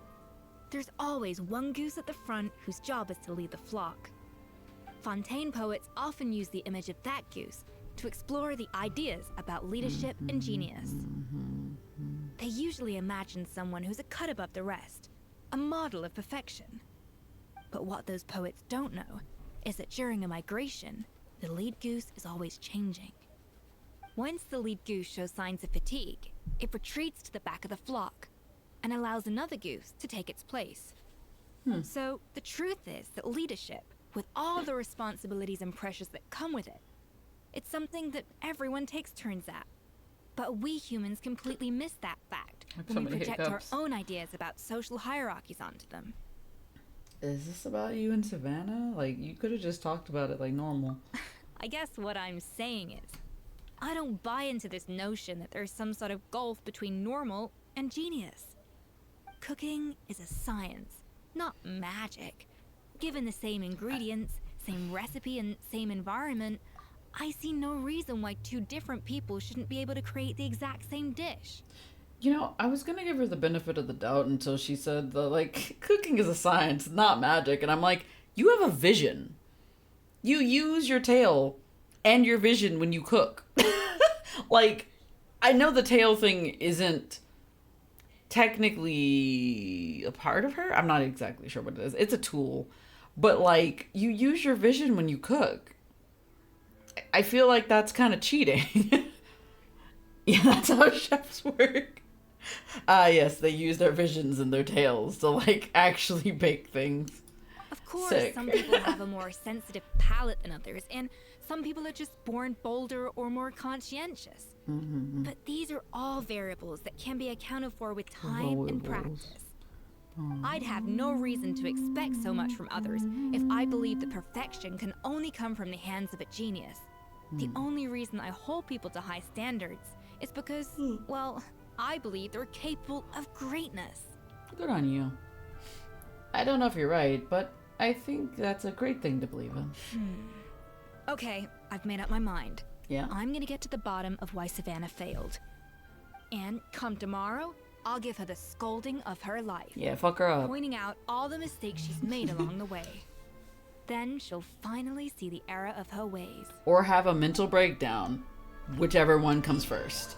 There's always one goose at the front whose job is to lead the flock. Fontaine poets often use the image of that goose to explore the ideas about leadership and genius. They usually imagine someone who's a cut above the rest, a model of perfection. But what those poets don't know is that during a migration, the lead goose is always changing. Once the lead goose shows signs of fatigue, it retreats to the back of the flock and allows another goose to take its place. So the truth is that leadership, with all the responsibilities and pressures that come with it, it's something that everyone takes turns at. But we humans completely miss that fact when we project our own ideas about social hierarchies onto them. Is this about you and Savannah? Like, you could have just talked about it like normal. I guess what I'm saying is, I don't buy into this notion that there's some sort of gulf between normal and genius. Cooking is a science, not magic. Given the same ingredients, same recipe, and same environment, I see no reason why two different people shouldn't be able to create the exact same dish. You know, I was gonna give her the benefit of the doubt until she said that, like, cooking is a science, not magic. And I'm like, you have a vision. You use your tail and your vision when you cook. Like, I know the tail thing isn't technically a part of her. I'm not exactly sure what it is. It's a tool. But, like, you use your vision when you cook. I feel like that's kind of cheating. Yeah, that's how chefs work. Yes, they use their visions and their tails to, like, actually bake things. Of course, Sick. some people have a more sensitive palate than others, and some people are just born bolder or more conscientious. But these are all variables that can be accounted for with time and practice. I'd have no reason to expect so much from others if I believed that perfection can only come from the hands of a genius. The only reason I hold people to high standards is because, well, I believe they're capable of greatness. Good on you. I don't know if you're right, but I think that's a great thing to believe in. Okay, I've made up my mind. Yeah? I'm gonna get to the bottom of why Savannah failed. And come tomorrow, I'll give her the scolding of her life. Yeah, fuck her up. Pointing out all the mistakes she's made along the way. Then she'll finally see the error of her ways. Or have a mental breakdown. Whichever one comes first.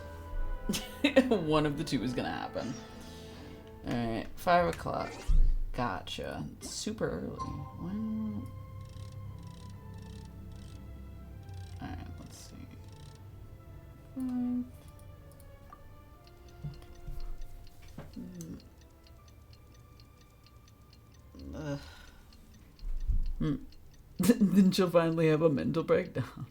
One of the two is gonna happen. Alright, 5 o'clock. Gotcha. It's super early. When... Alright, let's see. 5. Then she'll finally have a mental breakdown.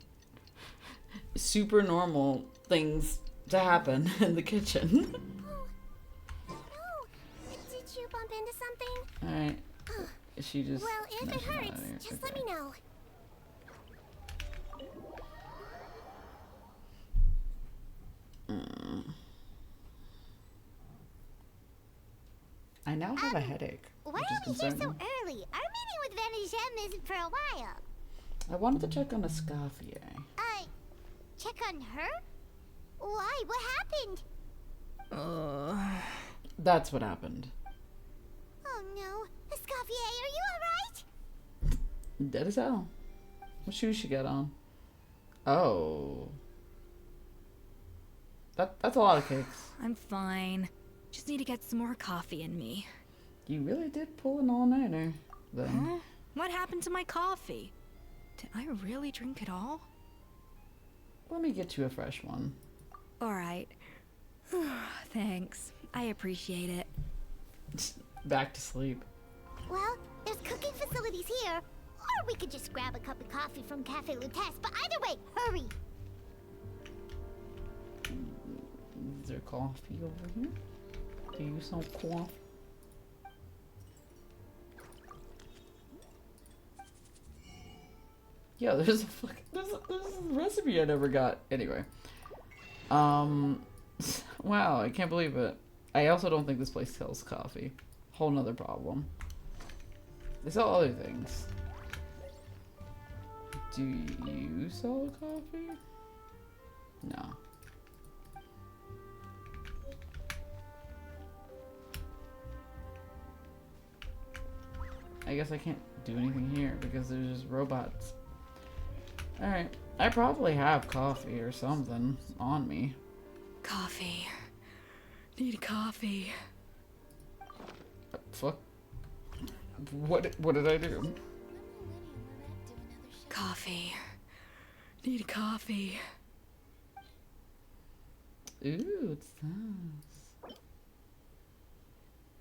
Super normal things to happen in the kitchen. Did you bump into something? Alright. She just... Well, if no, it she's not hurts, here. just let me know. I now have a headache. Why which is are we here so concerning. early? Our meeting with Vanagem isn't for a while. I wanted to check on Escoffier. Check on her? Why? What happened? That's what happened. Oh no. Escoffier, are you alright? Dead as hell. What shoes she got on? Oh. That's a lot of cakes. I'm fine. Just need to get some more coffee in me. You really did pull an all-nighter, then. Huh? What happened to my coffee? Did I really drink it all? Let me get you a fresh one. Alright. Thanks. I appreciate it. Back to sleep. Well, there's cooking facilities here. Or we could just grab a cup of coffee from Cafe Lutece, but either way, hurry! Is there coffee over here? Do you sell coffee? Yeah, there's a recipe I never got. Anyway. Wow, I can't believe it. I also don't think this place sells coffee. Whole nother problem. They sell other things. Do you sell coffee? No. I guess I can't do anything here because there's just robots. Alright. I probably have coffee or something on me. Coffee. Need coffee. Fuck. What did I do? Coffee. Need coffee. Ooh, it's nice.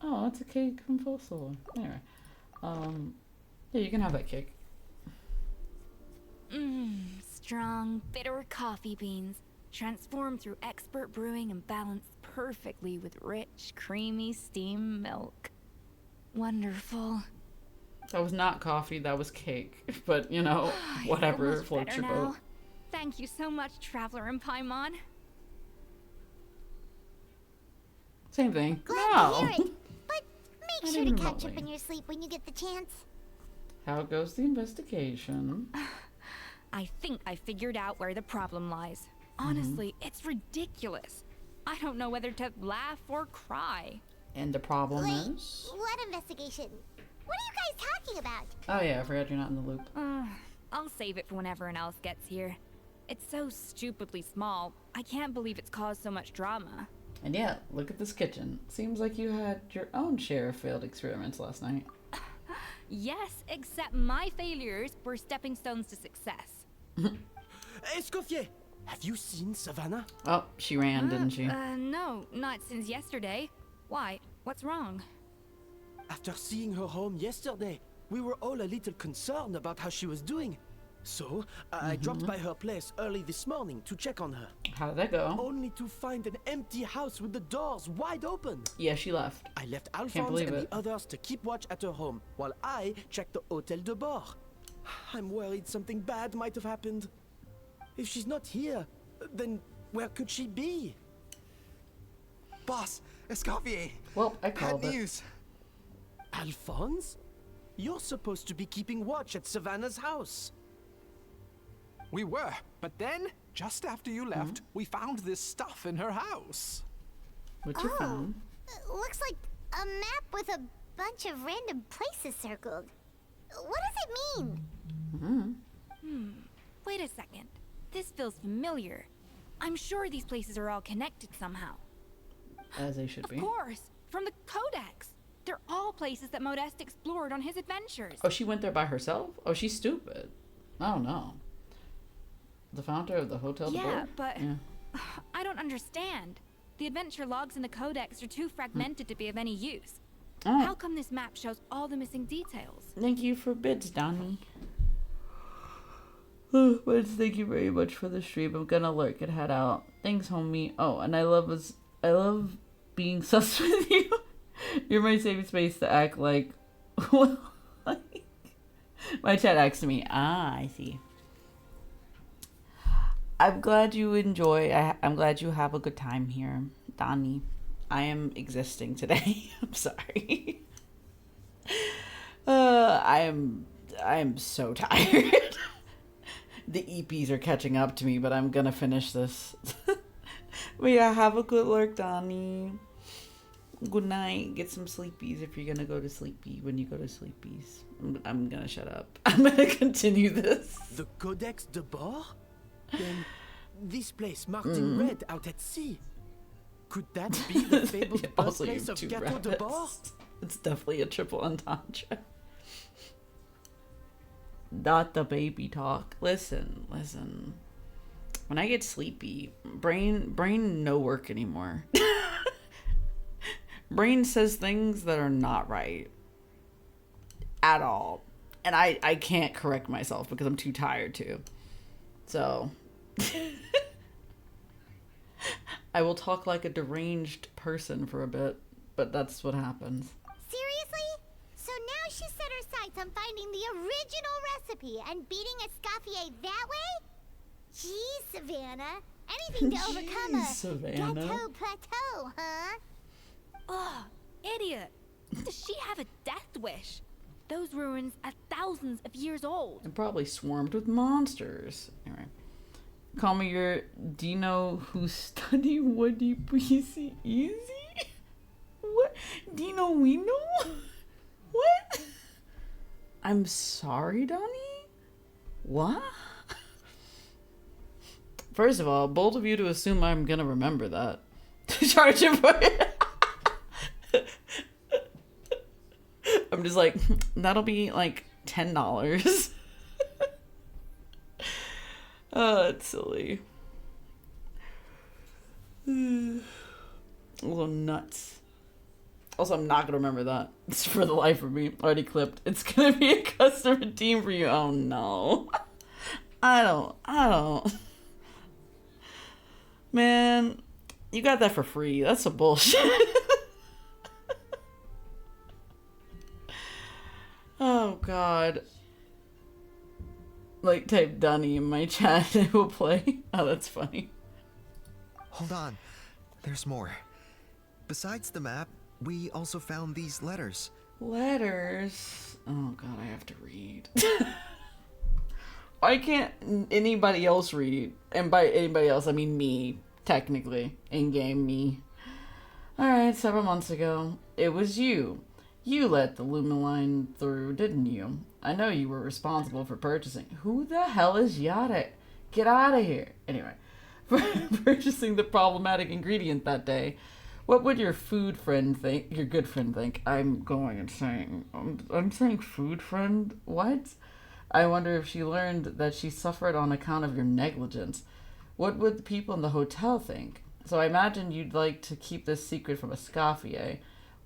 Oh, it's a cake from Full Solar. Anyway, yeah, you can have that cake. Strong, bitter coffee beans, transformed through expert brewing and balanced perfectly with rich, creamy steam milk. Wonderful. That was not coffee, that was cake. But, you know, whatever Much floats better your now. boat. Thank you so much, Traveler and Paimon. Same thing. Glad to hear it. But Not make sure to even catch up remotely. in your sleep when you get the chance. How goes the investigation? I think I figured out where the problem lies. Honestly, it's ridiculous. I don't know whether to laugh or cry. And the problem Wait, is? what investigation? What are you guys talking about? Oh yeah, I forgot you're not in the loop. I'll save it for when everyone else gets here. It's so stupidly small. I can't believe it's caused so much drama. And yeah, look at this kitchen. Seems like you had your own share of failed experiments last night. Yes, except my failures were stepping stones to success. Escoffier, have you seen Savannah? Oh, she ran, didn't she? No, not since yesterday. Why? What's wrong? After seeing her home yesterday, we were all a little concerned about how she was doing. So, I dropped by her place early this morning to check on her. How did that go? Only to find an empty house with the doors wide open. Yeah, she left. I left Can't Alphonse believe and it. the others to keep watch at her home, while I checked the Hôtel de Bord. I'm worried something bad might have happened. If she's not here, then where could she be? Boss, Escoffier. Well, I Bad called it. news. Alphonse? You're supposed to be keeping watch at Savannah's house. We were, but then, just after you left, we found this stuff in her house. What you found? Looks like a map with a bunch of random places circled. What does it mean? Wait a second. This feels familiar. I'm sure these places are all connected somehow. As they should Of be. course, from the Codex. They're all places that Modeste explored on his adventures. Oh, she went there by herself? Oh, she's stupid. Oh no. The founder of the Hotel de Yeah, Bord? but Yeah. I don't understand. The adventure logs in the Codex are too fragmented to be of any use. Oh. How come this map shows all the missing details? Thank you for bits, Donnie. Oh, but thank you very much for the stream. I'm gonna lurk and head out. Thanks, homie. Oh, and I love being sus with you. You're my safe space to act like. My chat asked me. Ah, I see. I'm glad you enjoy. I'm glad you have a good time here, Donnie. I am existing today. I'm sorry. I am so tired. The EPs are catching up to me, but I'm gonna finish this. But yeah, have a good lurk, Donnie. Good night. Get some sleepies if you're gonna go to sleepy when you go to sleepies. I'm gonna shut up. I'm gonna continue this. The Codex de Bord? Then this place marked in red out at sea. Could that be the fabled Also, you birthplace have of two Gateau de Bord? rabbits. It's definitely a triple entendre. Not the baby talk. Listen. When I get sleepy, brain no work anymore. Brain says things that are not right. At all. And I can't correct myself because I'm too tired to. So I will talk like a deranged person for a bit, but that's what happens. Seriously? So now she set her sights on finding the original recipe and beating Escoffier that way? Geez, Savannah. Anything to overcome Jeez, a Savannah. ghetto plateau, huh? Ugh, idiot. Does she have a death wish? Those ruins are thousands of years old. And probably swarmed with monsters. Anyway. Call me your Dino who study Woody Breezy Easy? What? Dino Wino? What? I'm sorry, Donnie? What? First of all, bold of you to assume I'm gonna remember that. Charge him for it. I'm just like, that'll be like $10. Oh, it's silly. A little nuts. Also, I'm not gonna remember that. It's for the life of me. Already clipped. It's gonna be a custom redeem for you. Oh no. I don't. Man, you got that for free. That's some bullshit. Oh god. Like, type Dunny in my chat and it will play. Oh, that's funny. Hold on. There's more. Besides the map, we also found these letters. Letters? Oh god, I have to read. Why can't anybody else read? And by anybody else, I mean me, technically. In-game me. Alright, several months ago, it was you. You let the Lumaline through, didn't you? I know you were responsible for purchasing. Who the hell is Yada? Get out of here. Anyway, for purchasing the problematic ingredient that day. What would your food friend think? Your good friend think? I'm going insane. I'm saying food friend? What? I wonder if she learned that she suffered on account of your negligence. What would the people in the hotel think? So I imagine you'd like to keep this secret from Escoffier.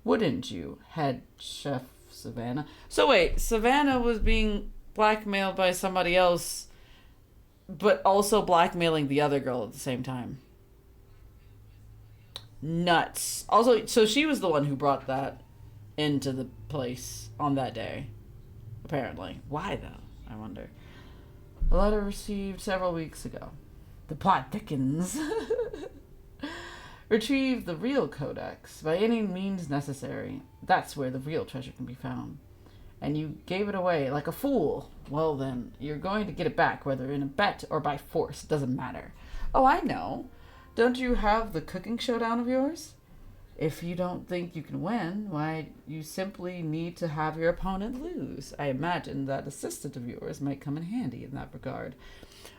Wouldn't you, head chef Savannah? So wait, Savannah was being blackmailed by somebody else, but also blackmailing the other girl at the same time. Nuts. Also, so she was the one who brought that into the place on that day. Apparently. Why, though? I wonder. A letter received several weeks ago. The plot thickens. Retrieve the real codex by any means necessary. That's where the real treasure can be found. And you gave it away like a fool. Well then, you're going to get it back, whether in a bet or by force. Doesn't matter. Oh, I know. Don't you have the cooking showdown of yours? If you don't think you can win, why, you simply need to have your opponent lose. I imagine that assistant of yours might come in handy in that regard.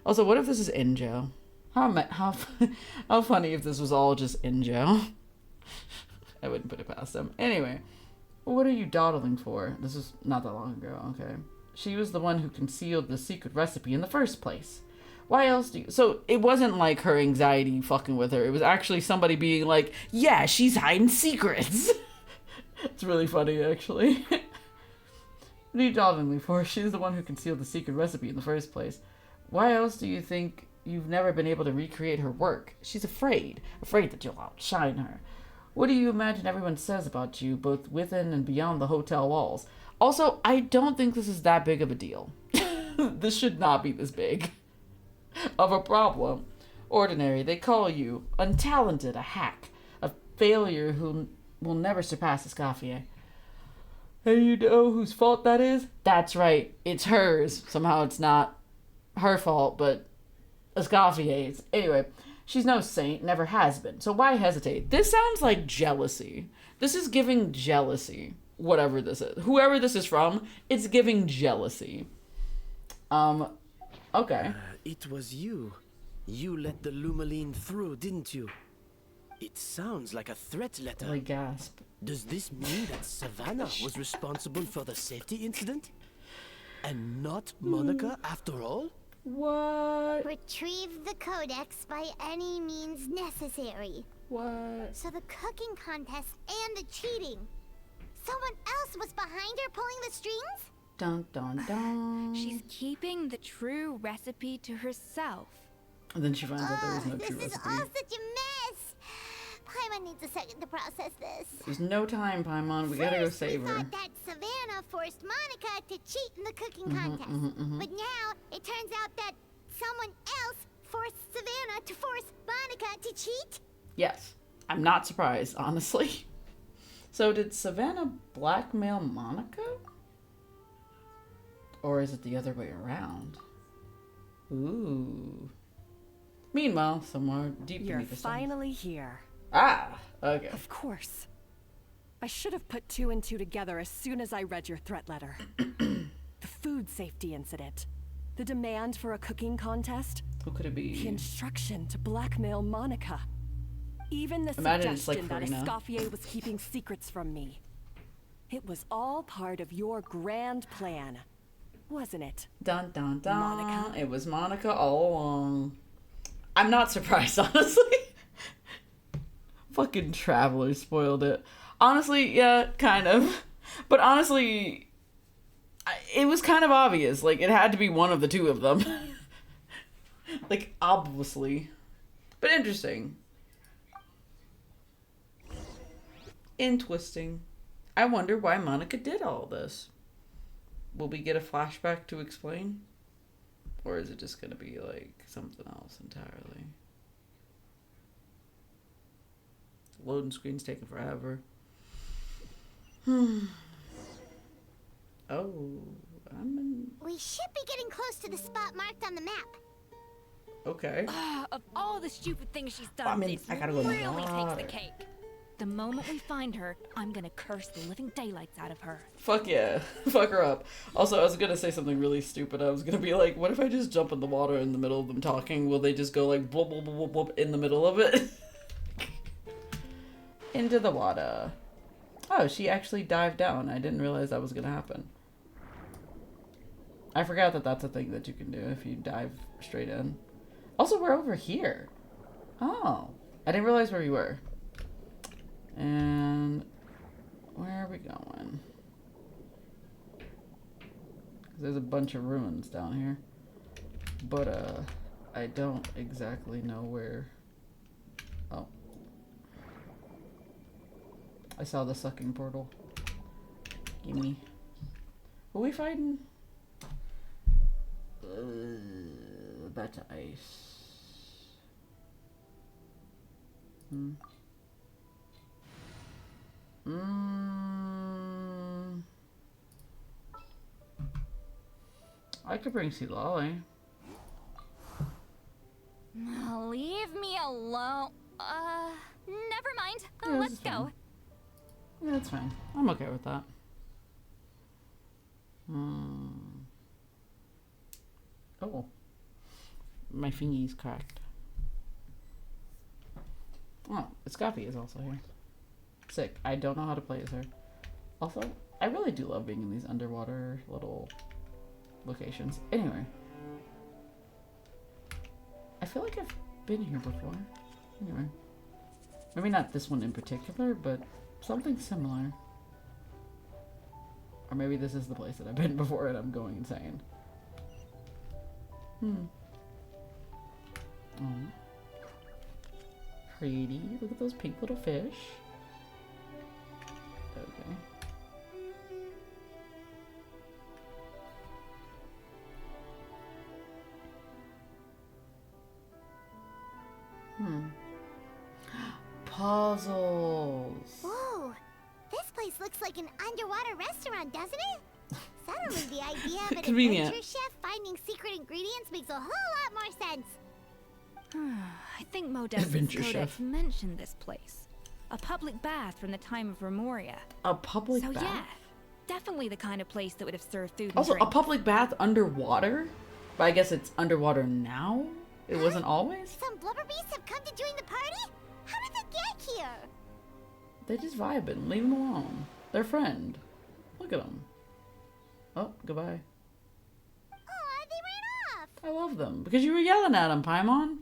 Also, what if this is Injo? How funny if this was all just Injo. I wouldn't put it past them. Anyway, what are you dawdling for? This was not that long ago, okay. She was the one who concealed the secret recipe in the first place. Why else do you... So, it wasn't like her anxiety fucking with her. It was actually somebody being like, yeah, she's hiding secrets. It's really funny, actually. What are you dawdling me for? She's the one who concealed the secret recipe in the first place. Why else do you think you've never been able to recreate her work? She's afraid that you'll outshine her. What do you imagine everyone says about you, both within and beyond the hotel walls? Also, I don't think this is that big of a deal. This should not be this big of a problem. Ordinary, they call you untalented, a hack, a failure who will never surpass Escoffier. And you know whose fault that is? That's right, it's hers. Somehow it's not her fault, but Escoffier's. Anyway, she's no saint, never has been. So why hesitate? This sounds like jealousy. This is giving jealousy. Whatever this is. Whoever this is from, it's giving jealousy. Okay. It was you. You let the Lumaline through, didn't you? It sounds like a threat letter. I gasp. Does this mean that Savannah was responsible for the safety incident? And not Monica after all? What? Retrieve the codex by any means necessary. What? So the cooking contest and the cheating. Someone else was behind her pulling the strings? Dun dun dun. She's keeping the true recipe to herself. And then she finds out there is no true This is recipe. all such a mess. Paimon needs a second to process this. There's no time, Paimon. We gotta go save we her. thought that Savannah forced Monica to cheat in the cooking contest. But now it turns out that someone else forced Savannah to force Monica to cheat? Yes. I'm not surprised, honestly. So did Savannah blackmail Monica? Or is it the other way around? Ooh. Meanwhile, somewhere deep You're beneath the sun. finally here. Ah, okay. Of course. I should have put two and two together as soon as I read your threat letter. The food safety incident. The demand for a cooking contest. Who could it be? The instruction to blackmail Monica. Even the Imagine it's like suggestion that Farina. Escoffier was keeping secrets from me. It was all part of your grand plan. wasn't it? Dun dun dun. Monica. It was Monica all along. I'm not surprised, honestly. Fucking Traveler spoiled it. Honestly, yeah, kind of. But honestly, it was kind of obvious. Like, it had to be one of the two of them. Like, obviously. But interesting. Interesting. I wonder why Monica did all this. Will we get a flashback to explain? Or is it just going to be, like, something else entirely? Loading screen's taking forever. Oh, We should be getting close to the spot marked on the map. Okay. Of all the stupid things she's done, I mean, this I gotta go in the really takes water. the cake. The moment we find her, I'm gonna curse the living daylights out of her. Fuck yeah. Fuck her up. Also, I was gonna say something really stupid. I was gonna be like, what if I just jump in the water in the middle of them talking? Will they just go like, blub, blub, blub, blub, in the middle of it? Into the water. Oh, she actually dived down. I didn't realize that was gonna happen. I forgot that that's a thing that you can do if you dive straight in. Also, we're over here. Oh. I didn't realize where we were. And where are we going? 'Cause there's a bunch of ruins down here. But, I don't exactly know where. Oh. I saw the sucking portal. Gimme. Who are we fighting? That's ice. I could bring Silali. Leave me alone. Never mind. Yeah, Let's this is go. fine. Yeah, that's fine. I'm okay with that. Oh. My fingy's cracked. Oh, Scoffy is also here. Sick. I don't know how to play as her. Also, I really do love being in these underwater little locations. Anyway. I feel like I've been here before. Anyway. Maybe not this one in particular, but something similar. Or maybe this is the place that I've been before and I'm going insane. Oh. Pretty. Look at those pink little fish. Okay. Puzzles. Whoa, this place looks like an underwater restaurant, doesn't it? Suddenly the idea of an Convenient. adventure chef finding secret ingredients makes a whole lot more sense. I think Modestus Adventure Codex chef. mentioned this place. A public bath from the time of Remoria. A public So bath? yeah, definitely the kind of place that would have served food and Also, a drink. public bath underwater? But I guess it's underwater now? It wasn't always? Some blubber beasts have come to join the party? How did they get here? They just vibing. Leave them alone. Their friend. Look at them. Oh, goodbye. Aw, they ran off. I love them. Because you were yelling at them, Paimon.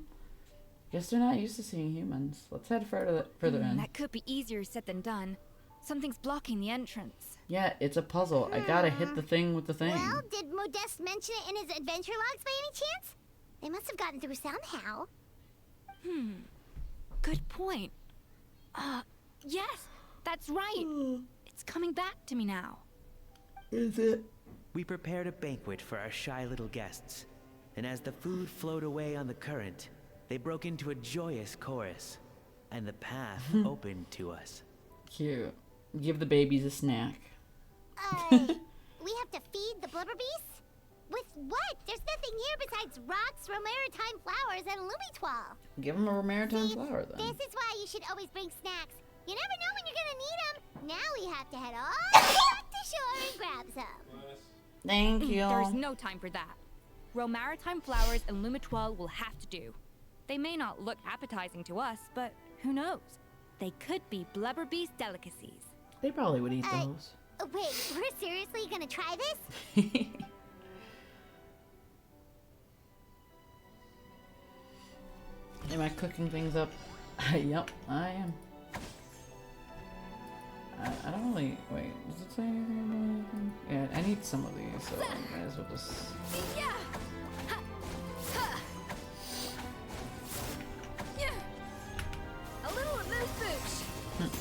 Guess they're not used to seeing humans. Let's head further in. That could be easier said than done. Something's blocking the entrance. Yeah, it's a puzzle. I gotta hit the thing with the thing. Well, did Modeste mention it in his adventure logs by any chance? They must have gotten through somehow. Good point. Yes, that's right. It's coming back to me now. Is it? We prepared a banquet for our shy little guests, and as the food flowed away on the current, they broke into a joyous chorus, and the path opened to us. Cute. Give the babies a snack. We have to feed the blubber beasts? With what? There's nothing here besides rocks, romaritime flowers, and lumitoile. Give them a romaritime flower then. This is why you should always bring snacks. You never know when you're gonna need them. Now we have to head all back to shore and grab some. Thank you. There's no time for that. Romaritime flowers and lumitoile will have to do. They may not look appetizing to us, but who knows? They could be blubber beast delicacies. They probably would eat those. Wait, we're seriously gonna try this? Am I cooking things up? Yep, I am. I don't really... Wait, does it say anything about anything? Yeah, I need some of these, so I might as well just... A little of this boosh.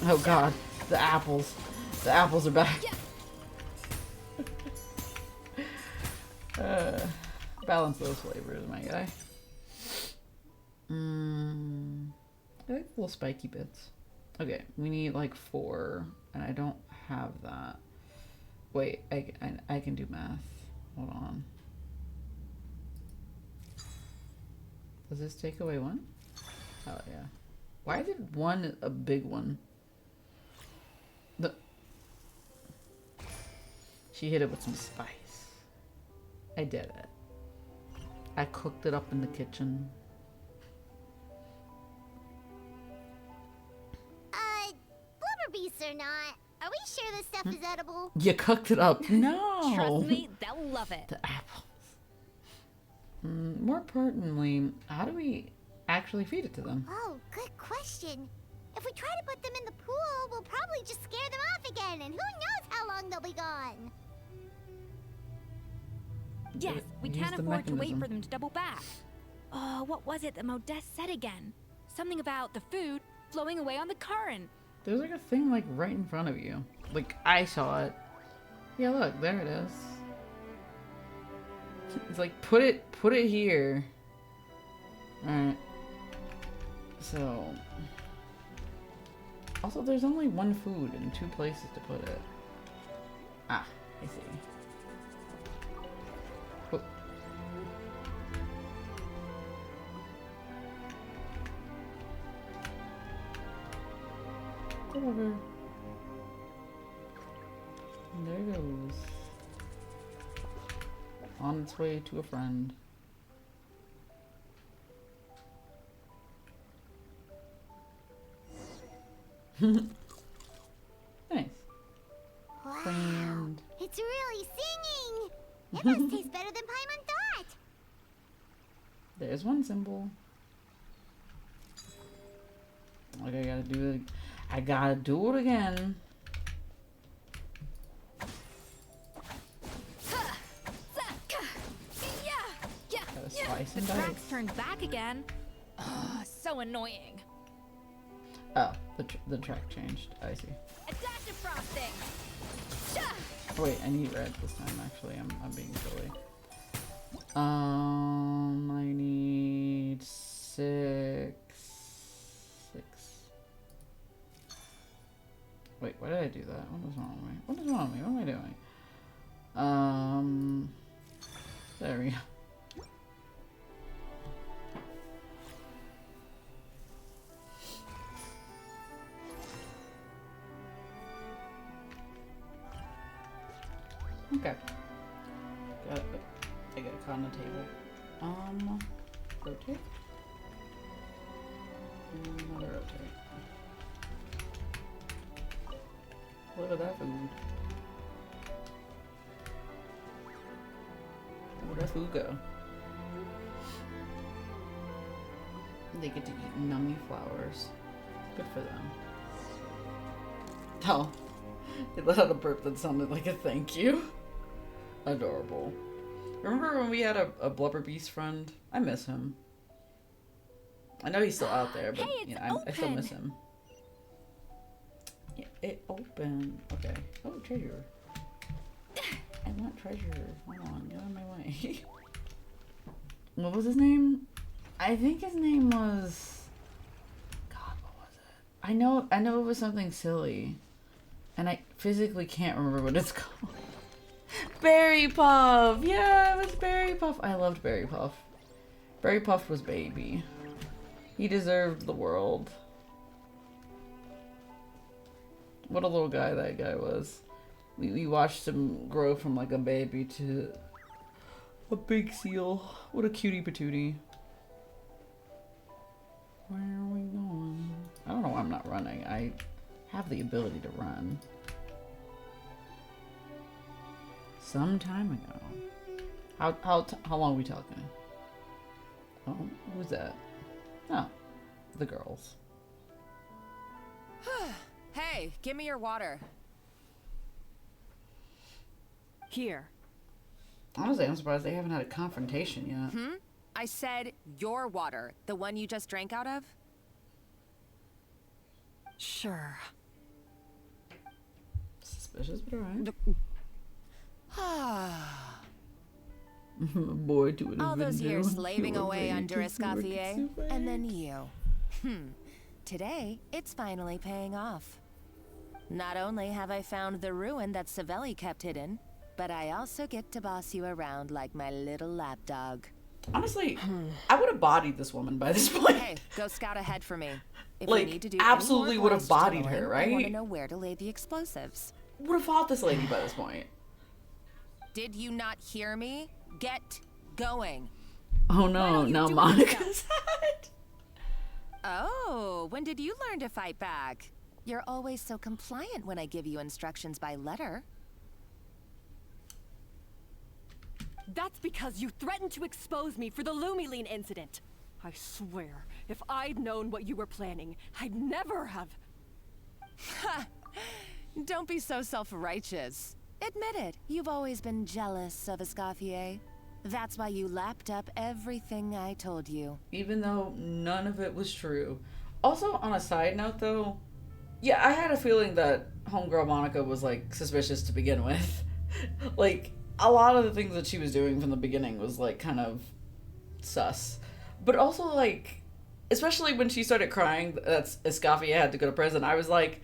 Oh god, the apples. The apples are back. Balance those flavors, my guy. I like little spiky bits. Okay, we need like 4, and I don't have that. Wait, I can do math. Hold on. Does this take away 1? Oh yeah. Why did 1 a big one? She hit it with some spice. I did it. I cooked it up in the kitchen. Blubber beasts or not, are we sure this stuff is edible? You cooked it up. No. Trust me, they'll love it. The apples. More pertinently, how do we actually feed it to them? Oh, good question. If we try to put them in the pool, we'll probably just scare them off again, and who knows how long they'll be gone. Yes, we Use can't the afford to wait mechanism. for them to double back. Oh, what was it that Modeste said again? Something about the food flowing away on the current. There's like a thing like right in front of you. Like I saw it. Yeah, look, there it is. It's like put it here. Alright. So also there's only 1 food and 2 places to put it. Ah, I see. Oh. Whatever. And there it goes. On its way to a friend. Nice. Wow, Friend. it's really singing. It must taste better than Paimon thought. There's 1 symbol. Like I gotta do it again. Gotta slice The and track's dice. turned back again. Oh, so annoying. Oh, the track changed. I see. A dash of frosting. Oh, wait, I need red this time. Actually, I'm being silly. I need 6. Wait, why did I do that? What is wrong with me? What is wrong with me? What am I doing? There we go. Okay. Got it. I got it on the table. Rotate. Another rotate. Look at that food. Where'd that food go? They get to eat nummy flowers. Good for them. Oh. They let out a burp that sounded like a thank you. Adorable. Remember when we had a blubber beast friend? I miss him. I know he's still out there, but Hey, you it's know, I still miss open. him. Yeah, it opened. Okay. Oh, treasure. I want treasure. Hold on, get out of my way. What was his name? I think his name was... God, what was it? I know it was something silly. And I physically can't remember what it's called. Berry Puff! Yeah, it was Berry Puff. I loved Berry Puff. Berry Puff was baby. He deserved the world. What a little guy that guy was. We watched him grow from like a baby to a big seal. What a cutie patootie. Where are we going? I don't know why I'm not running. I have the ability to run. Some time ago. How long are we talking? Oh, who's that? Oh, the girls. Hey, give me your water. Here. Honestly, I'm surprised they haven't had a confrontation yet. I said your water, the one you just drank out of? Sure. Suspicious, but alright. Ah. Boy, to an All those Avenger, years slaving you are away ready under to Escoffier, work and then you. Today, it's finally paying off. Not only have I found the ruin that Savelli kept hidden, but I also get to boss you around like my little lapdog. Honestly, I would have bodied this woman by this point. Hey, go scout ahead for me. If Like, we need to do absolutely any more would have glass bodied her, tunneling, I want to right? know where to lay the explosives. Would have fought this lady by this point. Did you not hear me? Get going. Oh no, now Monica's Oh, when did you learn to fight back? You're always so compliant when I give you instructions by letter. That's because you threatened to expose me for the Lumiline incident. I swear, if I'd known what you were planning, I'd never have... Ha! Don't be so self-righteous. Admit it, you've always been jealous of Escoffier. That's why you lapped up everything I told you. Even though none of it was true. Also, on a side note though, yeah, I had a feeling that homegirl Monica was like suspicious to begin with. Like, a lot of the things that she was doing from the beginning was like kind of sus. But also like, especially when she started crying that Escoffier had to go to prison, I was like,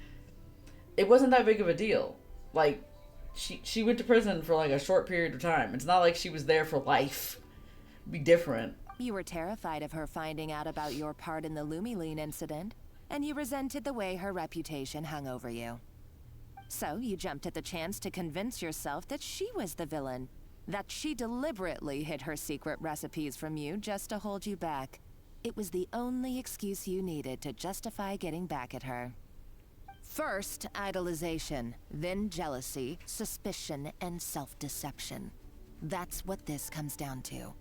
it wasn't that big of a deal. Like, she went to prison for like a short period of time. It's not like she was there for life. It'd be different. You were terrified of her finding out about your part in the Lumiline incident, and you resented the way her reputation hung over you. So you jumped at the chance to convince yourself that she was the villain, that she deliberately hid her secret recipes from you just to hold you back. It was the only excuse you needed to justify getting back at her. First, idolization, then jealousy, suspicion, and self-deception. That's what this comes down to.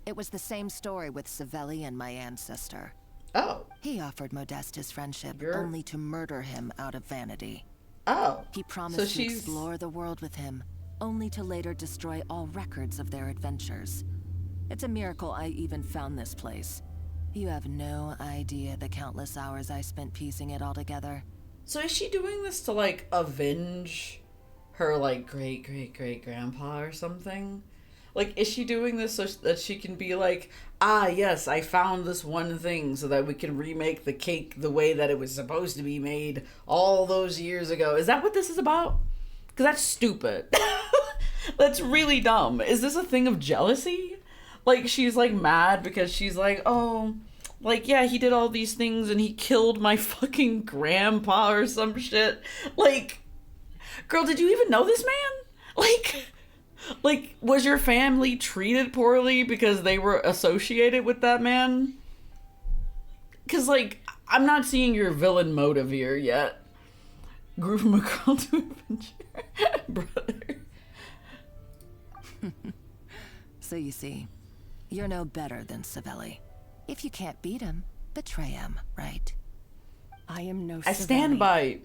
It was the same story with Savelli and my ancestor. Oh. He offered Modeste his friendship only to murder him out of vanity. Oh. He promised to explore the world with him, only to later destroy all records of their adventures. It's a miracle I even found this place. You have no idea the countless hours I spent piecing it all together. So is she doing this to like avenge her like great-great-great-grandpa or something? Like, is she doing this so that she can be like, ah, yes, I found this one thing so that we can remake the cake the way that it was supposed to be made all those years ago? Is that what this is about? Because that's stupid. That's really dumb. Is this a thing of jealousy? Like, she's like mad because she's like, oh, like, yeah, he did all these things and he killed my fucking grandpa or some shit. Like, girl, did you even know this man? Like, was your family treated poorly because they were associated with that man? Because, like, I'm not seeing your villain motive here yet. Grew from a girl to adventure. Brother. So you see, you're no better than Savelli. If you can't beat him, betray him, right? I am no I stand by.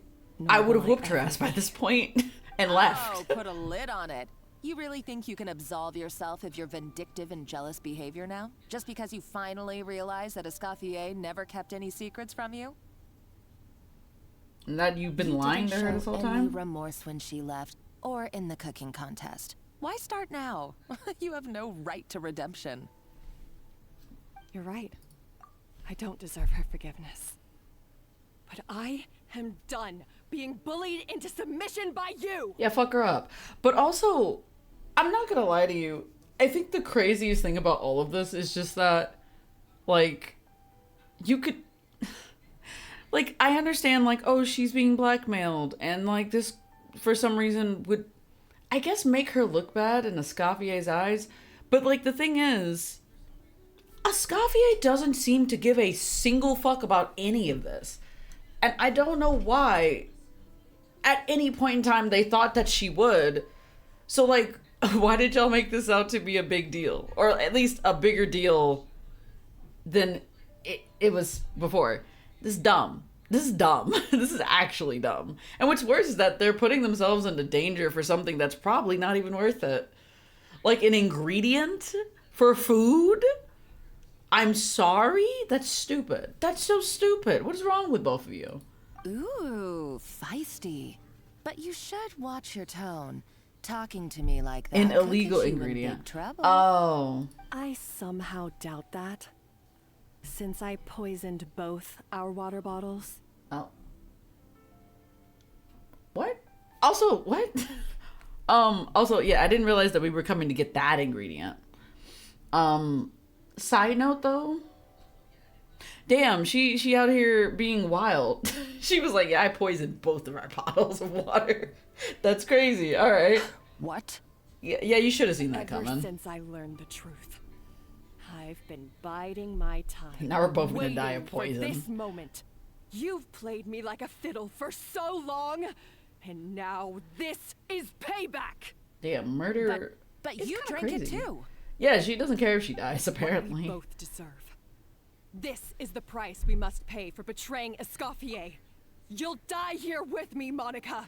I would have whooped her ass by this point and left. Oh, put a lid on it. You really think you can absolve yourself of your vindictive and jealous behavior now? Just because you finally realize that Escoffier never kept any secrets from you? And that you've been lying to her this whole Any time? remorse when she left, or in the cooking contest. Why start now? You have no right to redemption. You're right. I don't deserve her forgiveness. But I am done being bullied into submission by you! Yeah, fuck her up. But also, I'm not gonna lie to you. I think the craziest thing about all of this is just that, like, you could... Like, I understand, like, oh, she's being blackmailed, and, like, this, for some reason, would, I guess, make her look bad in Escoffier's eyes. But, like, the thing is, Escoffier doesn't seem to give a single fuck about any of this. And I don't know why, at any point in time, they thought that she would. So, like, why did y'all make this out to be a big deal? Or at least a bigger deal than it was before. This is dumb. This is dumb. This is actually dumb. And what's worse is that they're putting themselves into danger for something that's probably not even worth it. Like an ingredient for food? I'm sorry? That's stupid. That's so stupid. What is wrong with both of you? Ooh, feisty. But you should watch your tone. Talking to me like that An could illegal get you in ingredient. big trouble. Oh. I somehow doubt that. Since I poisoned both our water bottles. Oh. What? Also, what? Also, yeah, I didn't realize that we were coming to get that ingredient. Side note though. Damn, she out here being wild. She was like, yeah, I poisoned both of our bottles of water. That's crazy. All right. What? Yeah, you should have seen that Ever coming. since I learned the truth, I've been biding my time. Now we're both gonna die of waiting for poison. this moment. You've played me like a fiddle for so long, and now this is payback. Damn, murder. But is you kinda drank crazy. it too. Yeah, she doesn't care if she dies, What apparently. we both deserve. This is the price we must pay for betraying Escoffier. You'll die here with me, Monica.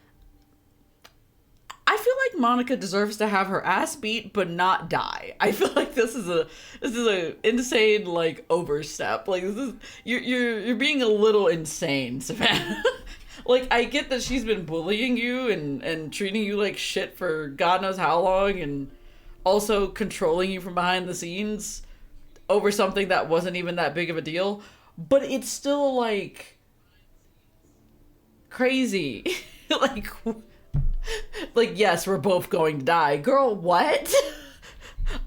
I feel like Monica deserves to have her ass beat, but not die. I feel like this is a insane like overstep. Like this is you're being a little insane, Savannah. Like I get that she's been bullying you and treating you like shit for God knows how long, and also controlling you from behind the scenes over something that wasn't even that big of a deal. But it's still like crazy. Like, yes, we're both going to die. Girl, what?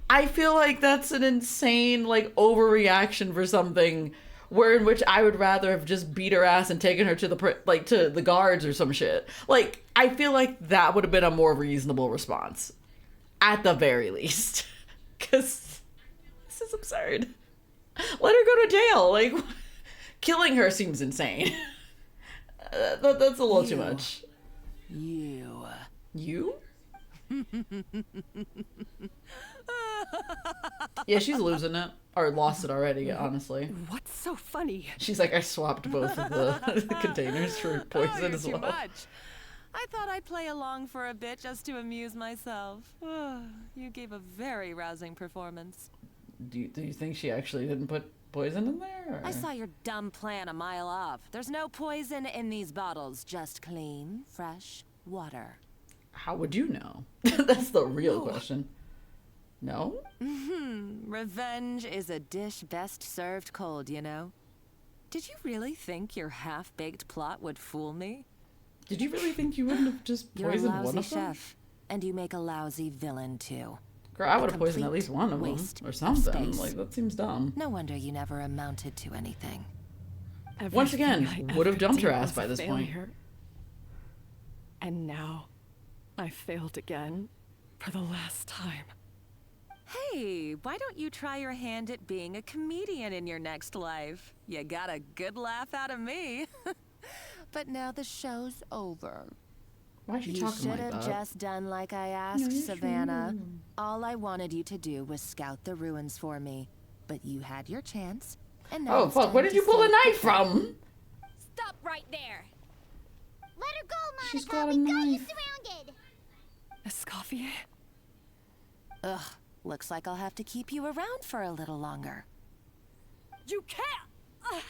I feel like that's an insane, like, overreaction for something where in which I would rather have just beat her ass and taken her to to the guards or some shit. Like, I feel like that would have been a more reasonable response. At the very least. Because this is absurd. Let her go to jail. Like, killing her seems insane. That's a little too much. You? Yeah, she's losing it. Or lost it already, honestly. What's so funny? She's like, I swapped both of the containers for poison as well. I thought I'd play along for a bit just to amuse myself. You gave a very rousing performance. Do you think she actually didn't put poison in there? Or? I saw your dumb plan a mile off. There's no poison in these bottles, just clean, fresh water. How would you know? That's the real question. No? Revenge is a dish best served cold, you know? Did you really think your half-baked plot would fool me? Did you really think you wouldn't have just You're a poisoned lousy one of them? chef, and you make a lousy villain, too. Girl, I A would have poisoned at complete least one of them. waste Or of something. space. Like, that seems dumb. No wonder you never amounted to anything. Once again, Everything I would have ever dumped her did ass was by a this point. failure. And now, I failed again for the last time. Hey, why don't you try your hand at being a comedian in your next life? You got a good laugh out of me. But now the show's over. Why is she You talking should like have that? just done like I asked, Savannah. All I wanted you to do was scout the ruins for me. But you had your chance. And now Oh, it's fuck. time Where did to you pull a save knife the day. from? Stop right there. Let her go, Monica. She's got a We got you knife. surrounded. Escoffier? Ugh, looks like I'll have to keep you around for a little longer. You can't!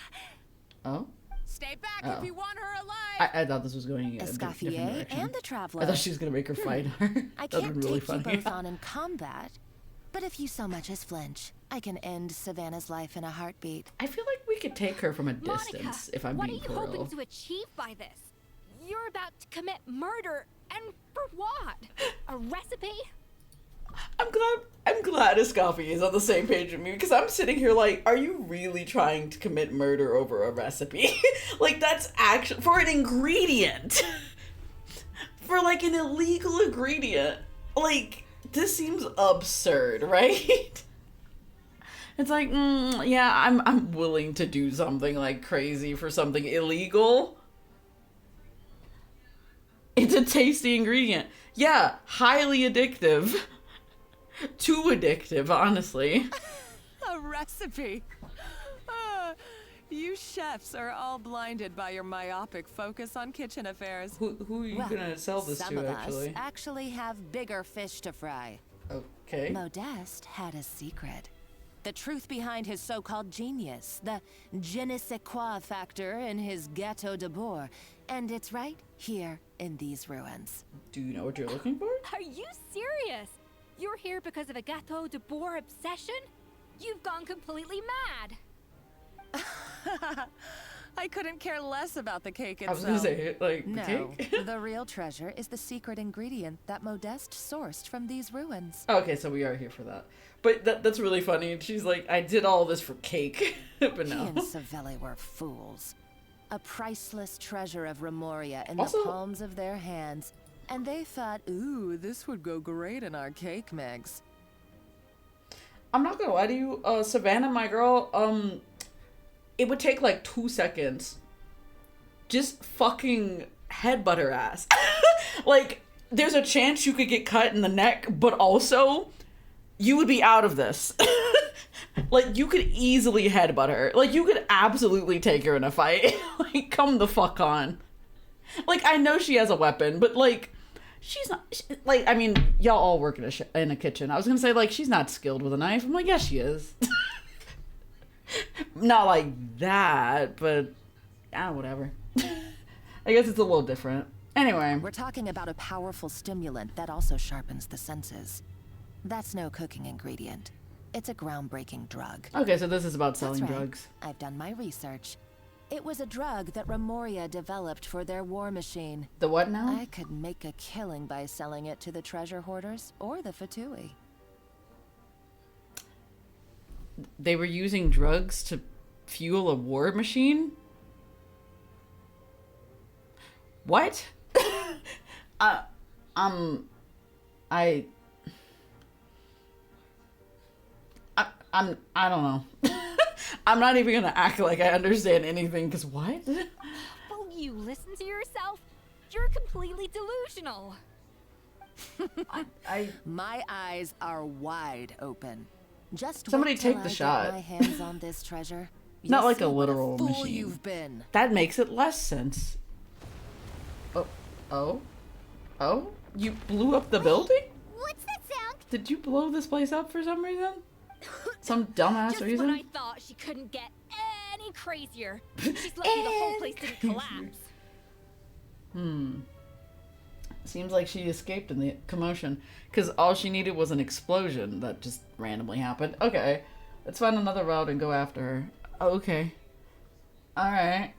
Oh? Stay back Oh. if you want her alive! I thought this was going a different Escoffier direction. and the Traveler. I thought she was going to make her fight her. I That would can't be really take you funny. both on in combat, but if you so much as flinch, I can end Savannah's life in a heartbeat. I feel like we could take her from a distance, if I'm what being are you for real. hoping to achieve by this? You're about to commit murder, and for what? A recipe? I'm glad Escoffier is on the same page with me, because I'm sitting here like, are you really trying to commit murder over a recipe? Like, that's actually for an ingredient. For like an illegal ingredient. Like, this seems absurd, right? It's like, yeah, I'm willing to do something like crazy for something illegal. It's a tasty ingredient. Yeah, highly addictive. Too addictive, honestly. A recipe. You chefs are all blinded by your myopic focus on kitchen affairs. Who are you Well, gonna sell this some to, of actually? us actually have bigger fish to fry. Okay. Modeste had a secret. The truth behind his so-called genius, the je ne sais quoi factor in his Gâteau de Bourg. And it's right here in these ruins. Do you know what you're looking for? Are you serious? You're here because of a Gâteau de Bourg obsession? You've gone completely mad. I couldn't care less about the cake I was itself. gonna say, like, the No, cake? the real treasure is the secret ingredient that Modeste sourced from these ruins. Okay, so we are here for that. But that's really funny. She's like, I did all this for cake. But He no. and Savelli were fools. A priceless treasure of Remoria in Also- the palms of their hands. And they thought, ooh, this would go great in our cake mix. I'm not gonna lie to you, Savannah, my girl, it would take like 2 seconds. Just fucking headbutt her ass. Like, there's a chance you could get cut in the neck, but also, you would be out of this. Like, you could easily headbutt her. Like, you could absolutely take her in a fight. Like, come the fuck on. Like, I know she has a weapon, but like, she's not, like, I mean, y'all all work in a kitchen. I was gonna say, like, she's not skilled with a knife. I'm like, yes, she is. Not like that, but, whatever. I guess it's a little different. Anyway. We're talking about a powerful stimulant that also sharpens the senses. That's no cooking ingredient. It's a groundbreaking drug. Okay, so this is about selling That's right. drugs. I've done my research. It was a drug that Remoria developed for their war machine. The what now? I could make a killing by selling it to the treasure hoarders or the Fatui. They were using drugs to fuel a war machine? What? I don't know. I'm not even gonna act like I understand anything, because what? Will you listen to yourself? You're completely delusional. My eyes are wide open. Just Somebody wait till take the I shot. Get my hands on this treasure. Not You'll like see a what literal fool machine. You've been. That makes it less sense. Oh? You blew up the building? What's that sound? Did you blow this place up for some reason? Some dumbass Just reason? when I thought she couldn't get any crazier. She's lucky the whole place didn't collapse. Seems like she escaped in the commotion, because all she needed was an explosion that just randomly happened. Okay, let's find another route and go after her. Okay. Alright.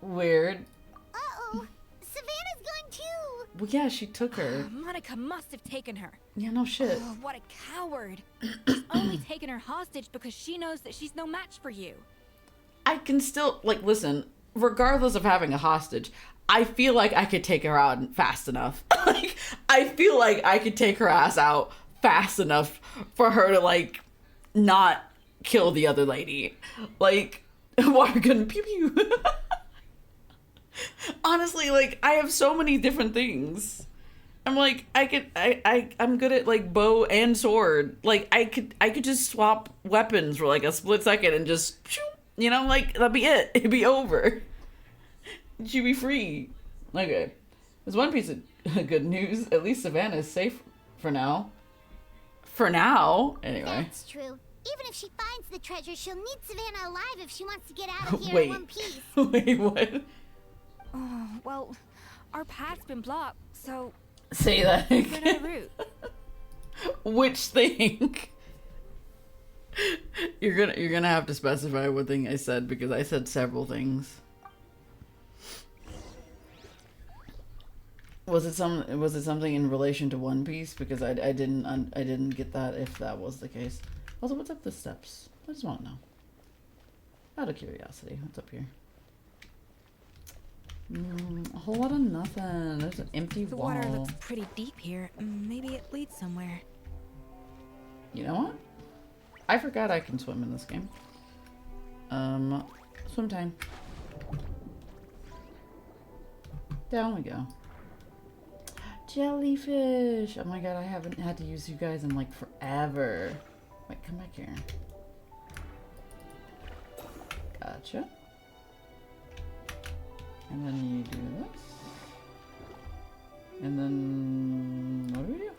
Weird. Uh-oh. Savannah's gone too. Well, yeah, she took her. Monica must have taken her. Yeah, no shit. Oh, what a coward. She's only taken her hostage because she knows that she's no match for you. I can still, like, listen, regardless of having a hostage, I feel like I could take her out fast enough. Like, I feel like I could take her ass out fast enough for her to, like, not kill the other lady. Like, water gun, pew pew. Honestly, like, I have so many different things. I'm like, I'm good at, like, bow and sword. Like, I could just swap weapons for, like, a split second and just, you know, like, that'd be it. It'd be over. She'd be free. Okay. There's one piece of good news. At least Savannah is safe for now. For now, anyway. That's true. Even if she finds the treasure, she'll need Savannah alive if she wants to get out of here Wait. in one piece. Wait, what? Oh, well, our path's been blocked, so... Say that Run our again. route. Which thing? You're gonna have to specify what thing I said, because I said several things. Was it something in relation to One Piece? Because I didn't get that if that was the case. Also, what's up the steps? I just want to know. Out of curiosity, what's up here? A whole lot of nothing. There's an empty The wall. water looks pretty deep here. Maybe it leads somewhere. You know what? I forgot I can swim in this game. Swim time. Down we go. Jellyfish! Oh my god, I haven't had to use you guys in like forever. Wait, come back here. Gotcha. And then you do this. And then what do we do?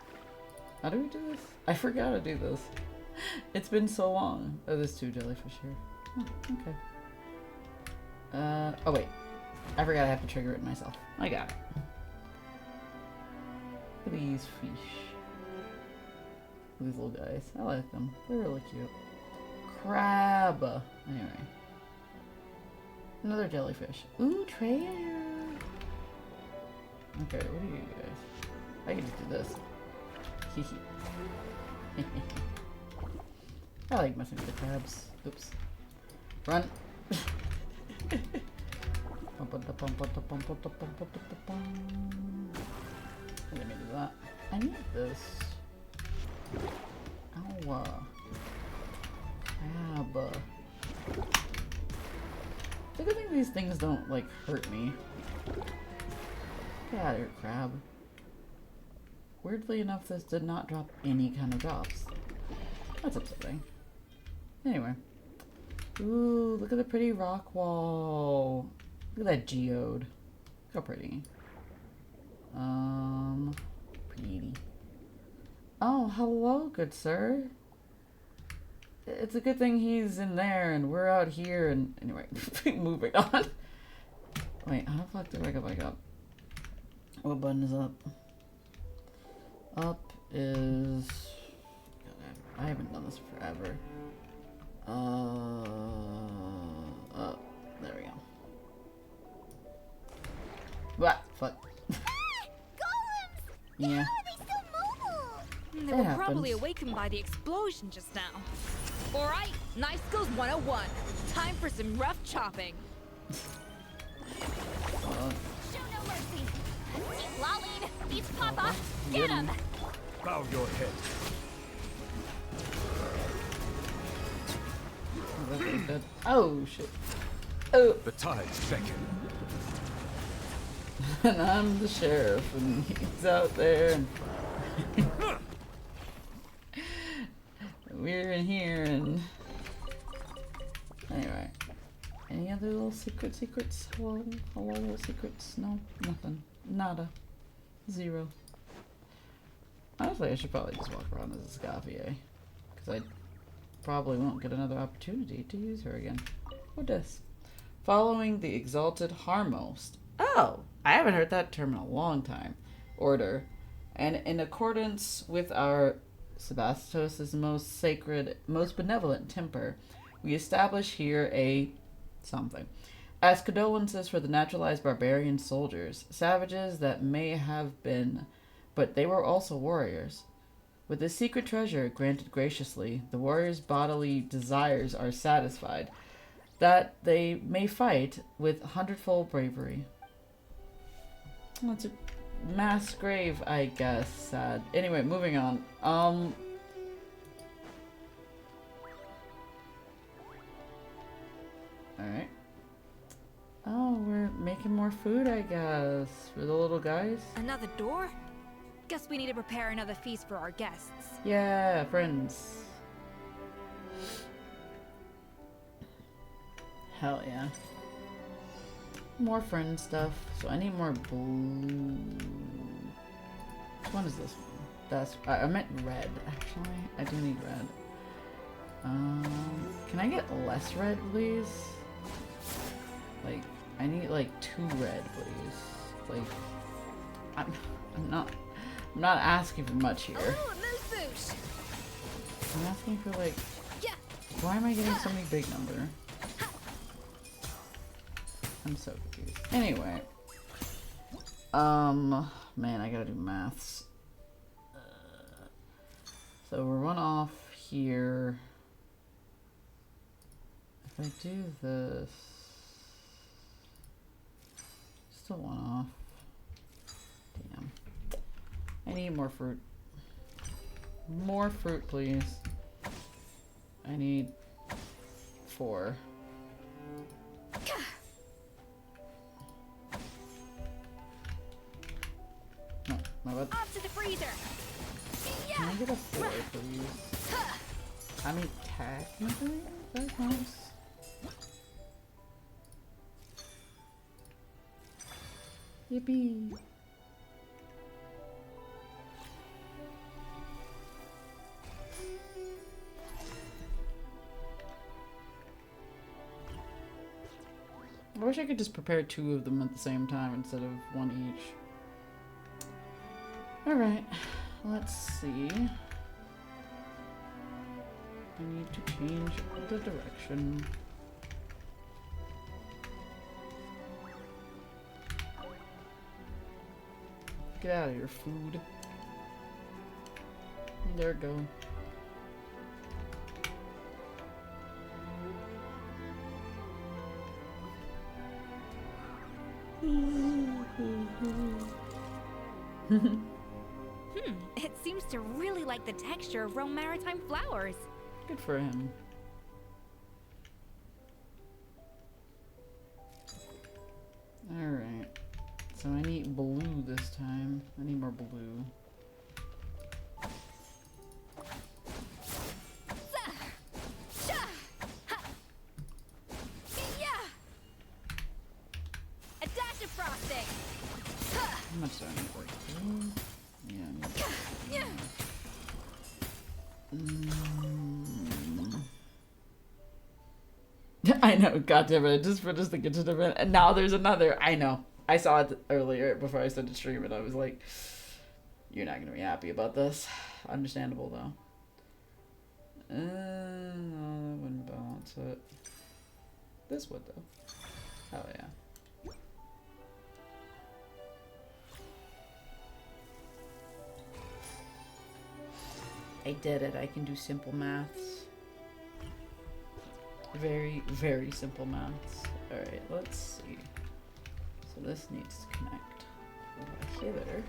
How do we do this? I forgot to do this. It's been so long. Oh, there's 2 jellyfish here. Oh, okay. Oh wait. I forgot I have to trigger it myself. I got it. Look at these fish. These little guys. I like them. They're really cute. Crab. Anyway. Another jellyfish. Ooh, treasure. Okay, what do you guys? I can just do this. I like messing with the crabs. Oops. Run. Let me do that. I need this. Ow. Crab. It's a good thing these things don't, like, hurt me. Get out of here, crab. Weirdly enough, this did not drop any kind of drops. That's upsetting. Anyway. Ooh, look at the pretty rock wall. Look at that geode. Look how pretty. Pretty. Oh, hello, good sir. It's a good thing he's in there and we're out here and anyway, moving on. Wait, how the fuck do I go back up? What button is up? Up is... God, I haven't done this forever. There we go. What? Fuck. Yeah. They were probably awakened by the explosion just now. Alright, Knife Skills 101. Time for some rough chopping. Show no mercy. Lolline, beats Papa. Get him. Bow your head. Oh shit. Oh. The tides beckon. And I'm the sheriff and he's out there and we're in here and anyway. Any other little secrets? Hello, little secrets? No, nothing. Nada. Zero. Honestly, I should probably just walk around as a Scavier. Because I probably won't get another opportunity to use her again. What this? Following the exalted Harmost. Oh! I haven't heard that term in a long time. Order. And in accordance with our Sebastos' most sacred, most benevolent temper, we establish here a something. As condolences for the naturalized barbarian soldiers, savages that may have been, but they were also warriors. With this secret treasure granted graciously, the warriors' bodily desires are satisfied, that they may fight with hundredfold bravery. That's a mass grave, I guess. Sad. Anyway, moving on. Alright. Oh, we're making more food, I guess, for the little guys. Another door? Guess we need to prepare another feast for our guests. Yeah, friends. Hell yeah. More friend stuff. So I need more blue. Which one is this one? That's I meant red, actually. I do need red. Can I get less red, please? Like, I need like 2 red, please. Like, I'm not asking for much here. I'm asking for like, why am I getting so many big number? I'm so confused. Anyway. Man, I gotta do maths. So we're 1 off here. If I do this... Still 1 off. Damn. I need more fruit. More fruit, please. I need 4. No, my bad. Off to the freezer. Can I get a 4, please? I mean, technically, that counts. Yippee. I wish I could just prepare 2 of them at the same time instead of 1 each. Alright, let's see. I need to change the direction. Get out of here, food. There we go. It seems to really like the texture of Rome Maritime flowers. Good for him. Alright. So I need blue this time. I need more blue. A dash of frosting. How much do I need for blue? Yeah, I know, goddamn it, I just finished the kitchen event and now there's another. I know. I saw it earlier before I started streaming. I was like, you're not gonna be happy about this. Understandable though. No, that wouldn't balance it. This would though. Oh yeah. I did it. I can do simple maths. Very, very simple maths. Alright, let's see. So this needs to connect over here.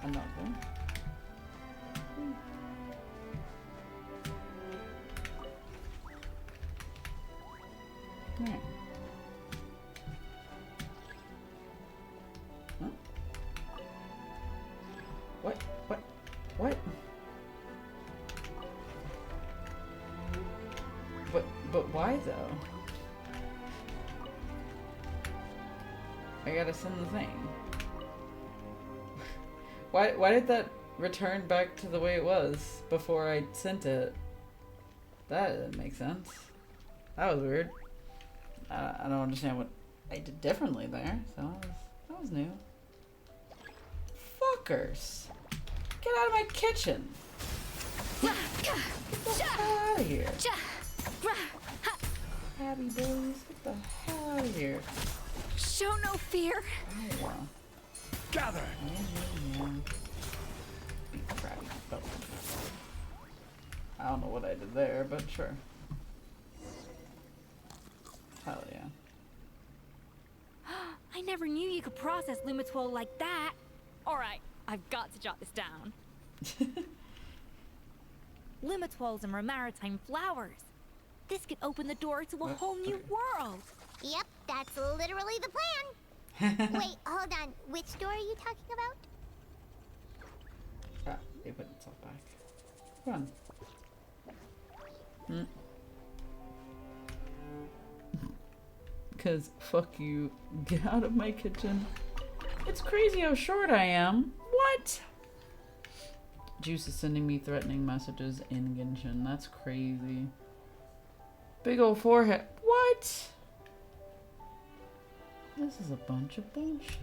Another. Alright. Huh? What? What? What? But why though? I gotta send the thing. Why did that return back to the way it was before I sent it? That didn't make sense. That was weird. I don't understand what I did differently there. So that was new. Fuckers! Get out of my kitchen! Get the hell out of here! Abby boys, get the hell out of here! Show no fear. Oh, wow. Gather! Yeah. Be crabby. Oh. I don't know what I did there, but sure. Hell yeah. I never knew you could process Lumitwol like that. Alright, I've got to jot this down. Lumitwols and Maritime flowers. This could open the door to a whole new world. Yep, that's literally the plan. Wait, hold on. Which door are you talking about? Ah, they put itself back. Come on. Because fuck you. Get out of my kitchen. It's crazy how short I am. What? Juice is sending me threatening messages in Genshin. That's crazy. Big old forehead. What? This is a bunch of bullshit.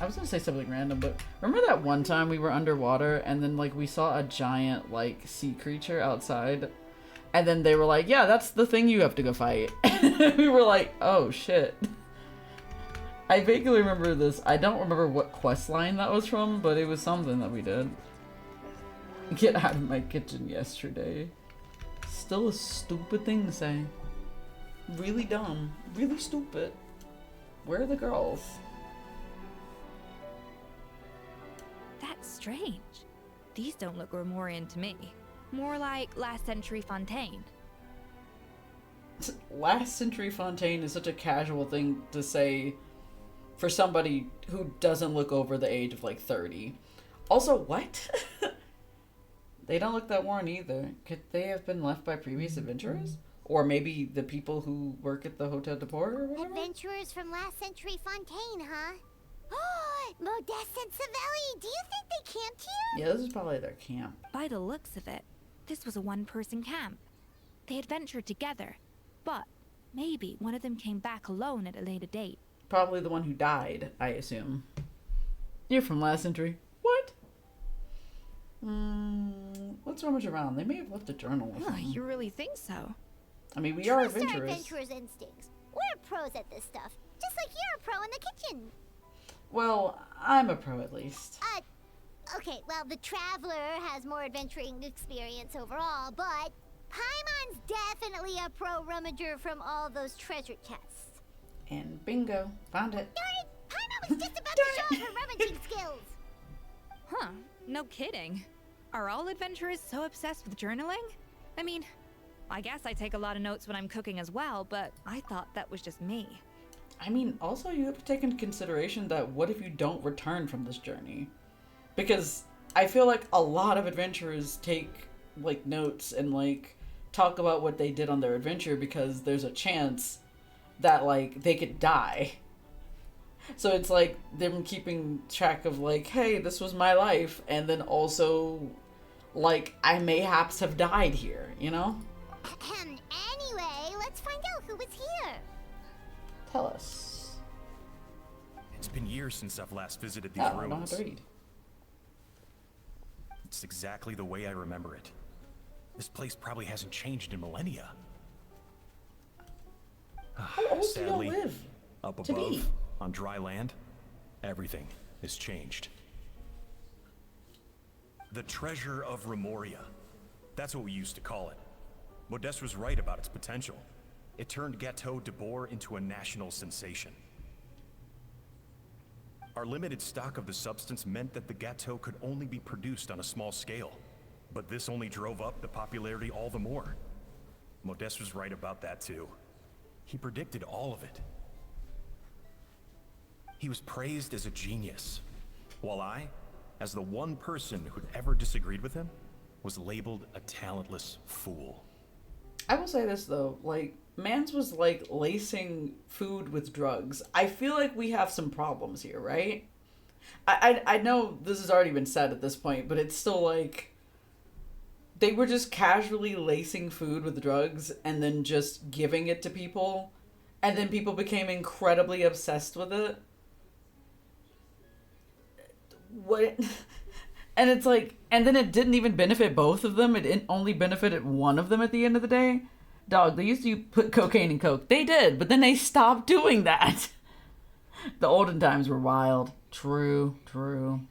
I was gonna say something random, but remember that one time we were underwater and then like we saw a giant like sea creature outside and then they were like, yeah, that's the thing you have to go fight. We were like, oh shit. I vaguely remember this. I don't remember what quest line that was from, but it was something that we did. Get out of my kitchen yesterday. Still a stupid thing to say. Really dumb. Really stupid. Where are the girls? That's strange. These don't look Grimoirian to me. More like last century Fontaine. Last century Fontaine is such a casual thing to say for somebody who doesn't look over the age of like 30. Also, what? They don't look that worn either. Could they have been left by previous adventurers? Or maybe the people who work at the Hotel de Port or whatever? Adventurers from last century Fontaine, huh? Oh, Modeste and Savelli, do you think they camped here? Yeah, this is probably their camp. By the looks of it, this was a one-person camp. They adventured together, but maybe one of them came back alone at a later date. Probably the one who died, I assume. You're from last century. What? Let's rummage around. They may have left a journal or something. You really think so? I mean, we are Trust our adventurers. adventurers' instincts. We're pros at this stuff, just like you're a pro in the kitchen. Well, I'm a pro at least. Okay, well, the Traveler has more adventuring experience overall, but Paimon's definitely a pro rummager from all those treasure chests. And bingo, found it. Darn it! Paimon was just about to show off her rummaging skills. Huh, no kidding. Are all adventurers so obsessed with journaling? I mean, I guess I take a lot of notes when I'm cooking as well, but I thought that was just me. I mean, also you have to take into consideration that what if you don't return from this journey? Because I feel like a lot of adventurers take, like, notes and, like, talk about what they did on their adventure because there's a chance that, like, they could die. So it's like them keeping track of, like, hey, this was my life, and then also, like, I mayhaps have died here, you know? Anyway, let's find out who was here. Tell us. It's been years since I've last visited these Oh, I don't have ruins. to read. It's exactly the way I remember it. This place probably hasn't changed in millennia. How old do y'all Sadly, live? up to be? above, on dry land, everything has changed. The treasure of Remoria. That's what we used to call it. Modeste was right about its potential. It turned Gateau de Boer into a national sensation. Our limited stock of the substance meant that the Gateau could only be produced on a small scale. But this only drove up the popularity all the more. Modeste was right about that too. He predicted all of it. He was praised as a genius, while I, as the one person who'd ever disagreed with him, was labeled a talentless fool. I will say this though, like, Mans was like lacing food with drugs. I feel like we have some problems here, right? I know this has already been said at this point, but it's still like they were just casually lacing food with drugs and then just giving it to people, and then people became incredibly obsessed with it. What? And it's like, and then it didn't even benefit both of them. It only benefited one of them at the end of the day. Dog, they used to put cocaine in coke. They did, but then they stopped doing that. The olden times were wild. True, true.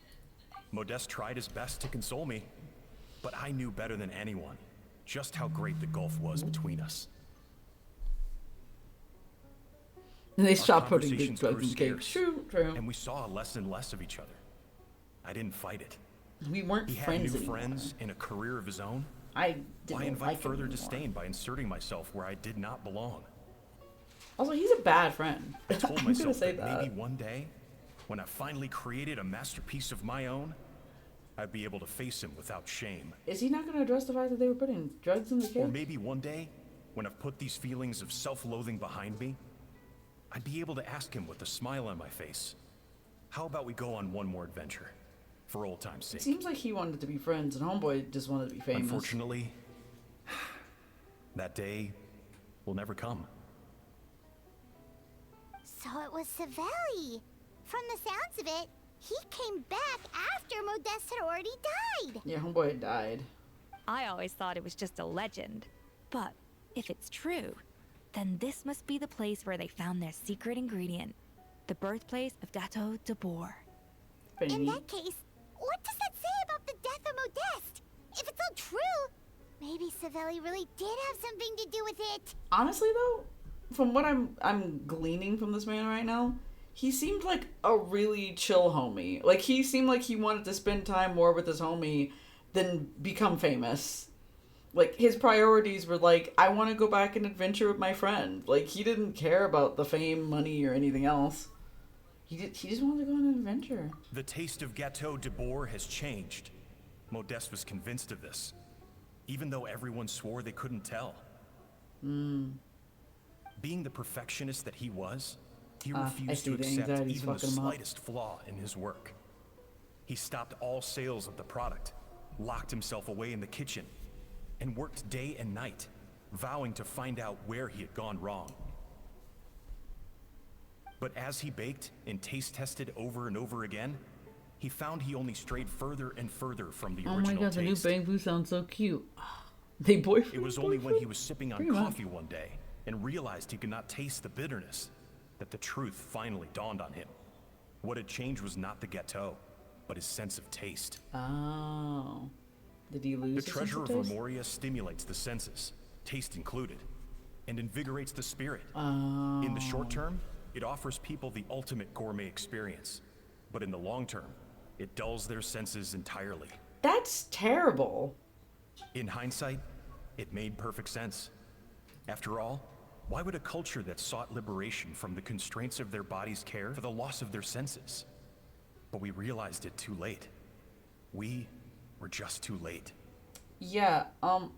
Modeste tried his best to console me, but I knew better than anyone just how great the gulf was between us. And they Our stopped putting big conversations drugs grew in cake. scarce, True, true. And we saw less and less of each other. I didn't fight it. We weren't He had friends new anymore. friends and a career of his own. I didn't Why invite like him further anymore. disdain by inserting myself where I did not belong? Also, he's a bad friend. I told I'm myself gonna say that maybe one day, when I finally created a masterpiece of my own, I'd be able to face him without shame. Is he not going to address the fact that they were putting drugs in the Or cake? maybe one day, when I've put these feelings of self-loathing behind me, I'd be able to ask him with a smile on my face, how about we go on one more adventure, for old time's It sake? seems like he wanted to be friends, and Homeboy just wanted to be famous. Unfortunately, that day will never come. So it was Savelli. From the sounds of it, he came back after Modeste had already died. Yeah, Homeboy had died. I always thought it was just a legend. But if it's true, then this must be the place where they found their secret ingredient. The birthplace of Gateau de Boer. In that case, what does that say about the death of Modeste? If it's all true, maybe Savelli really did have something to do with it. Honestly, though, from what I'm gleaning from this man right now, he seemed like a really chill homie. Like, he seemed like he wanted to spend time more with his homie than become famous. Like, his priorities were like, I want to go back and adventure with my friend. Like, he didn't care about the fame, money, or anything else. He just wanted to go on an adventure. The taste of Gateau de Boer has changed. Modeste was convinced of this, even though everyone swore they couldn't tell. Being the perfectionist that he was, he I refused see to the accept anxiety's even the fucking him up. slightest flaw in his work. He stopped all sales of the product, locked himself away in the kitchen, and worked day and night, vowing to find out where he had gone wrong. But as he baked and taste tested over and over again, he found he only strayed further and further from the Oh original my god, the new taste. Bamboo sounds so cute. They boyfriend. It was only when he was sipping on Pretty much. coffee one day and realized he could not taste the bitterness that the truth finally dawned on him. What had changed was not the gâteau, but his sense of taste. Oh. Did he lose The his sense treasure of of taste? Remoria stimulates the senses, taste included, and invigorates the spirit. Oh. In the short term, it offers people the ultimate gourmet experience. But in the long term, it dulls their senses entirely. That's terrible. In hindsight, it made perfect sense. After all, why would a culture that sought liberation from the constraints of their bodies care for the loss of their senses? But we realized it too late. We were just too late. Yeah,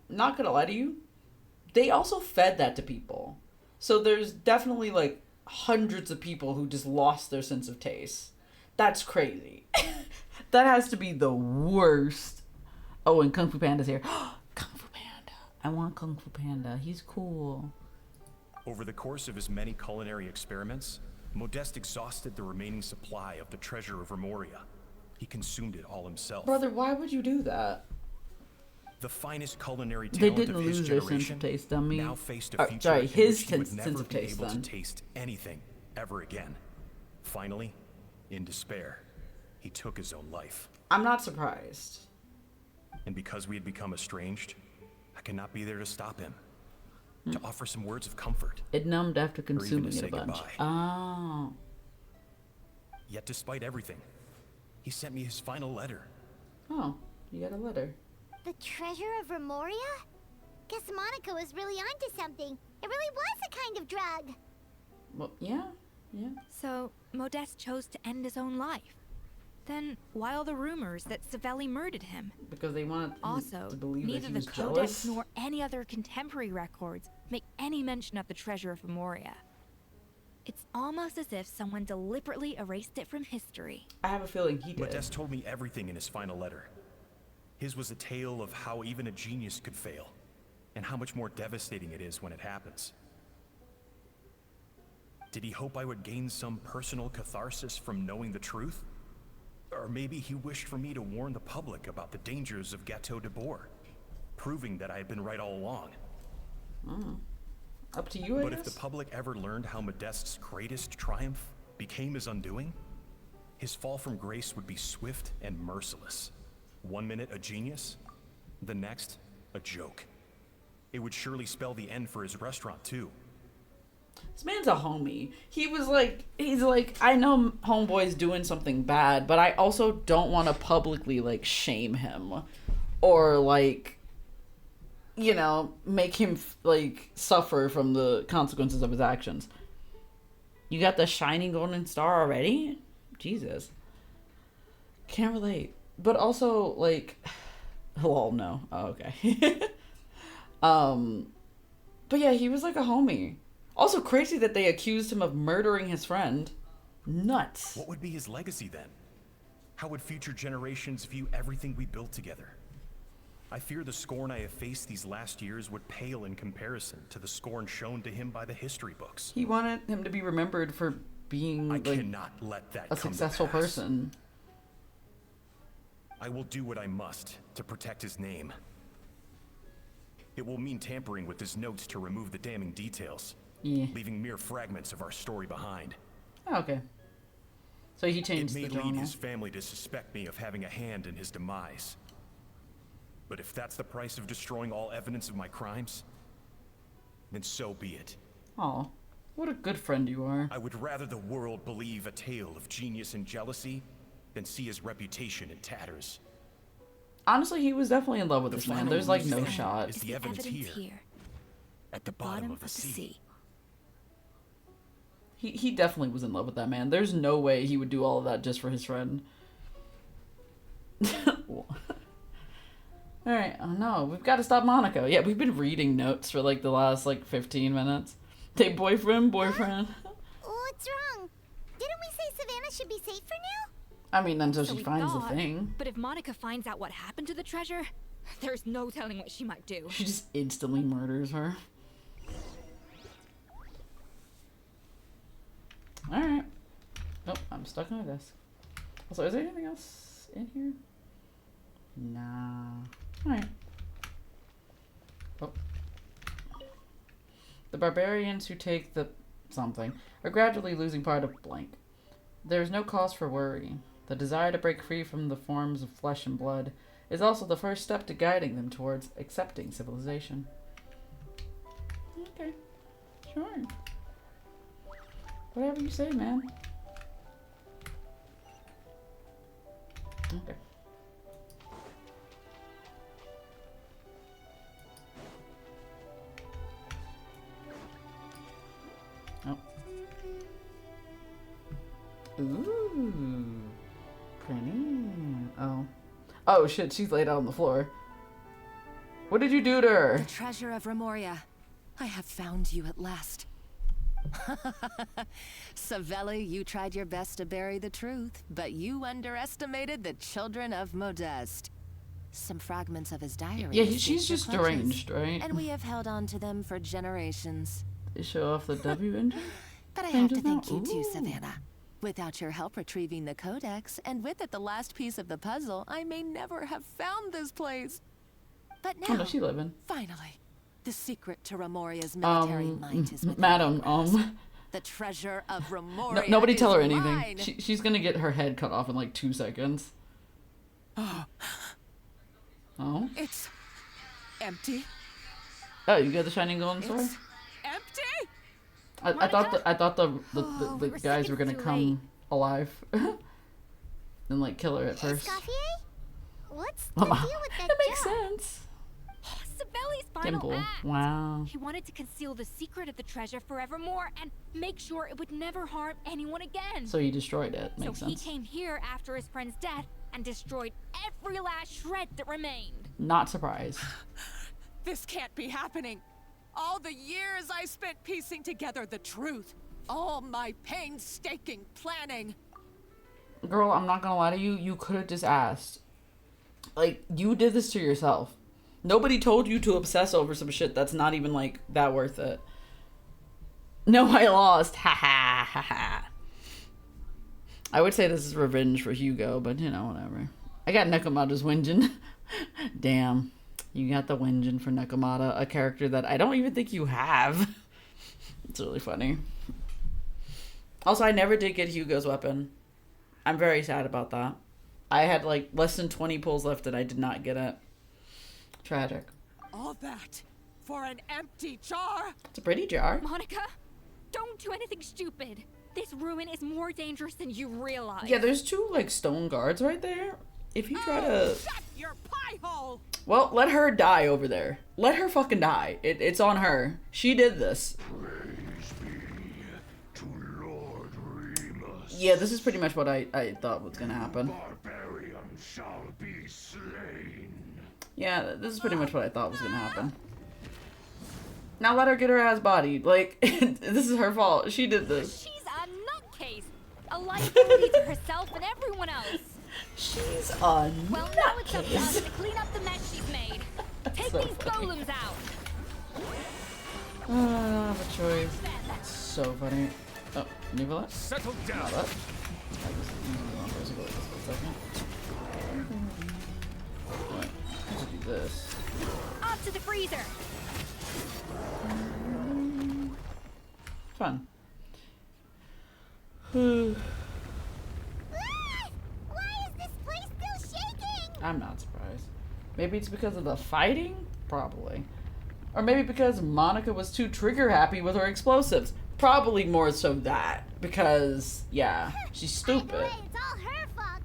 not gonna lie to you. They also fed that to people. So there's definitely like hundreds of people who just lost their sense of taste. That's crazy. That has to be the worst. Oh, and Kung Fu Panda's here. Kung Fu Panda. I want Kung Fu Panda. He's cool. Over the course of his many culinary experiments, Modeste exhausted the remaining supply of the treasure of Remoria. He consumed it all himself. Brother, why would you do that? The finest culinary They talent didn't of his lose their sense generation of taste, dummy. now faced a future Sorry, in his which he would sense never of be taste, able then. to taste anything ever again. Finally, in despair, he took his own life. I'm not surprised. And because we had become estranged, I cannot be there to stop him. To offer some words of comfort. It numbed after Or even to consuming it say a bunch. goodbye. Oh. Yet despite everything, he sent me his final letter. Oh, you got a letter. The treasure of Remoria? Guess Monica was really onto something. It really was a kind of drug. Well, yeah. So, Modeste chose to end his own life. Then, why all the rumors that Savelli murdered him? Because they wanted Also, to believe that neither he the was Codex jealous. nor any other contemporary records make any mention of the treasure of Memoria. It's almost as if someone deliberately erased it from history. I have a feeling he did. Modeste told me everything in his final letter. His was a tale of how even a genius could fail, and how much more devastating it is when it happens. Did he hope I would gain some personal catharsis from knowing the truth? Or maybe he wished for me to warn the public about the dangers of Gâteau de Bourg, proving that I had been right all along. Up to you, I But guess? if the public ever learned how Modeste's greatest triumph became his undoing, his fall from grace would be swift and merciless. 1 minute a genius, the next a joke. It would surely spell the end for his restaurant too. This man's a homie. He's like, I know homeboy's doing something bad, but I also don't want to publicly, like, shame him. Or, like, you know, make him, like, suffer from the consequences of his actions. You got the shining golden star already? Jesus. Can't relate. But also, like, lol, no. Oh, okay. But yeah, he was like a homie. Also crazy that they accused him of murdering his friend. Nuts. What would be his legacy then? How would future generations view everything we built together? I fear the scorn I have faced these last years would pale in comparison to the scorn shown to him by the history books. He wanted him to be remembered for being, like, cannot let that a come to successful pass. person. I will do what I must to protect his name. It will mean tampering with his notes to remove the damning details, leaving mere fragments of our story behind. Oh, okay. So he It changed may the lead journal. his family to suspect me of having a hand in his demise. But if that's the price of destroying all evidence of my crimes, then so be it. Aw, what a good friend you are. I would rather the world believe a tale of genius and jealousy than see his reputation in tatters. Honestly, he was definitely in love with The this man. final There's like reason no is shot. the evidence here, at the bottom of the sea. He definitely was in love with that man. There's no way he would do all of that just for his friend. Alright, oh no, we've got to stop Monaco. Yeah, we've been reading notes for like the last like 15 minutes. They boyfriend. What's wrong? Didn't we say Savannah should be safe for now? I mean, until So she we finds thought, the thing. But if Monica finds out what happened to the treasure, there's no telling what she might do. She just instantly murders her. Alright. Oh, I'm stuck on a desk. Also, is there anything else in here? Nah. Alright. Oh. The barbarians who take the something are gradually losing part of blank. There is no cause for worry. The desire to break free from the forms of flesh and blood is also the first step to guiding them towards accepting civilization. Okay. Sure. Whatever you say, man. Okay. Oh. Ooh. Pretty. Oh. Oh shit, she's laid out on the floor. What did you do to her? The treasure of Remoria. I have found you at last. Savelli, you tried your best to bury the truth, but you underestimated the children of Modeste. Some fragments of his diary. Yeah, escaped she's your just clutches, deranged, right? And we have held on to them for generations. They show off the W engine? But I have to Changes thank now? you too, Ooh. Savannah. Without your help retrieving the codex, and with it the last piece of the puzzle, I may never have found this place. But now, Oh, no, she living. finally, the secret to Remoria's military might is within Madam, my grasp. The treasure of Remoria nobody tell her is anything. mine. She's gonna get her head cut off in like 2 seconds. Oh? It's empty. Oh, you got the shining golden sword? It's empty. I thought the guys were gonna come alive and like kill her at first. Escoffier? What's the Mama, deal with that that makes job? sense. Savelli's final Dimple. act. Wow. He wanted to conceal the secret of the treasure forevermore and make sure it would never harm anyone again. So he destroyed it. Makes So he sense. came here after his friend's death and destroyed every last shred that remained. Not surprised. This can't be happening. All the years I spent piecing together the truth. All my painstaking planning. Girl, I'm not gonna lie to you. You could have just asked. Like, you did this to yourself. Nobody told you to obsess over some shit that's not even, like, that worth it. No, I lost. Ha ha ha ha. I would say this is revenge for Hugo, but, you know, whatever. I got Nekomata's whinging. Damn. You got the whinging for Nekomata, a character that I don't even think you have. It's really funny. Also, I never did get Hugo's weapon. I'm very sad about that. I had, like, less than 20 pulls left and I did not get it. Tragic. All that for an empty jar. It's a pretty jar. Monica, don't do anything stupid. This ruin is more dangerous than you realize. Yeah, there's 2, like, stone guards right there. If you try to... Shut your pie hole. Well, let her die over there. Let her fucking die. It's on her. She did this. Yeah, this is pretty much what I thought was gonna happen. Shall be slain. Yeah, this is pretty much what I thought was gonna happen. Now let her get her ass bodied. Like, this is her fault. She did this. She's a nutcase. A liability to herself and everyone else. She's a Well, now it's up to nutcase. us to clean up the mess she's made. Take So these funny. golems out. I don't have a choice. It's so funny. Oh, Nivola? Settle down. Not that. I was using the wrong person for just a second. Alright, let's do this. Up to the freezer. Fun. Why is this place still shaking? I'm not surprised. Maybe it's because of the fighting? Probably. Or maybe because Monica was too trigger happy with her explosives. Probably more so that. Because, yeah, she's stupid. Either way, it's all her fault.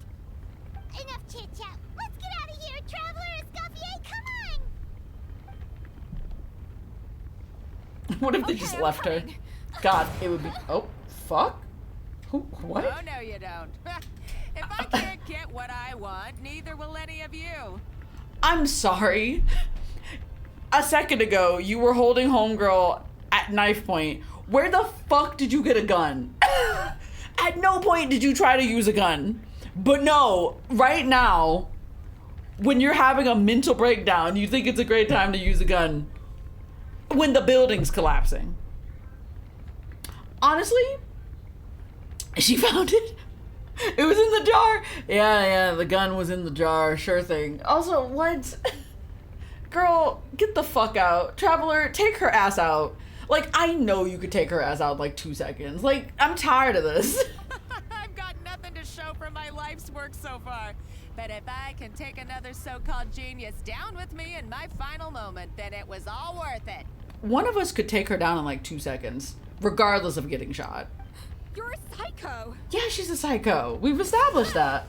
Enough chit chat. Let's get out of here, Traveler Escoffier. Come on. What if they just left her? God, it would be. Oh, fuck? Who? What? Oh, no, you don't. If I can't get what I want, neither will any of you. I'm sorry. A second ago, you were holding homegirl at knife point. Where the fuck did you get a gun? At no point did you try to use a gun. But no, right now, when you're having a mental breakdown, you think it's a great time to use a gun. When the building's collapsing. Honestly, she found it. It was in the jar. Yeah, the gun was in the jar. Sure thing. Also, what? Girl, get the fuck out. Traveler, take her ass out. Like, I know you could take her ass out in like 2 seconds. Like, I'm tired of this. I've got nothing to show for my life's work so far. But if I can take another so-called genius down with me in my final moment, then it was all worth it. One of us could take her down in like 2 seconds, regardless of getting shot. You're a psycho. Yeah, she's a psycho. We've established that.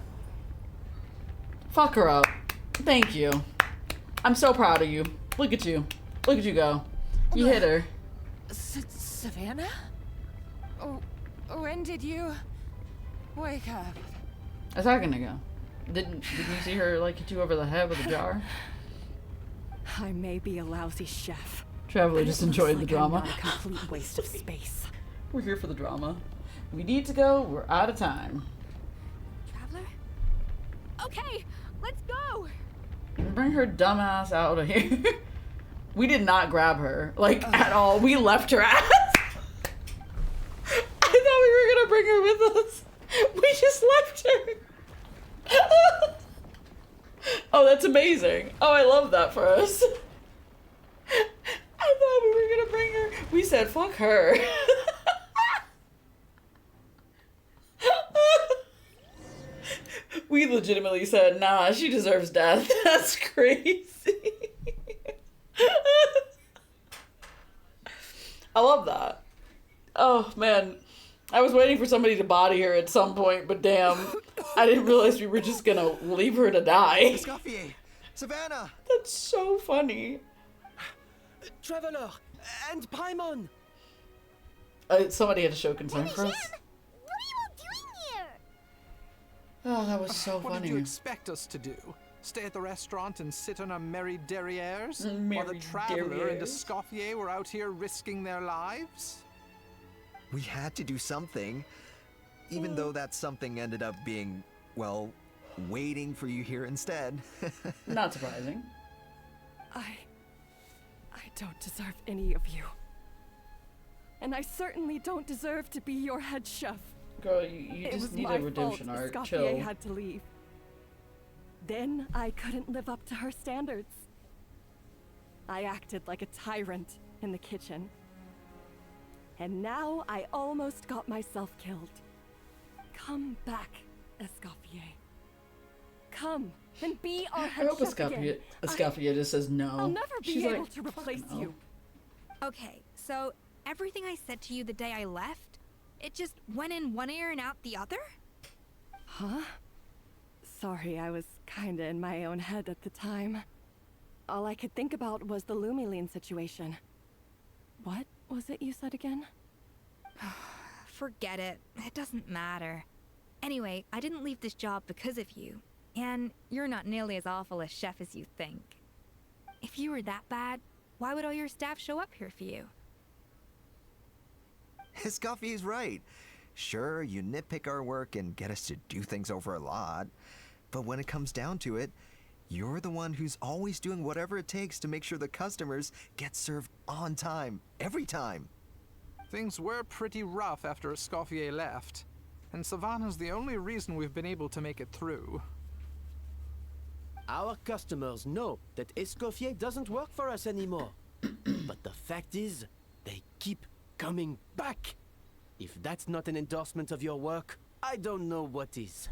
Fuck her up. Thank you. I'm so proud of you. Look at you. Look at you go. You hit her. Savannah? Oh, when did you wake up? A second ago. Didn't you see her like hit you over the head with a jar? I may be a lousy chef. Traveler just enjoyed the drama. I'm not a complete waste of space. We're here for the drama. We need to go. We're out of time. Traveler? Okay, let's go. Bring her dumbass out of here. We did not grab her, like, at all. We left her ass. I thought we were gonna bring her with us. We just left her. Oh, that's amazing. Oh, I love that for us. I thought we were gonna bring her. We said, fuck her. We legitimately said, nah, she deserves death. That's crazy. I love that. Oh, man. I was waiting for somebody to body her at some point, but damn, I didn't realize we were just gonna leave her to die. Escoffier! Savannah! That's so funny. Traveler and Paimon! Somebody had to show concern for us. What are you all doing here? Oh, that was so What funny. did you expect us to do? Stay at the restaurant and sit on our merry derrieres? While the Merry Traveler and derrieres. Escoffier were out here risking their lives? We had to do something. Even though that something ended up being, well, waiting for you here instead. Not surprising. I don't deserve any of you. And I certainly don't deserve to be your head chef. Girl, you It just was need my a redemption fault arc. Escoffier Chill. had to leave. Then I couldn't live up to her standards. I acted like a tyrant in the kitchen. And now I almost got myself killed. Come back, Escoffier. Come and be our I head hope chef again. Escoffier just says no. I'll never be She's able like, to replace no. you. Okay, so everything I said to you the day I left, it just went in one ear and out the other? Huh? Sorry, I was kinda in my own head at the time. All I could think about was the Lumiline situation. What was it you said again? Forget it. It doesn't matter. Anyway, I didn't leave this job because of you. And you're not nearly as awful a chef as you think. If you were that bad, why would all your staff show up here for you? Escoffier's right. Sure, you nitpick our work and get us to do things over a lot. But when it comes down to it, you're the one who's always doing whatever it takes to make sure the customers get served on time, every time. Things were pretty rough after Escoffier left, and Savannah's the only reason we've been able to make it through. Our customers know that Escoffier doesn't work for us anymore. But the fact is, they keep coming back. If that's not an endorsement of your work, I don't know what is.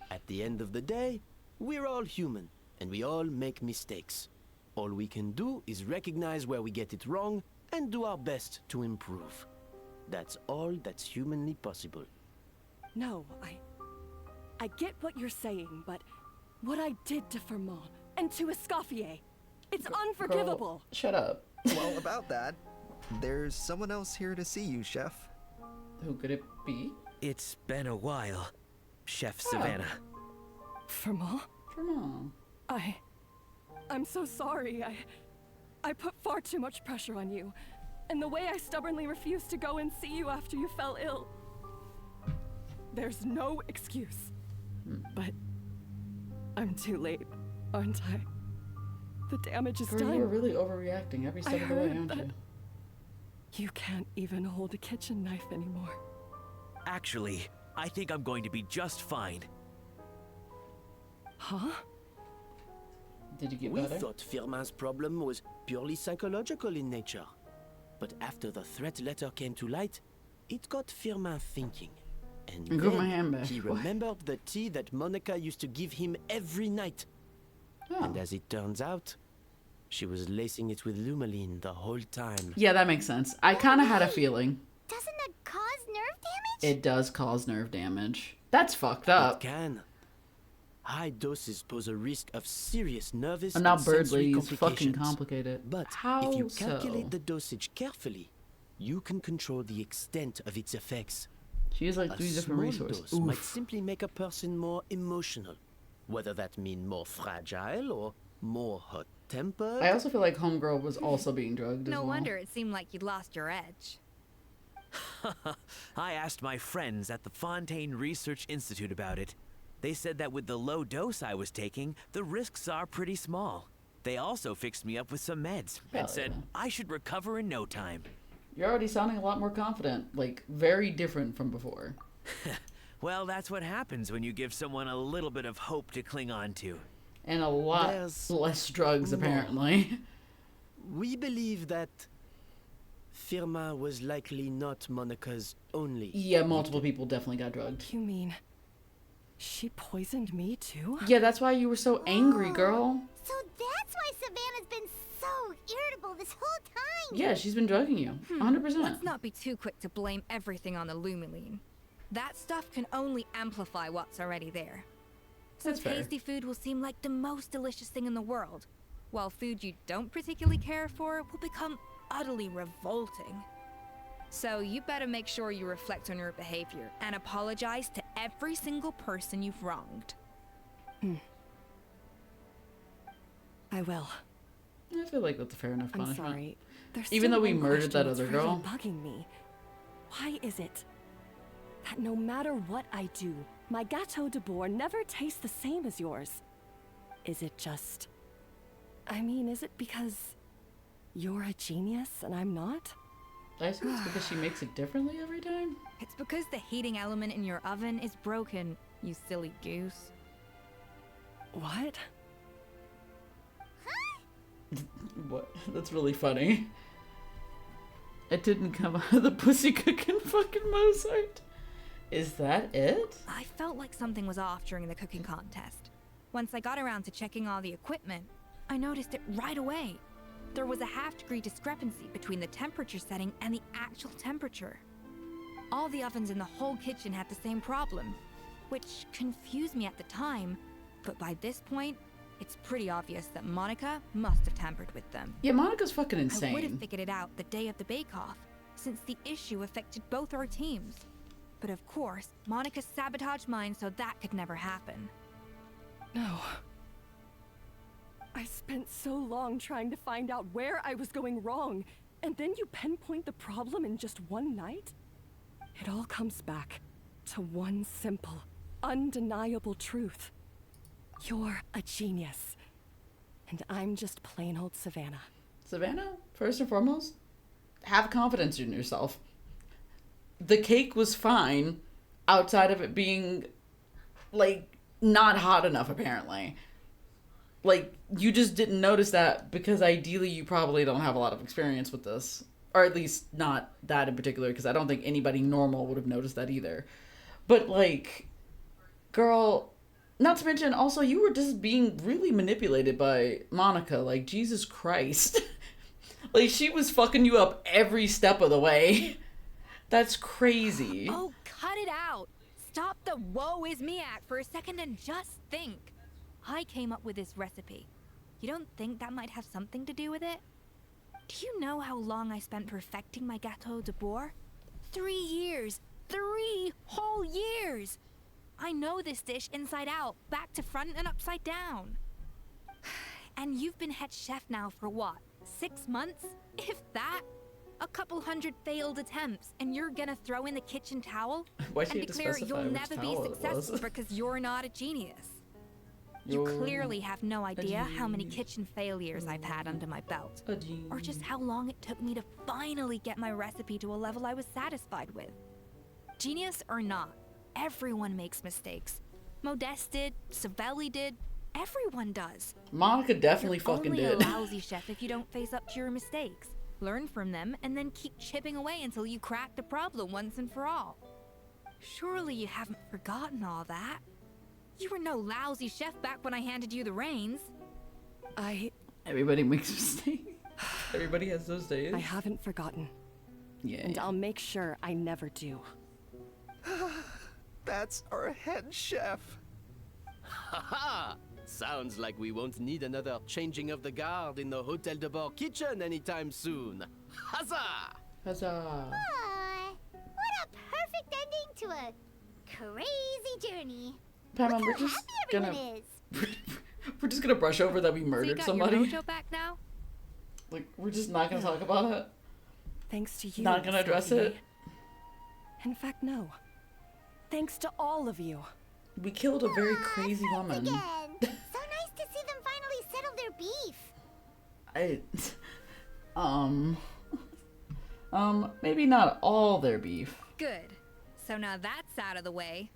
At the end of the day, we're all human, and we all make mistakes. All we can do is recognize where we get it wrong and do our best to improve. That's all that's humanly possible. No, I get what you're saying, but what I did to Fermont and to Escoffier, it's unforgivable. Girl, shut up. Well, about that, there's someone else here to see you, Chef. Who could it be? It's been a while, Chef Savannah. Fermont? Fermont. I'm so sorry. I put far too much pressure on you. And the way I stubbornly refused to go and see you after you fell ill. There's no excuse. But I'm too late, aren't I? The damage is Girl, done. you were really overreacting every step of the way, aren't you? You can't even hold a kitchen knife anymore. Actually, I think I'm going to be just fine. Huh? Did you get We better? thought Firmin's problem was purely psychological in nature. But after the threat letter came to light, it got Firmin thinking. And I got my then hand back. he remembered the tea that Monica used to give him every night. Oh. And as it turns out, she was lacing it with Lumaline the whole time. Yeah, that makes sense. I kind of had a feeling. Doesn't that cause nerve damage? It does cause nerve damage. That's fucked up. It can. High doses pose a risk of serious nervous And now and Bird sensory Lady's fucking complications. complicated. But How if you so? calculate the dosage carefully, you can control the extent of its effects. She has like A 3 different small resources. dose might Oof. simply make a person more emotional, whether that mean more fragile or more hot-tempered. I also feel like Homegirl was also being drugged as No well. wonder it seemed like you'd lost your edge. I asked my friends at the Fontaine Research Institute about it. They said that with the low dose I was taking, the risks are pretty small. They also fixed me up with some meds Hell and said yeah. I should recover in no time. You're already sounding a lot more confident. Like, very different from before. Well, that's what happens when you give someone a little bit of hope to cling on to. And a lot There's less drugs, more. apparently. We believe that Firmin was likely not Monica's only. Yeah, multiple people definitely got drugged. You mean she poisoned me too? Yeah, that's why you were so angry, girl. So that's why Savannah's been so irritable this whole time. Yeah, she's been drugging you. 100%. Let's not be too quick to blame everything on the Lumaline. That stuff can only amplify what's already there. So That's fair. tasty food will seem like the most delicious thing in the world, while food you don't particularly care for will become utterly revolting. So you better make sure you reflect on your behavior and apologize to every single person you've wronged. I will. I feel like that's a fair enough I'm punishment. sorry. There's Even still though we one murdered that question other that's girl. really bugging me. Why is it that no matter what I do, my Gâteau de Bourg never tastes the same as yours? Is it just... I mean, is it because you're a genius and I'm not? I assume it's because she makes it differently every time? It's because the heating element in your oven is broken, you silly goose. What? What? That's really funny. It didn't come out of the pussy cooking fucking Mozart. Is that it? I felt like something was off during the cooking contest. Once I got around to checking all the equipment, I noticed it right away. There was a half-degree discrepancy between the temperature setting and the actual temperature. All the ovens in the whole kitchen had the same problem, which confused me at the time, but by this point, it's pretty obvious that Monica must have tampered with them. Yeah, Monica's fucking I would have insane. figured it out the day of the bake-off, since the issue affected both our teams. But of course, Monica sabotaged mine so that could never happen. No. I spent so long trying to find out where I was going wrong, and then you pinpoint the problem in just one night? It all comes back to one simple, undeniable truth. You're a genius, and I'm just plain old Savannah. Savannah, first and foremost, have confidence in yourself. The cake was fine outside of it being, like, not hot enough, apparently. Like, you just didn't notice that because ideally you probably don't have a lot of experience with this. Or at least not that in particular, because I don't think anybody normal would have noticed that either. But, like, girl, not to mention, also, you were just being really manipulated by Monica. Like, Jesus Christ. Like, she was fucking you up every step of the way. That's crazy. Oh, cut it out! Stop the woe is me act for a second and just think. I came up with this recipe. You don't think that might have something to do with it? Do you know how long I spent perfecting my Gâteau de Bourg? 3 years! 3 whole years! I know this dish inside out, back to front and upside down. And you've been head chef now for what, 6 months? If that? A couple hundred failed attempts, and you're gonna throw in the kitchen towel? Why'd you and have to declare specify you'll which never be towel it was? successful because you're not a genius. You You're clearly have no idea how many genius. kitchen failures I've had under my belt. Or just how long it took me to finally get my recipe to a level I was satisfied with. Genius or not, everyone makes mistakes. Modeste did, Savelli did, everyone does. Monica definitely You're fucking only did. a lousy chef if you don't face up to your mistakes. Learn from them and then keep chipping away until you crack the problem once and for all. Surely you haven't forgotten all that. You were no lousy chef back when I handed you the reins. Everybody makes mistakes. Everybody has those days. I haven't forgotten. Yeah. And I'll make sure I never do. That's our head chef. Haha! Sounds like we won't need another changing of the guard in the Hotel de Bord kitchen anytime soon. Huzzah! Huzzah! Aw, what a perfect ending to a crazy journey. Pamela, Look we're how just happy gonna everyone is. we're just gonna brush over that we So you murdered got somebody. your mojo back now? Like we're just not gonna talk about it. Thanks to you. Not gonna address it. In fact, no. Thanks to all of you. We killed a very crazy woman. Again. So nice to see them finally settle their beef. Maybe not all their beef. Good. So now that's out of the way.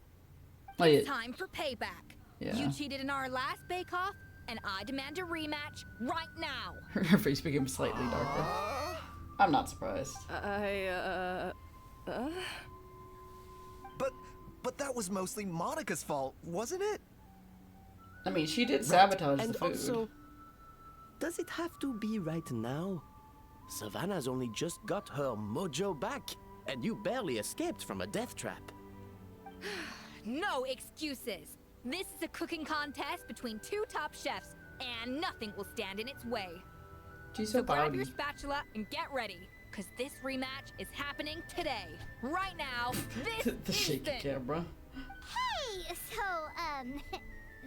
Oh, It's yeah. time for payback. Yeah. You cheated in our last bake-off, and I demand a rematch right now. Her face became slightly darker. I'm not surprised. But that was mostly Monica's fault, wasn't it? I mean, she did Right. sabotage And the food. also, does it have to be right now? Savannah's only just got her mojo back, and you barely escaped from a death trap. No excuses. This is a cooking contest between two top chefs, and nothing will stand in its way. She's So so grab pouty. your spatula and get ready, because this rematch is happening today. Right now, this The shaky instant. camera. Hey, so,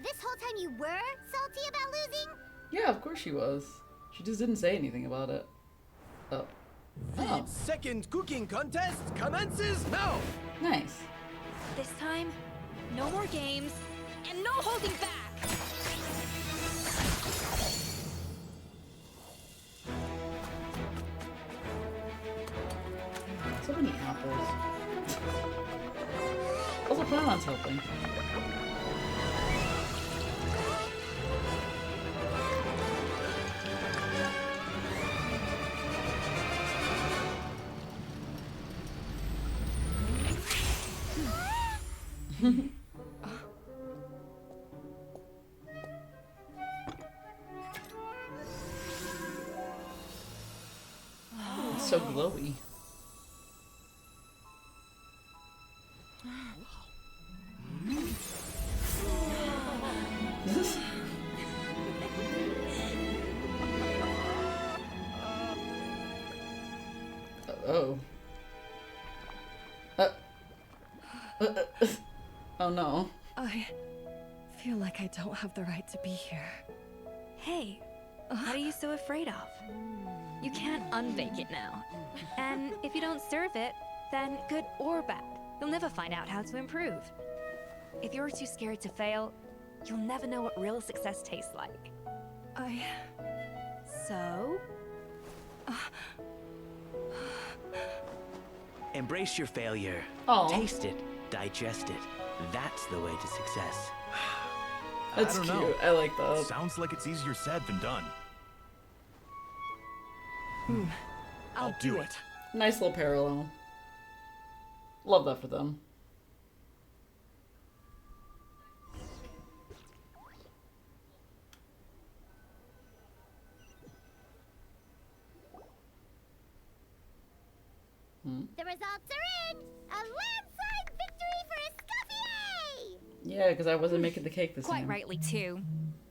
this whole time you were salty about losing? Yeah, of course she was. She just didn't say anything about it. Oh. The second cooking contest commences now! Nice. This time, no more games, and no holding back! So many apples. Also, Pylon's helping. It's so glowy. Oh. Oh no. I feel like I don't have the right to be here. Hey, what are you so afraid of? You can't unbake it now. And if you don't serve it, then good or bad, you'll never find out how to improve. If you're too scared to fail, you'll never know what real success tastes like. So? Embrace your failure. Aw. Taste it. Digest it. That's the way to success. That's I don't cute. know. I like that. Sounds like it's easier said than done. I'll do it. Nice little parallel. Love that for them. The results are in! A landslide victory for Escoffier! Yeah, because I wasn't making the cake this Quite time. rightly, too.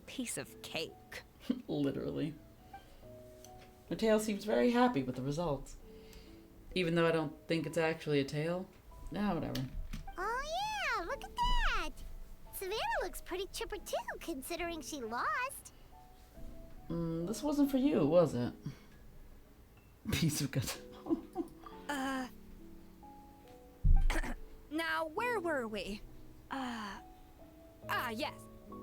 Piece of cake. Literally. Mateo seems very happy with the results. Even though I don't think it's actually a tail. Nah, whatever. Oh yeah, look at that! Savannah looks pretty chipper too, considering she lost. This wasn't for you, was it? Piece of gut. Now, where were we? Yes.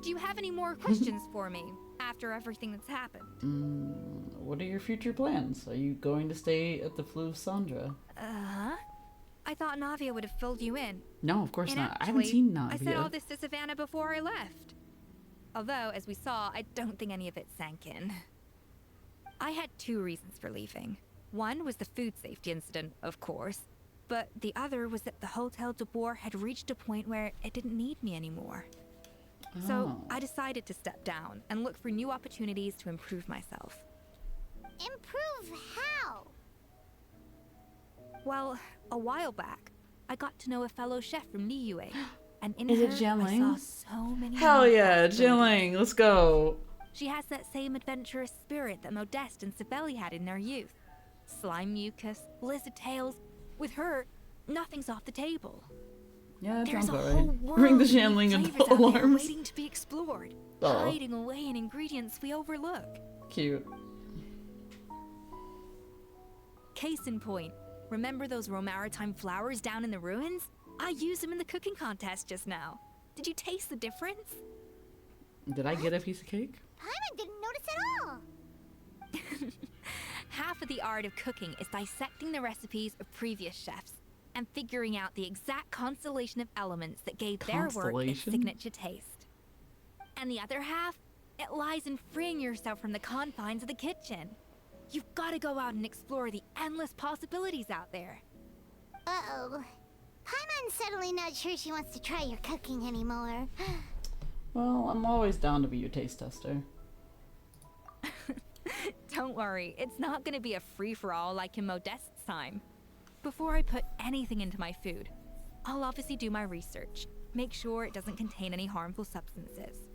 Do you have any more questions for me after everything that's happened? What are your future plans? Are you going to stay at the Fleuve Sandra? I thought Navia would have filled you in. No, of course And not. I haven't seen Navia. I said all this to Savannah before I left. Although, as we saw, I don't think any of it sank in. I had 2 reasons for leaving. One was the food safety incident, of course. But the other was that the Hotel de Boer had reached a point where it didn't need me anymore. So I decided to step down and look for new opportunities to improve myself. Improve how? Well, a while back, I got to know a fellow chef from Liyue, and in Is her, it Jianling? I saw so many. Hell new yeah, possibilities. Jianling, let's go. She has that same adventurous spirit that Modeste and Sibeli had in their youth. Slime mucus, lizard tails. With her, nothing's off the table. Yeah, that There's sounds a about whole right. world Ring the of new Jianling and flavors out there alarms. waiting to be explored, Oh. hiding away in ingredients we overlook. Cute. Case in point, remember those Romaritime flowers down in the ruins? I used them in the cooking contest just now. Did you taste the difference? Did I get a piece of cake? Paimon didn't notice at all. Half of the art of cooking is dissecting the recipes of previous chefs and figuring out the exact constellation of elements that gave their work its Constellation? signature taste. And the other half, it lies in freeing yourself from the confines of the kitchen. You've got to go out and explore the endless possibilities out there. Uh-oh. Paimon's suddenly not sure she wants to try your cooking anymore. Well, I'm always down to be your taste tester. Don't worry, it's not going to be a free-for-all like in Modeste's time. Before I put anything into my food, I'll obviously do my research, make sure it doesn't contain any harmful substances.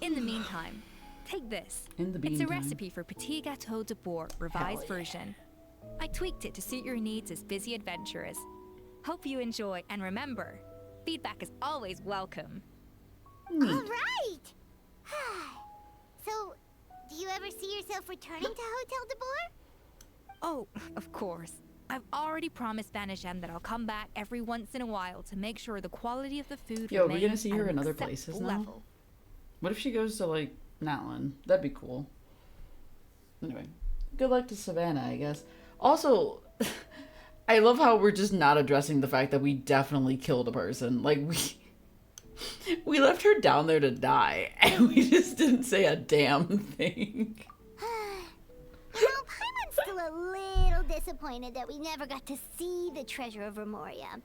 In the meantime, take this. In the It's a meantime. recipe for Petit Gâteau de Boer revised version. I tweaked it to suit your needs as busy adventurers. Hope you enjoy, and remember, feedback is always welcome. All right. So, do you ever see yourself returning to Hotel de Boer? Oh, of course. I've already promised Vanishem that I'll come back every once in a while to make sure the quality of the food Yo, we're remains gonna see her at in an other places acceptable now? level. What if she goes to, like, Natlan? That'd be cool. Anyway, good luck to Savannah, I guess. Also, I love how we're just not addressing the fact that we definitely killed a person. Like, we left her down there to die, and we just didn't say a damn thing. You know, Paimon's still a little disappointed that we never got to see the treasure of Remoria.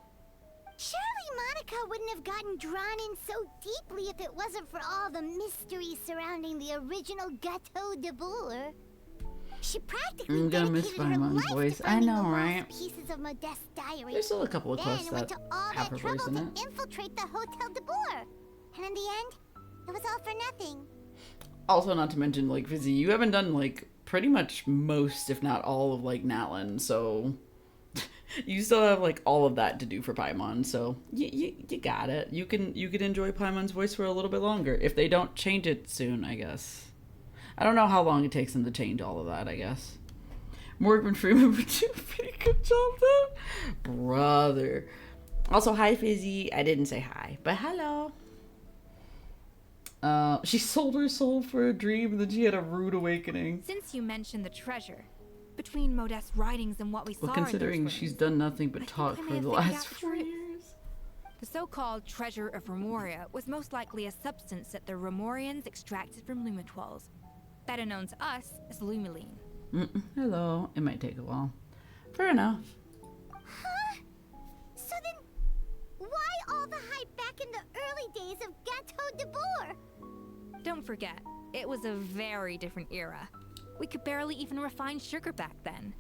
Surely Monica wouldn't have gotten drawn in so deeply if it wasn't for all the mystery surrounding the original Gâteau de Boer. She practically I'm gonna miss dedicated her Paimon's life voice. to I finding know, the lost right? pieces of Modeste's diary. There's still a couple of quests Then went that to all have that her voice trouble in to it. infiltrate the Hotel de Boer. And in the end, it was all for nothing. Also, not to mention, like, Fizzy, you haven't done, like, pretty much most, if not all, of, like, Natlan, so you still have, like, all of that to do for Paimon, so you got it. You can enjoy Paimon's voice for a little bit longer, if they don't change it soon, I guess. I don't know how long it takes them to change all of that, I guess. Morgan Freeman for 2, pretty good job, though. Brother. Also, hi, Fizzy. I didn't say hi, but hello. She sold her soul for a dream, and then she had a rude awakening. Since you mentioned the treasure, between Modeste's writings and what we saw Well, in those considering rooms, she's done nothing but I think talk I may for have the figured last out the 4 truth. years. The so-called treasure of Remoria was most likely a substance that the Remorians extracted from Lumitwals, better known to us as Lumiline. Hello. It might take a while. Fair enough. Huh? So then, why all the hype back in the early days of Gâteau de Boer? Don't forget, it was a very different era. We could barely even refine sugar back then.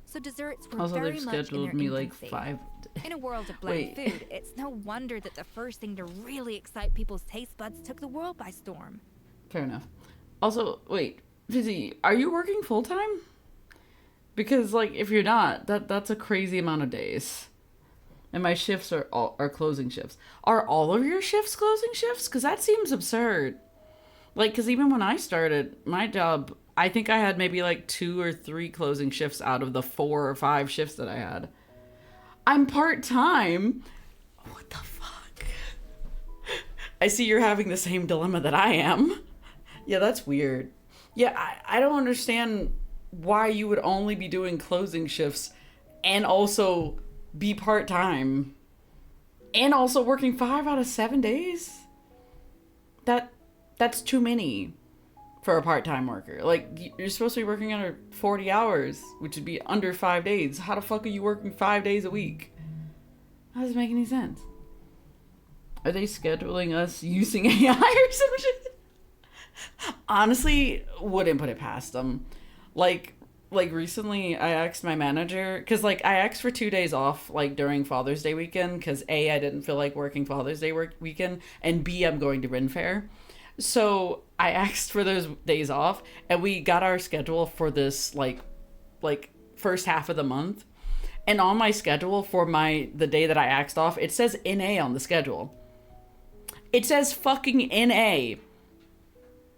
So desserts were Also, very they've much in scheduled their me like infancy. 5. In a world of bland Wait. food, it's no wonder that the first thing to really excite people's taste buds took the world by storm. Fair enough. Also, wait, Fizzy, are you working full time? Because, like, if you're not, that's a crazy amount of days. And my shifts are closing shifts. Are all of your shifts closing shifts? Because that seems absurd. Like, because even when I started my job, I think I had maybe like 2 or 3 closing shifts out of the 4 or 5 shifts that I had. I'm part-time. What the fuck? I see you're having the same dilemma that I am. Yeah, that's weird. Yeah, I don't understand why you would only be doing closing shifts and also be part-time and also working 5 out of 7 days. That's too many for a part-time worker. Like, you're supposed to be working under 40 hours, which would be under 5 days. How the fuck are you working 5 days a week? How does it make any sense? Are they scheduling us using AI or some shit? Honestly, wouldn't put it past them. Like recently I asked my manager, because like I asked for 2 days off like during Father's Day weekend, because A, I didn't feel like working Father's Day weekend, and B, I'm going to Ren Fair. So I asked for those days off, and we got our schedule for this like first half of the month. And on my schedule for the day that I asked off, it says NA on the schedule. It says fucking NA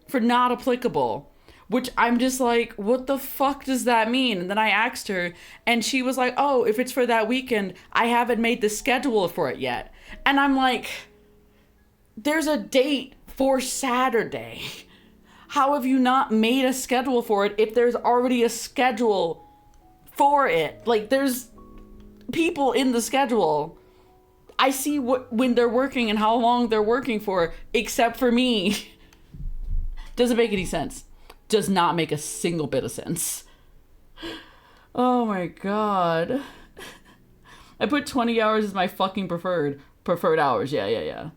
for not applicable, which I'm just like, what the fuck does that mean? And then I asked her, and she was like, oh, if it's for that weekend, I haven't made the schedule for it yet. And I'm like, there's a date for Saturday. How have you not made a schedule for it if there's already a schedule for it? Like, there's people in the schedule. I see when they're working and how long they're working for, except for me. Doesn't make any sense. Does not make a single bit of sense. Oh my god. I put 20 hours as my fucking preferred hours. Yeah.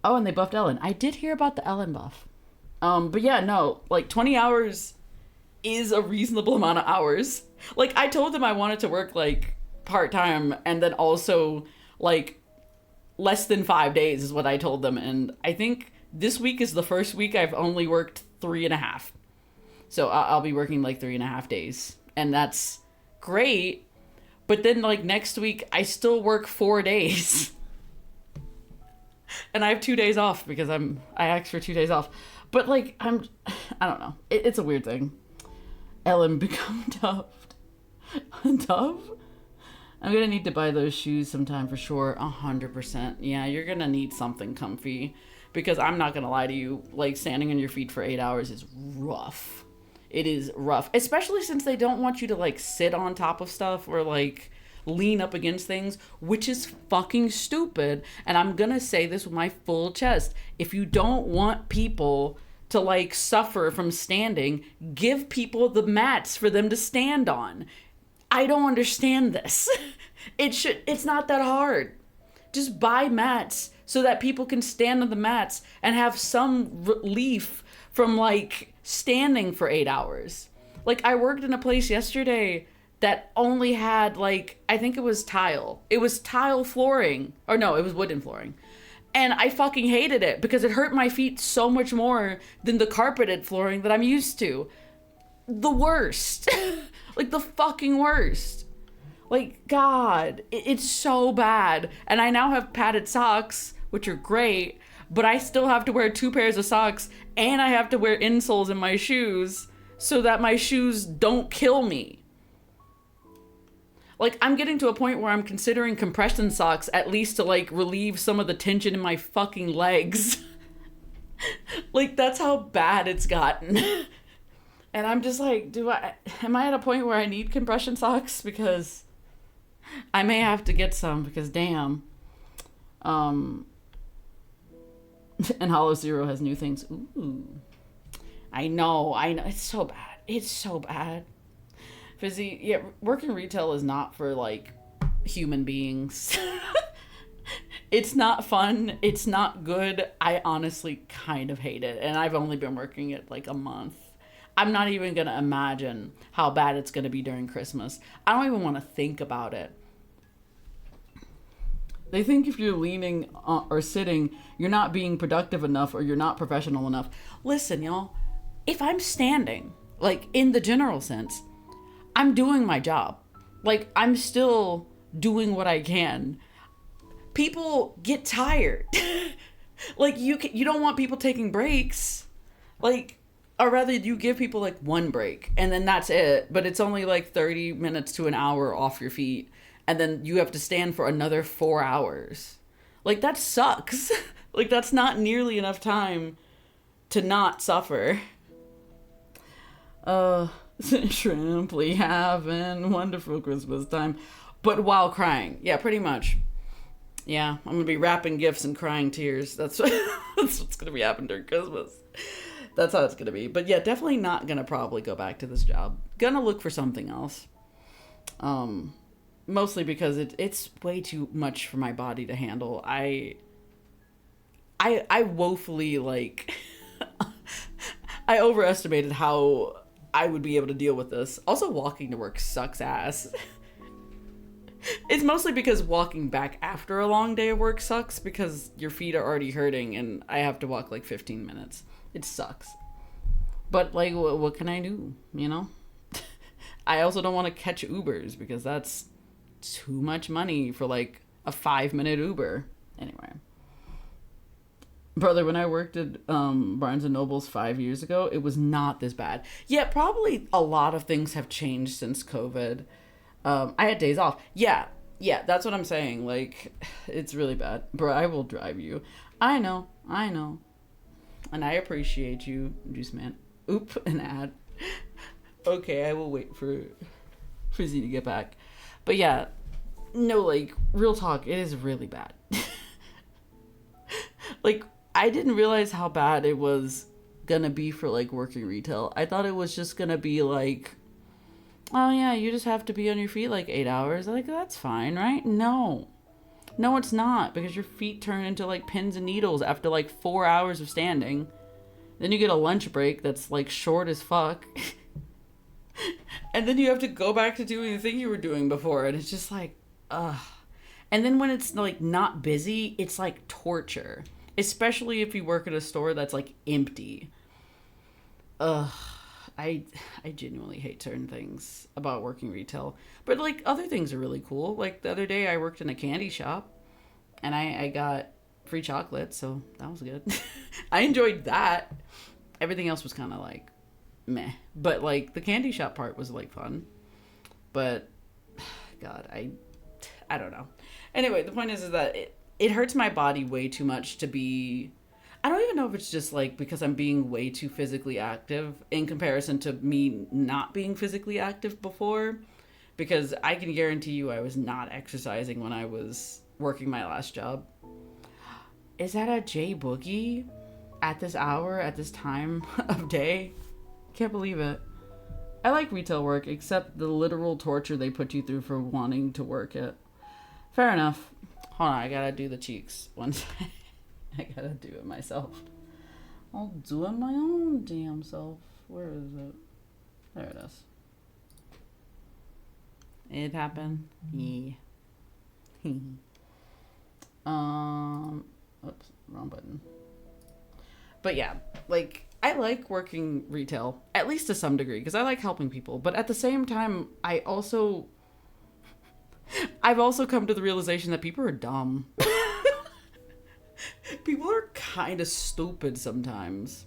Oh, and they buffed Ellen. I did hear about the Ellen buff. But yeah, no, like 20 hours is a reasonable amount of hours. Like, I told them I wanted to work like part-time, and then also like less than 5 days is what I told them. And I think this week is the first week I've only worked 3.5. So I'll be working like 3.5 days, and that's great. But then like next week I still work 4 days. And I have 2 days off because I asked for 2 days off. But like, I don't know. It's a weird thing. Ellen, become Dove. Dove? I'm gonna need to buy those shoes sometime for sure. 100%. Yeah, you're gonna need something comfy. Because I'm not gonna lie to you, like, standing on your feet for 8 hours is rough. It is rough. Especially since they don't want you to, like, sit on top of stuff or, like, lean up against things, which is fucking stupid. And I'm gonna say this with my full chest. If you don't want people to, like, suffer from standing, give people the mats for them to stand on. I don't understand this. It's not that hard. Just buy mats so that people can stand on the mats and have some relief from like standing for 8 hours. Like, I worked in a place yesterday that only had like, I think it was tile. It was tile flooring. Or no, it was wooden flooring. And I fucking hated it because it hurt my feet so much more than the carpeted flooring that I'm used to. The worst. Like, the fucking worst. Like, God, it's so bad. And I now have padded socks, which are great, but I still have to wear 2 pairs of socks, and I have to wear insoles in my shoes so that my shoes don't kill me. Like, I'm getting to a point where I'm considering compression socks, at least to, like, relieve some of the tension in my fucking legs. Like, that's how bad it's gotten. And I'm just like, am I at a point where I need compression socks? Because I may have to get some, because damn. And Hollow Zero has new things. Ooh. I know. It's so bad. It's so bad. Fizzy, yeah, working retail is not for, like, human beings. It's not fun. It's not good. I honestly kind of hate it. And I've only been working it, like, a month. I'm not even going to imagine how bad it's going to be during Christmas. I don't even want to think about it. They think if you're leaning or sitting, you're not being productive enough or you're not professional enough. Listen, y'all, if I'm standing, like, in the general sense, I'm doing my job. Like, I'm still doing what I can. People get tired. Like, you don't want people taking breaks. Like, or rather you give people like one break and then that's it. But it's only like 30 minutes to an hour off your feet. And then you have to stand for another 4 hours. Like, that sucks. Like, that's not nearly enough time to not suffer. Shrimply having wonderful Christmas time. But while crying. Yeah, pretty much. Yeah, I'm gonna be wrapping gifts and crying tears. That's what's gonna be happening during Christmas. That's how it's gonna be. But yeah, definitely not gonna probably go back to this job. Gonna look for something else. Mostly because it's way too much for my body to handle. I woefully, like, I overestimated how I would be able to deal with this. Also, walking to work sucks ass. It's mostly because walking back after a long day of work sucks because your feet are already hurting and I have to walk like 15 minutes. It sucks. But, like, what can I do, you know? I also don't want to catch Ubers because that's too much money for, like, a 5-minute Uber. Anyway. Brother, when I worked at Barnes & Noble's 5 years ago, it was not this bad. Yeah, probably a lot of things have changed since COVID. I had days off. Yeah, that's what I'm saying. Like, it's really bad. Bro, I will drive you. I know. And I appreciate you, Juice Man. Oop, an ad. Okay, I will wait for Z to get back. But yeah, no, like, real talk, it is really bad. Like, I didn't realize how bad it was gonna be for, like, working retail. I thought it was just gonna be like, oh yeah, you just have to be on your feet like 8 hours. Like, that's fine, right? No, it's not, because your feet turn into like pins and needles after like 4 hours of standing. Then you get a lunch break that's like short as fuck. And then you have to go back to doing the thing you were doing before. And it's just like, ugh. And then when it's like not busy, it's like torture. Especially if you work at a store that's like empty. Ugh. I genuinely hate certain things about working retail. But, like, other things are really cool. Like, the other day I worked in a candy shop. And I got free chocolate, so that was good. I enjoyed that. Everything else was kind of, like, meh. But, like, the candy shop part was, like, fun. But, God, I don't know. Anyway, the point is that it hurts my body way too much to be... I don't even know if it's just like because I'm being way too physically active in comparison to me not being physically active before. Because I can guarantee you I was not exercising when I was working my last job. Is that a J Boogie at this hour, at this time of day? Can't believe it. I like retail work, except the literal torture they put you through for wanting to work it. Fair enough. Hold on, I gotta do the cheeks one second. I gotta do it myself. I'll do it my own damn self. Where is it? There it is. It happened. Yeah. Oops, wrong button. But yeah, like, I like working retail, at least to some degree, because I like helping people. But at the same time, I've also come to the realization that people are dumb. People are kind of stupid sometimes.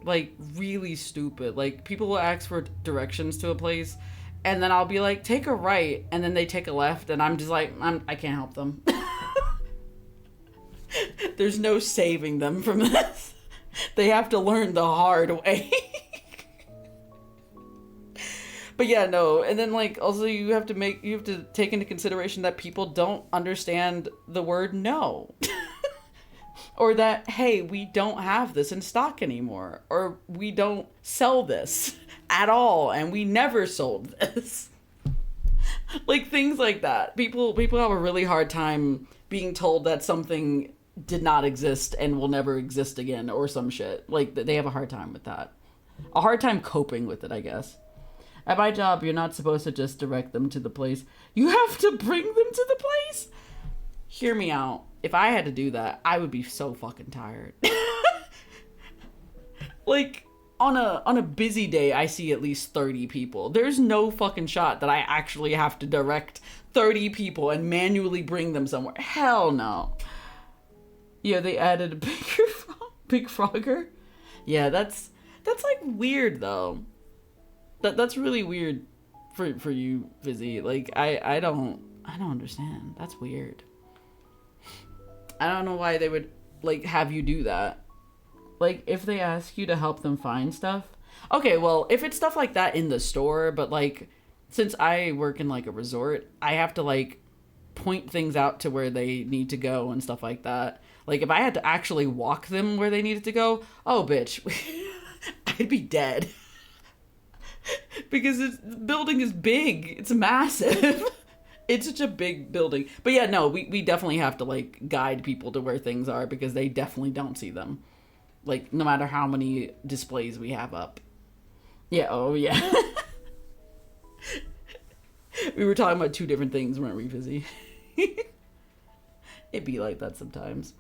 Like, really stupid. Like, people will ask for directions to a place, and then I'll be like, take a right, and then they take a left, and I'm just like, I can't help them. There's no saving them from this. They have to learn the hard way. But yeah, no. And then, like, also you have to take into consideration that people don't understand the word no. Or that, hey, we don't have this in stock anymore. Or we don't sell this at all. And we never sold this. Like, things like that. People have a really hard time being told that something did not exist and will never exist again or some shit. Like, they have a hard time with that. A hard time coping with it, I guess. At my job, you're not supposed to just direct them to the place. You have to bring them to the place? Hear me out. If I had to do that, I would be so fucking tired. Like, on a busy day, I see at least 30 people. There's no fucking shot that I actually have to direct 30 people and manually bring them somewhere. Hell no. Yeah, they added a big Frogger. Yeah, that's like weird though. That's really weird for you, Fizzy. Like I don't understand. That's weird. I don't know why they would like have you do that. Like if they ask you to help them find stuff. Okay, well, if it's stuff like that in the store, but like since I work in like a resort, I have to like point things out to where they need to go and stuff like that. Like, if I had to actually walk them where they needed to go, oh, bitch, I'd be dead. Because the building is big. It's massive. It's such a big building. But yeah, no, we definitely have to, like, guide people to where things are because they definitely don't see them. Like, no matter how many displays we have up. Yeah, oh, yeah. We were talking about two different things, weren't we, Fizzy? It'd be like that sometimes.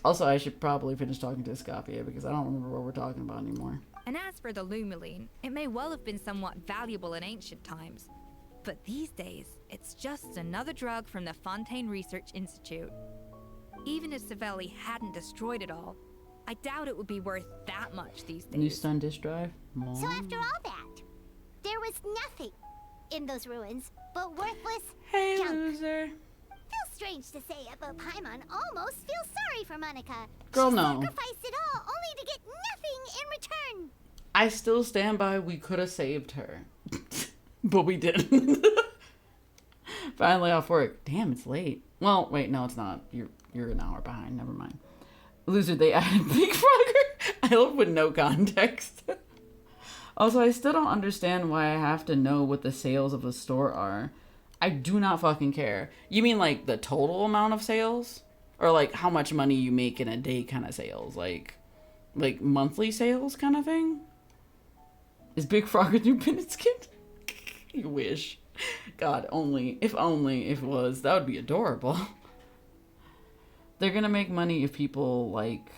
Also, I should probably finish talking to Escafia because I don't remember what we're talking about anymore. And as for the Lumiline, it may well have been somewhat valuable in ancient times. But these days, it's just another drug from the Fontaine Research Institute. Even if Savelli hadn't destroyed it all, I doubt it would be worth that much these days. New stun disk drive? So after all that, there was nothing in those ruins but worthless junk. Loser. Feels strange to say it, but Paimon almost feels sorry for Monica. Girl, she no. sacrificed it all only to get nothing in return. I still stand by we could have saved her. But we didn't. Finally off work. Damn, it's late. Well, wait, no, it's not. You're an hour behind. Never mind. Loser, they added Big Frogger. I love with no context. Also, I still don't understand why I have to know what the sales of the store are. I do not fucking care. You mean like the total amount of sales? Or like how much money you make in a day kind of sales? Like monthly sales kind of thing? Is Big Frogger new Pinhead skin? You wish. God, if it was. That would be adorable. They're gonna make money if people like...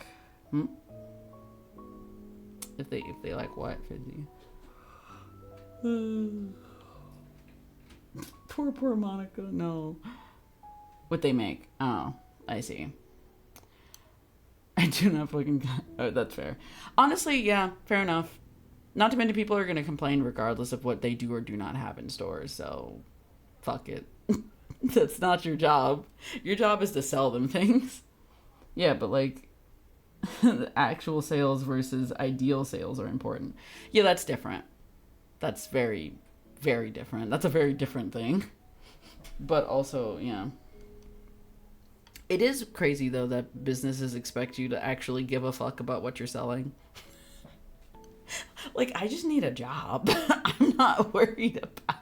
If they like what, Fizzy? Poor Monica, no. What they make. Oh, I see. I do not fucking... Oh, that's fair. Honestly, yeah, fair enough. Not too many people are going to complain regardless of what they do or do not have in stores, so fuck it. That's not your job. Your job is to sell them things. Yeah, but like... the actual sales versus ideal sales are important. Yeah, that's different. That's very, very different. That's a very different thing. But also, yeah. It is crazy, though, that businesses expect you to actually give a fuck about what you're selling. Like, I just need a job. I'm not worried about...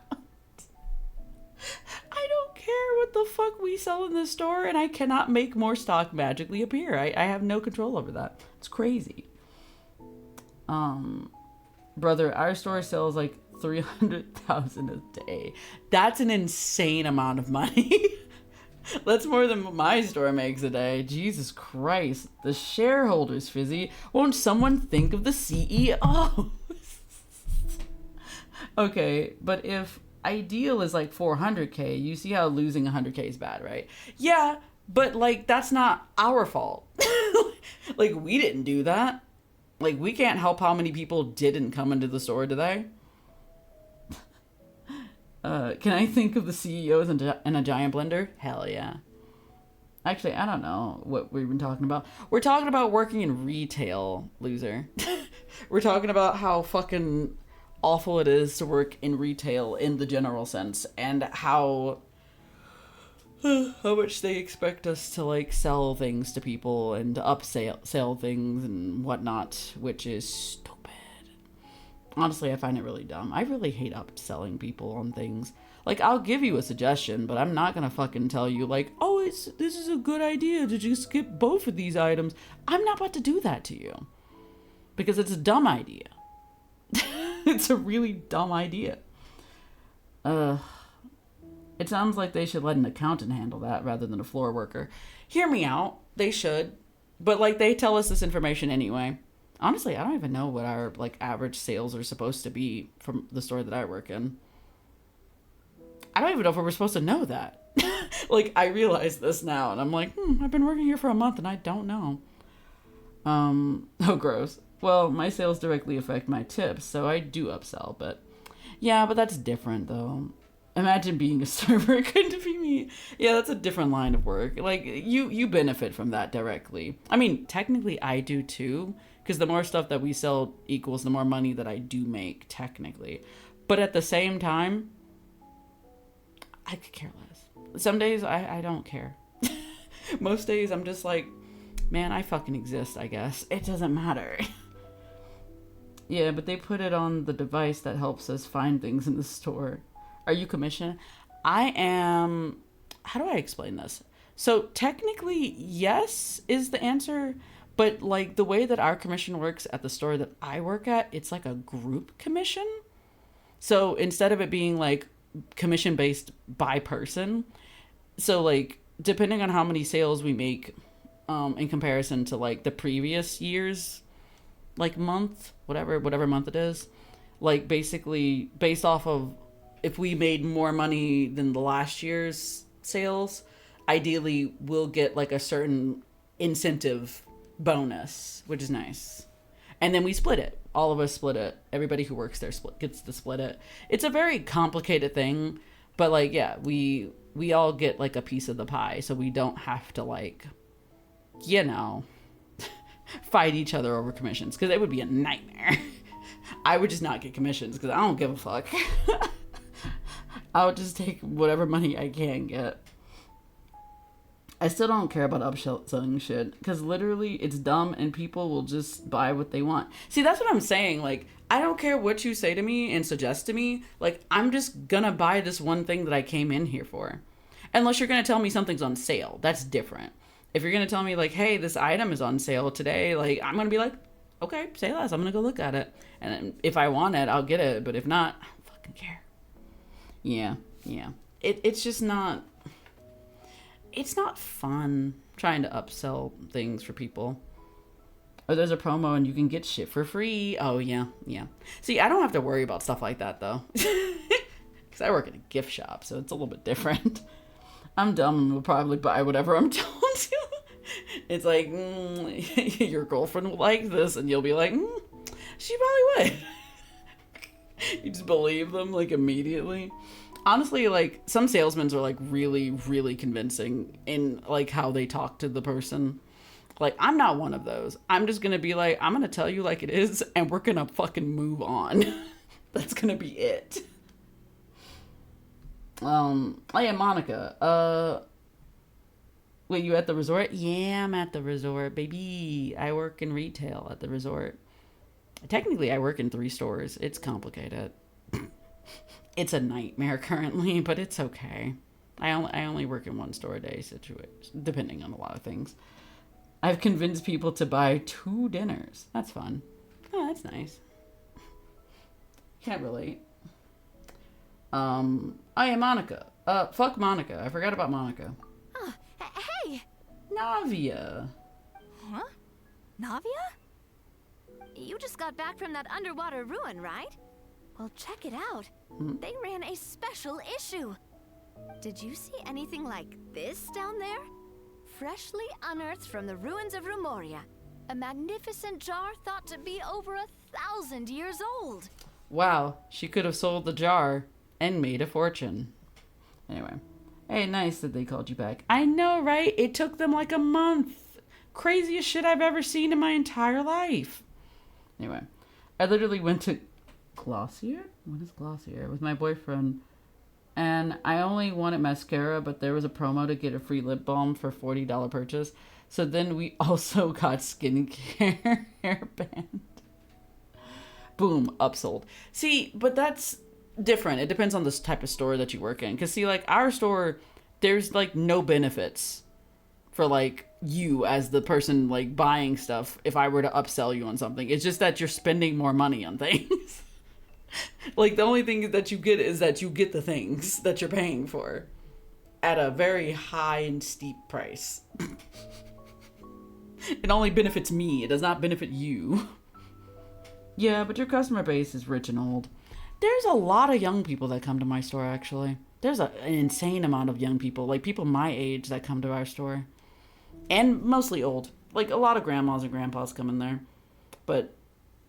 I don't care what the fuck we sell in the store, and I cannot make more stock magically appear. I have no control over that. It's crazy. Brother, our store sells like 300,000 a day. That's an insane amount of money. That's more than my store makes a day. Jesus Christ. The shareholders, Fizzy. Won't someone think of the CEO? Okay, but if ideal is like 400k, you see how losing 100k is bad, right? Yeah, but like that's not our fault. Like we didn't do that. Like we can't help how many people didn't come into the store today. Can I think of the CEOs in a giant blender? Hell yeah. Actually, I don't know what we've been talking about. We're talking about working in retail, loser. We're talking about how fucking awful it is to work in retail in the general sense, and how much they expect us to like sell things to people and to upsell things and whatnot, which is stupid. Honestly, I find it really dumb. I really hate upselling people on things. Like, I'll give you a suggestion, but I'm not gonna fucking tell you like, oh, this is a good idea to just skip both of these items. I'm not about to do that to you because it's a dumb idea. It's a really dumb idea. It sounds like they should let an accountant handle that rather than a floor worker. Hear me out. They should. But, like, they tell us this information anyway. Honestly, I don't even know what our, like, average sales are supposed to be from the store that I work in. I don't even know if we're supposed to know that. Like, I realize this now, and I'm like, I've been working here for a month, and I don't know. Oh, gross. Well, my sales directly affect my tips, so I do upsell, but... Yeah, but that's different, though. Imagine being a server. It couldn't be me. Yeah, that's a different line of work. Like, you benefit from that directly. I mean, technically, I do, too, because the more stuff that we sell equals the more money that I do make, technically. But at the same time, I could care less. Some days, I don't care. Most days, I'm just like, man, I fucking exist, I guess. It doesn't matter. Yeah, but they put it on the device that helps us find things in the store. Are you commissioned? I am... How do I explain this? So technically, yes is the answer. But like the way that our commission works at the store that I work at, it's like a group commission. So instead of it being like commission based by person, so like depending on how many sales we make in comparison to like the previous year's like month, whatever month it is, like basically based off of if we made more money than the last year's sales, ideally we'll get like a certain incentive bonus, which is nice. And then we split it. All of us split it. Everybody who works there gets to split it. It's a very complicated thing, but like, yeah, we all get like a piece of the pie, so we don't have to like, you know, fight each other over commissions, because it would be a nightmare. I would just not get commissions because I don't give a fuck. I would just take whatever money I can get. I still don't care about upselling shit, because literally it's dumb and people will just buy what they want. See, that's what I'm saying. Like, I don't care what you say to me and suggest to me. Like, I'm just gonna buy this one thing that I came in here for. Unless you're gonna tell me something's on sale. That's different. If you're gonna tell me like, hey, this item is on sale today, like, I'm gonna be like, okay, say less. I'm gonna go look at it. And then if I want it, I'll get it. But if not, I don't fucking care. Yeah. It's just not... It's not fun trying to upsell things for people. Or there's a promo and you can get shit for free. Oh, yeah. See, I don't have to worry about stuff like that, though. Because I work in a gift shop, so it's a little bit different. I'm dumb and will probably buy whatever I'm told to. It's like, your girlfriend will like this, and you'll be like, she probably would. You just believe them, like, immediately. Honestly, like, some salesmen are, like, really, really convincing in, like, how they talk to the person. Like, I'm not one of those. I'm just gonna be like, I'm gonna tell you like it is, and we're gonna fucking move on. That's gonna be it. Oh yeah, Monica. Wait, you at the resort? Yeah, I'm at the resort, baby. I work in retail at the resort. Technically, I work in 3 stores. It's complicated. It's a nightmare currently, but it's okay. I only work in 1 store a day situation, depending on a lot of things. I've convinced people to buy 2 dinners. That's fun. Oh, that's nice. Can't relate. Oh yeah, Monica. Fuck Monica. I forgot about Monica. Oh, hey! Navia. Huh? Navia? You just got back from that underwater ruin, right? Well, check it out. They ran a special issue. Did you see anything like this down there? Freshly unearthed from the ruins of Rumoria. A magnificent jar thought to be over 1,000 years old. Wow, she could have sold the jar and made a fortune. Anyway. Hey, nice that they called you back. I know, right? It took them like a month. Craziest shit I've ever seen in my entire life. Anyway, I literally went to Glossier? What is Glossier? With my boyfriend. And I only wanted mascara, but there was a promo to get a free lip balm for $40 purchase. So then we also got skincare hairband. Boom, upsold. See, but that's different. It depends on this type of store that you work in. Because see, like, our store, there's like no benefits for like you as the person like buying stuff if I were to upsell you on something. It's just that you're spending more money on things. Like, the only thing that you get is that you get the things that you're paying for at a very high and steep price. It only benefits me. It does not benefit you. Yeah, but your customer base is rich and old. There's a lot of young people that come to my store, actually. there's an insane amount of young people, like people my age that come to our store. And mostly old. Like a lot of grandmas and grandpas come in there. But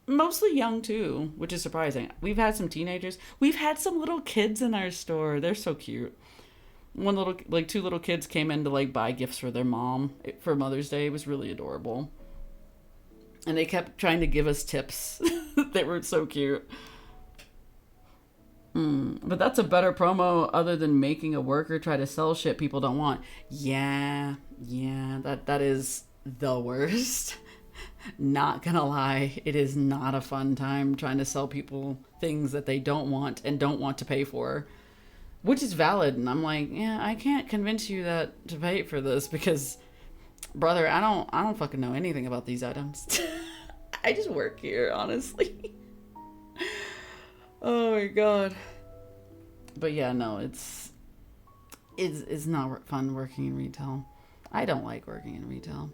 mostly young too, which is surprising. We've had some teenagers. We've had some little kids in our store. They're so cute. Two little kids came in to like buy gifts for their mom for Mother's Day. It was really adorable. And they kept trying to give us tips. They were so cute. But that's a better promo other than making a worker try to sell shit people don't want. Yeah, that is the worst. Not gonna lie, it is not a fun time trying to sell people things that they don't want and don't want to pay for. Which is valid, and I'm like, yeah, I can't convince you that to pay for this because, brother, I don't fucking know anything about these items. I just work here, honestly. Oh my god. But yeah, no, it's not fun working in retail. I don't like working in retail.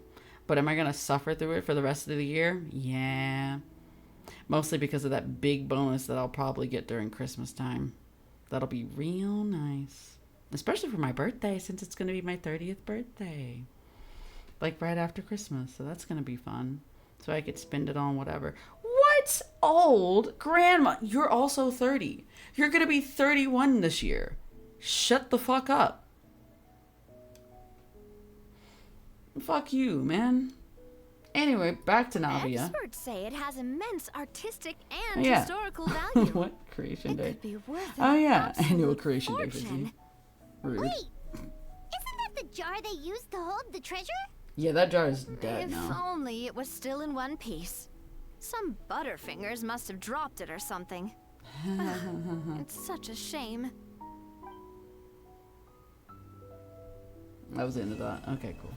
But am I gonna suffer through it for the rest of the year? Yeah. Mostly because of that big bonus that I'll probably get during Christmas time. That'll be real nice. Especially for my birthday, since it's gonna be my 30th birthday. Like right after Christmas, so that's gonna be fun. So I could spend it on whatever. What? Old grandma, you're also 30. You're gonna be 31 this year. Shut the fuck up. Fuck you, man. Anyway, back to Navia. Experts say it has immense artistic and historical value. What? Creation Day. Could be worth Oh yeah, an annual absolute Creation Day for fortune. you. Rude. Wait, isn't that the jar they used to hold the treasure? Yeah, that jar is dead If now. only it was still in one piece. Some butterfingers must have dropped it or something. It's such a shame. That was the end of that. Okay, cool.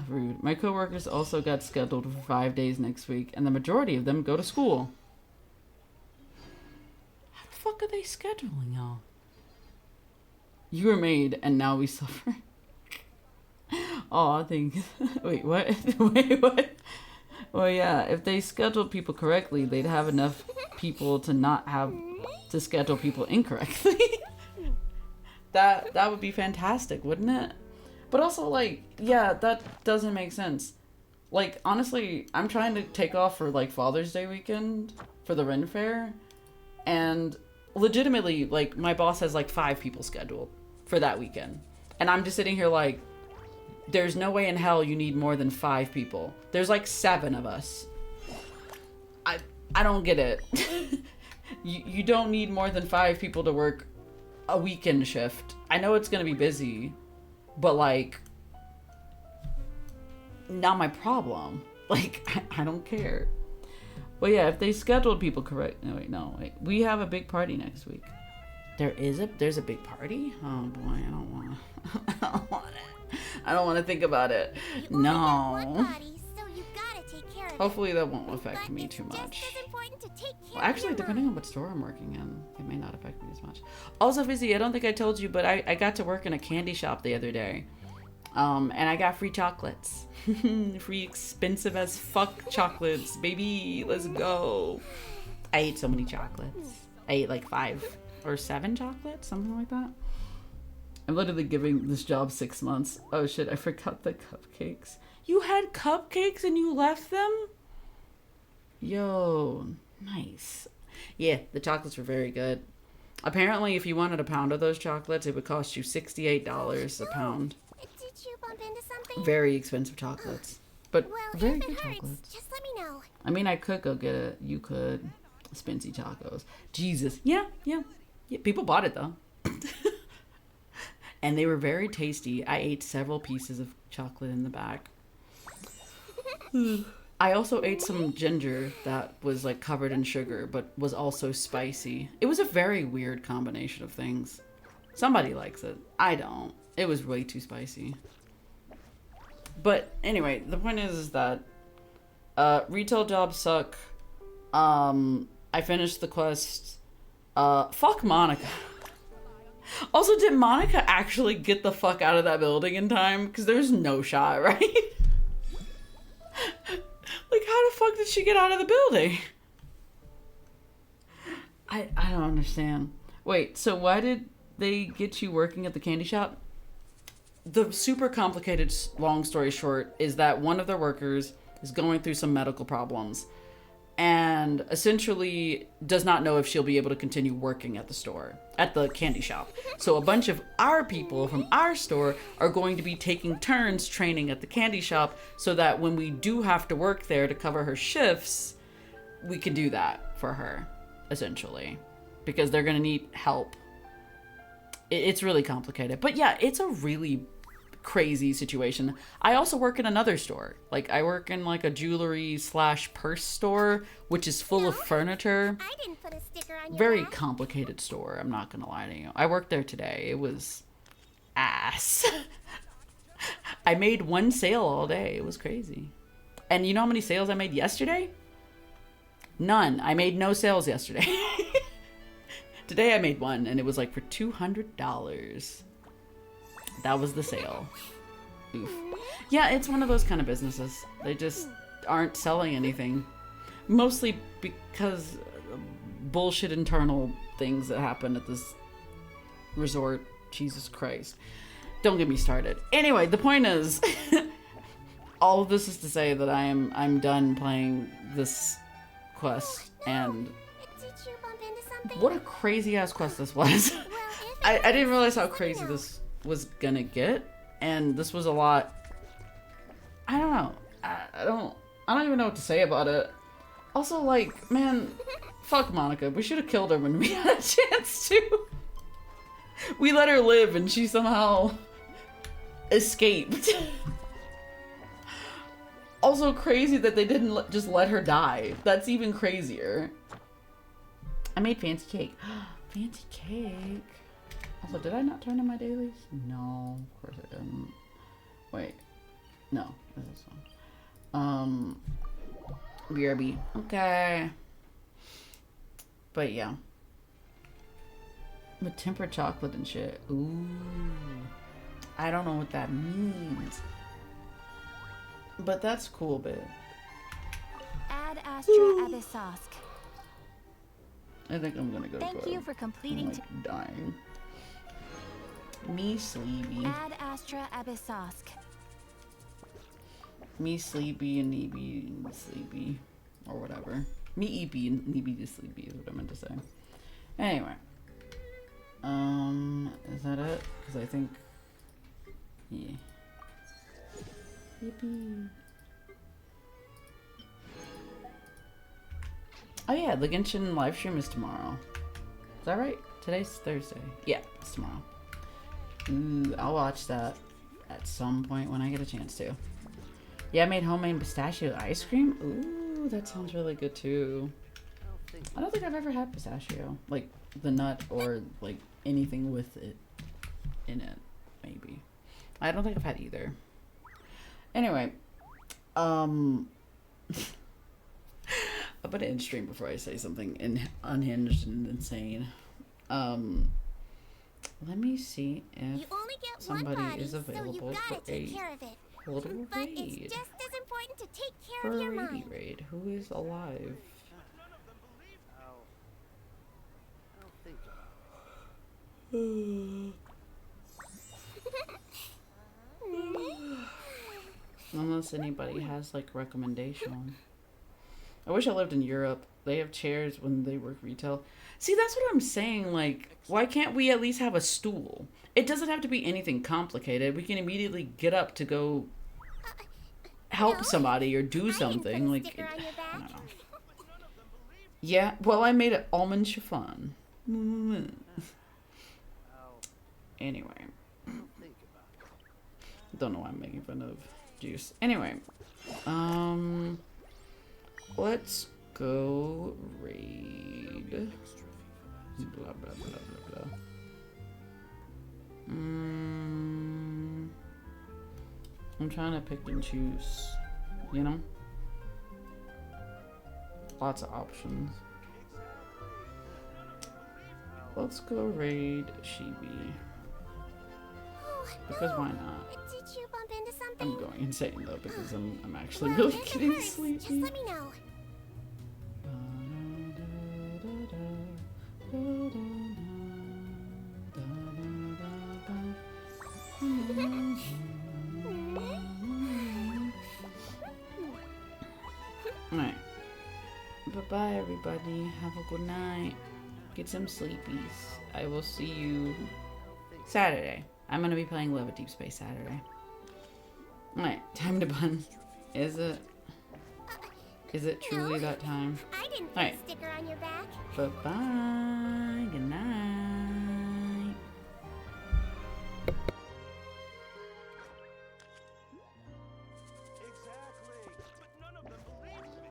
Rude. My coworkers also got scheduled for 5 days next week, and the majority of them go to school. How the fuck are they scheduling y'all? You were made, and now we suffer. Oh, I think. Wait, what? Wait, what? Well, yeah, if they scheduled people correctly, they'd have enough people to not have to schedule people incorrectly. That would be fantastic, wouldn't it? But also, like, yeah, that doesn't make sense. Like, honestly, I'm trying to take off for, like, Father's Day weekend for the Ren Fair. And legitimately, like, my boss has, like, 5 people scheduled for that weekend. And I'm just sitting here like, there's no way in hell you need more than 5 people. There's, like, 7 of us. I don't get it. You don't need more than 5 people to work a weekend shift. I know it's gonna be busy, but like, not my problem. Like, I don't care. But yeah, if they scheduled people correct. No, wait. We have a big party next week. There's a big party? Oh boy, I don't wanna. I don't wanna think about it. No. Hopefully that won't affect me too much. Well, actually, depending on what store I'm working in, it may not affect me as much. Also, Fizzy, I don't think I told you, but I got to work in a candy shop the other day. And I got free chocolates. Free expensive as fuck chocolates, baby. Let's go. I ate so many chocolates. I ate like 5 or 7 chocolates, something like that. I'm literally giving this job 6 months. Oh shit, I forgot the cupcakes. You had cupcakes and you left them? Yo, nice. Yeah, the chocolates were very good. Apparently, if you wanted a pound of those chocolates, it would cost you $68 a pound. Did you bump into something? Very expensive chocolates. But Well, very if it good hurts, chocolates. just let me know. I mean, I could go get it. You could. Spency tacos. Jesus. Yeah. People bought it, though. And they were very tasty. I ate several pieces of chocolate in the back. I also ate some ginger that was like covered in sugar, but was also spicy. It was a very weird combination of things. Somebody likes it. I don't. It was way too spicy. But anyway, the point is that retail jobs suck. I finished the quest. Fuck Monica. Also, did Monica actually get the fuck out of that building in time? Because there's no shot, right? Like, how the fuck did she get out of the building? I don't understand. Wait, so why did they get you working at the candy shop? The super complicated, long story short, is that one of their workers is going through some medical problems and essentially does not know if she'll be able to continue working at the store, at the candy shop. So a bunch of our people from our store are going to be taking turns training at the candy shop so that when we do have to work there to cover her shifts, we can do that for her, essentially, because they're going to need help. It's really complicated. But yeah, it's a really crazy situation. I also work in another store. Like, I work in like a jewelry / purse store, which is full of furniture. I didn't put a sticker on your Very back. complicated store, I'm not gonna lie to you. I worked there today. It was ass. I made one sale all day. It was crazy. And you know how many sales I made yesterday? None. I made no sales yesterday. Today I made one, and it was like for $200. That was the sale. Oof. Yeah, it's one of those kind of businesses. They just aren't selling anything. Mostly because bullshit internal things that happen at this resort. Jesus Christ. Don't get me started. Anyway, the point is, all of this is to say that I'm done playing this quest, and Did you bump into something? what a crazy ass quest this was. I didn't realize how crazy this was gonna get, and this was a lot. I don't know. I don't even know what to say about it. Also, like, man, fuck Monica. We should have killed her when we had a chance to. We let her live, and she somehow escaped. Also crazy that they didn't just let her die. That's even crazier. I made fancy cake. Fancy cake. Also, did I not turn in my dailies? No, of course I didn't. Wait. No, this is one. BRB. Okay. But yeah. With tempered chocolate and shit. Ooh. I don't know what that means. But that's cool, babe. Ad Astra Abyssosque. I think I'm gonna go to bed. Thank you for completing. I'm like dying. Me sleepy. Ad Astra Abyssosque. Me sleepy and Neeby sleepy. Or whatever. Me eepy and Neeby sleepy is what I meant to say. Anyway. Is that it? Because I think... Yeah. Yippee. Oh yeah, the Genshin live stream is tomorrow. Is that right? Today's Thursday. Yeah, it's tomorrow. Ooh, I'll watch that at some point when I get a chance to. Yeah, I made homemade pistachio ice cream. Ooh, that sounds really good too. I don't think I've ever had pistachio. Like, the nut or, like, anything with it in it, maybe. I don't think I've had either. Anyway, I'm gonna end stream before I say something unhinged and insane. Let me see if You only get somebody one body, is available so for you gotta take a care of it. portal But it's raid. just as important to take care For of a your raid mind. raid. Who is alive? Unless anybody has like recommendation. I wish I lived in Europe. They have chairs when they work retail. See, that's what I'm saying. Like, why can't we at least have a stool? It doesn't have to be anything complicated. We can immediately get up to go help somebody or do something. Like, I don't know. Yeah, well, I made it almond chiffon. Anyway. Don't know why I'm making fun of juice. Anyway. Let's go raid. Blah, blah, blah, blah, blah. I'm trying to pick and choose, you know? Lots of options. Let's go raid Shibi. Because why not? Did you bump into something? I'm going insane though because I'm actually Well, really if it getting hurts, sleepy. Just let me know. Alright. Bye-bye, everybody. Have a good night. Get some sleepies. I will see you Saturday. I'm gonna be playing Love at Deep Space Saturday. Alright, time to bun. Is it? Is it truly that time? I didn't put Alright. a sticker on your back. Bye-bye.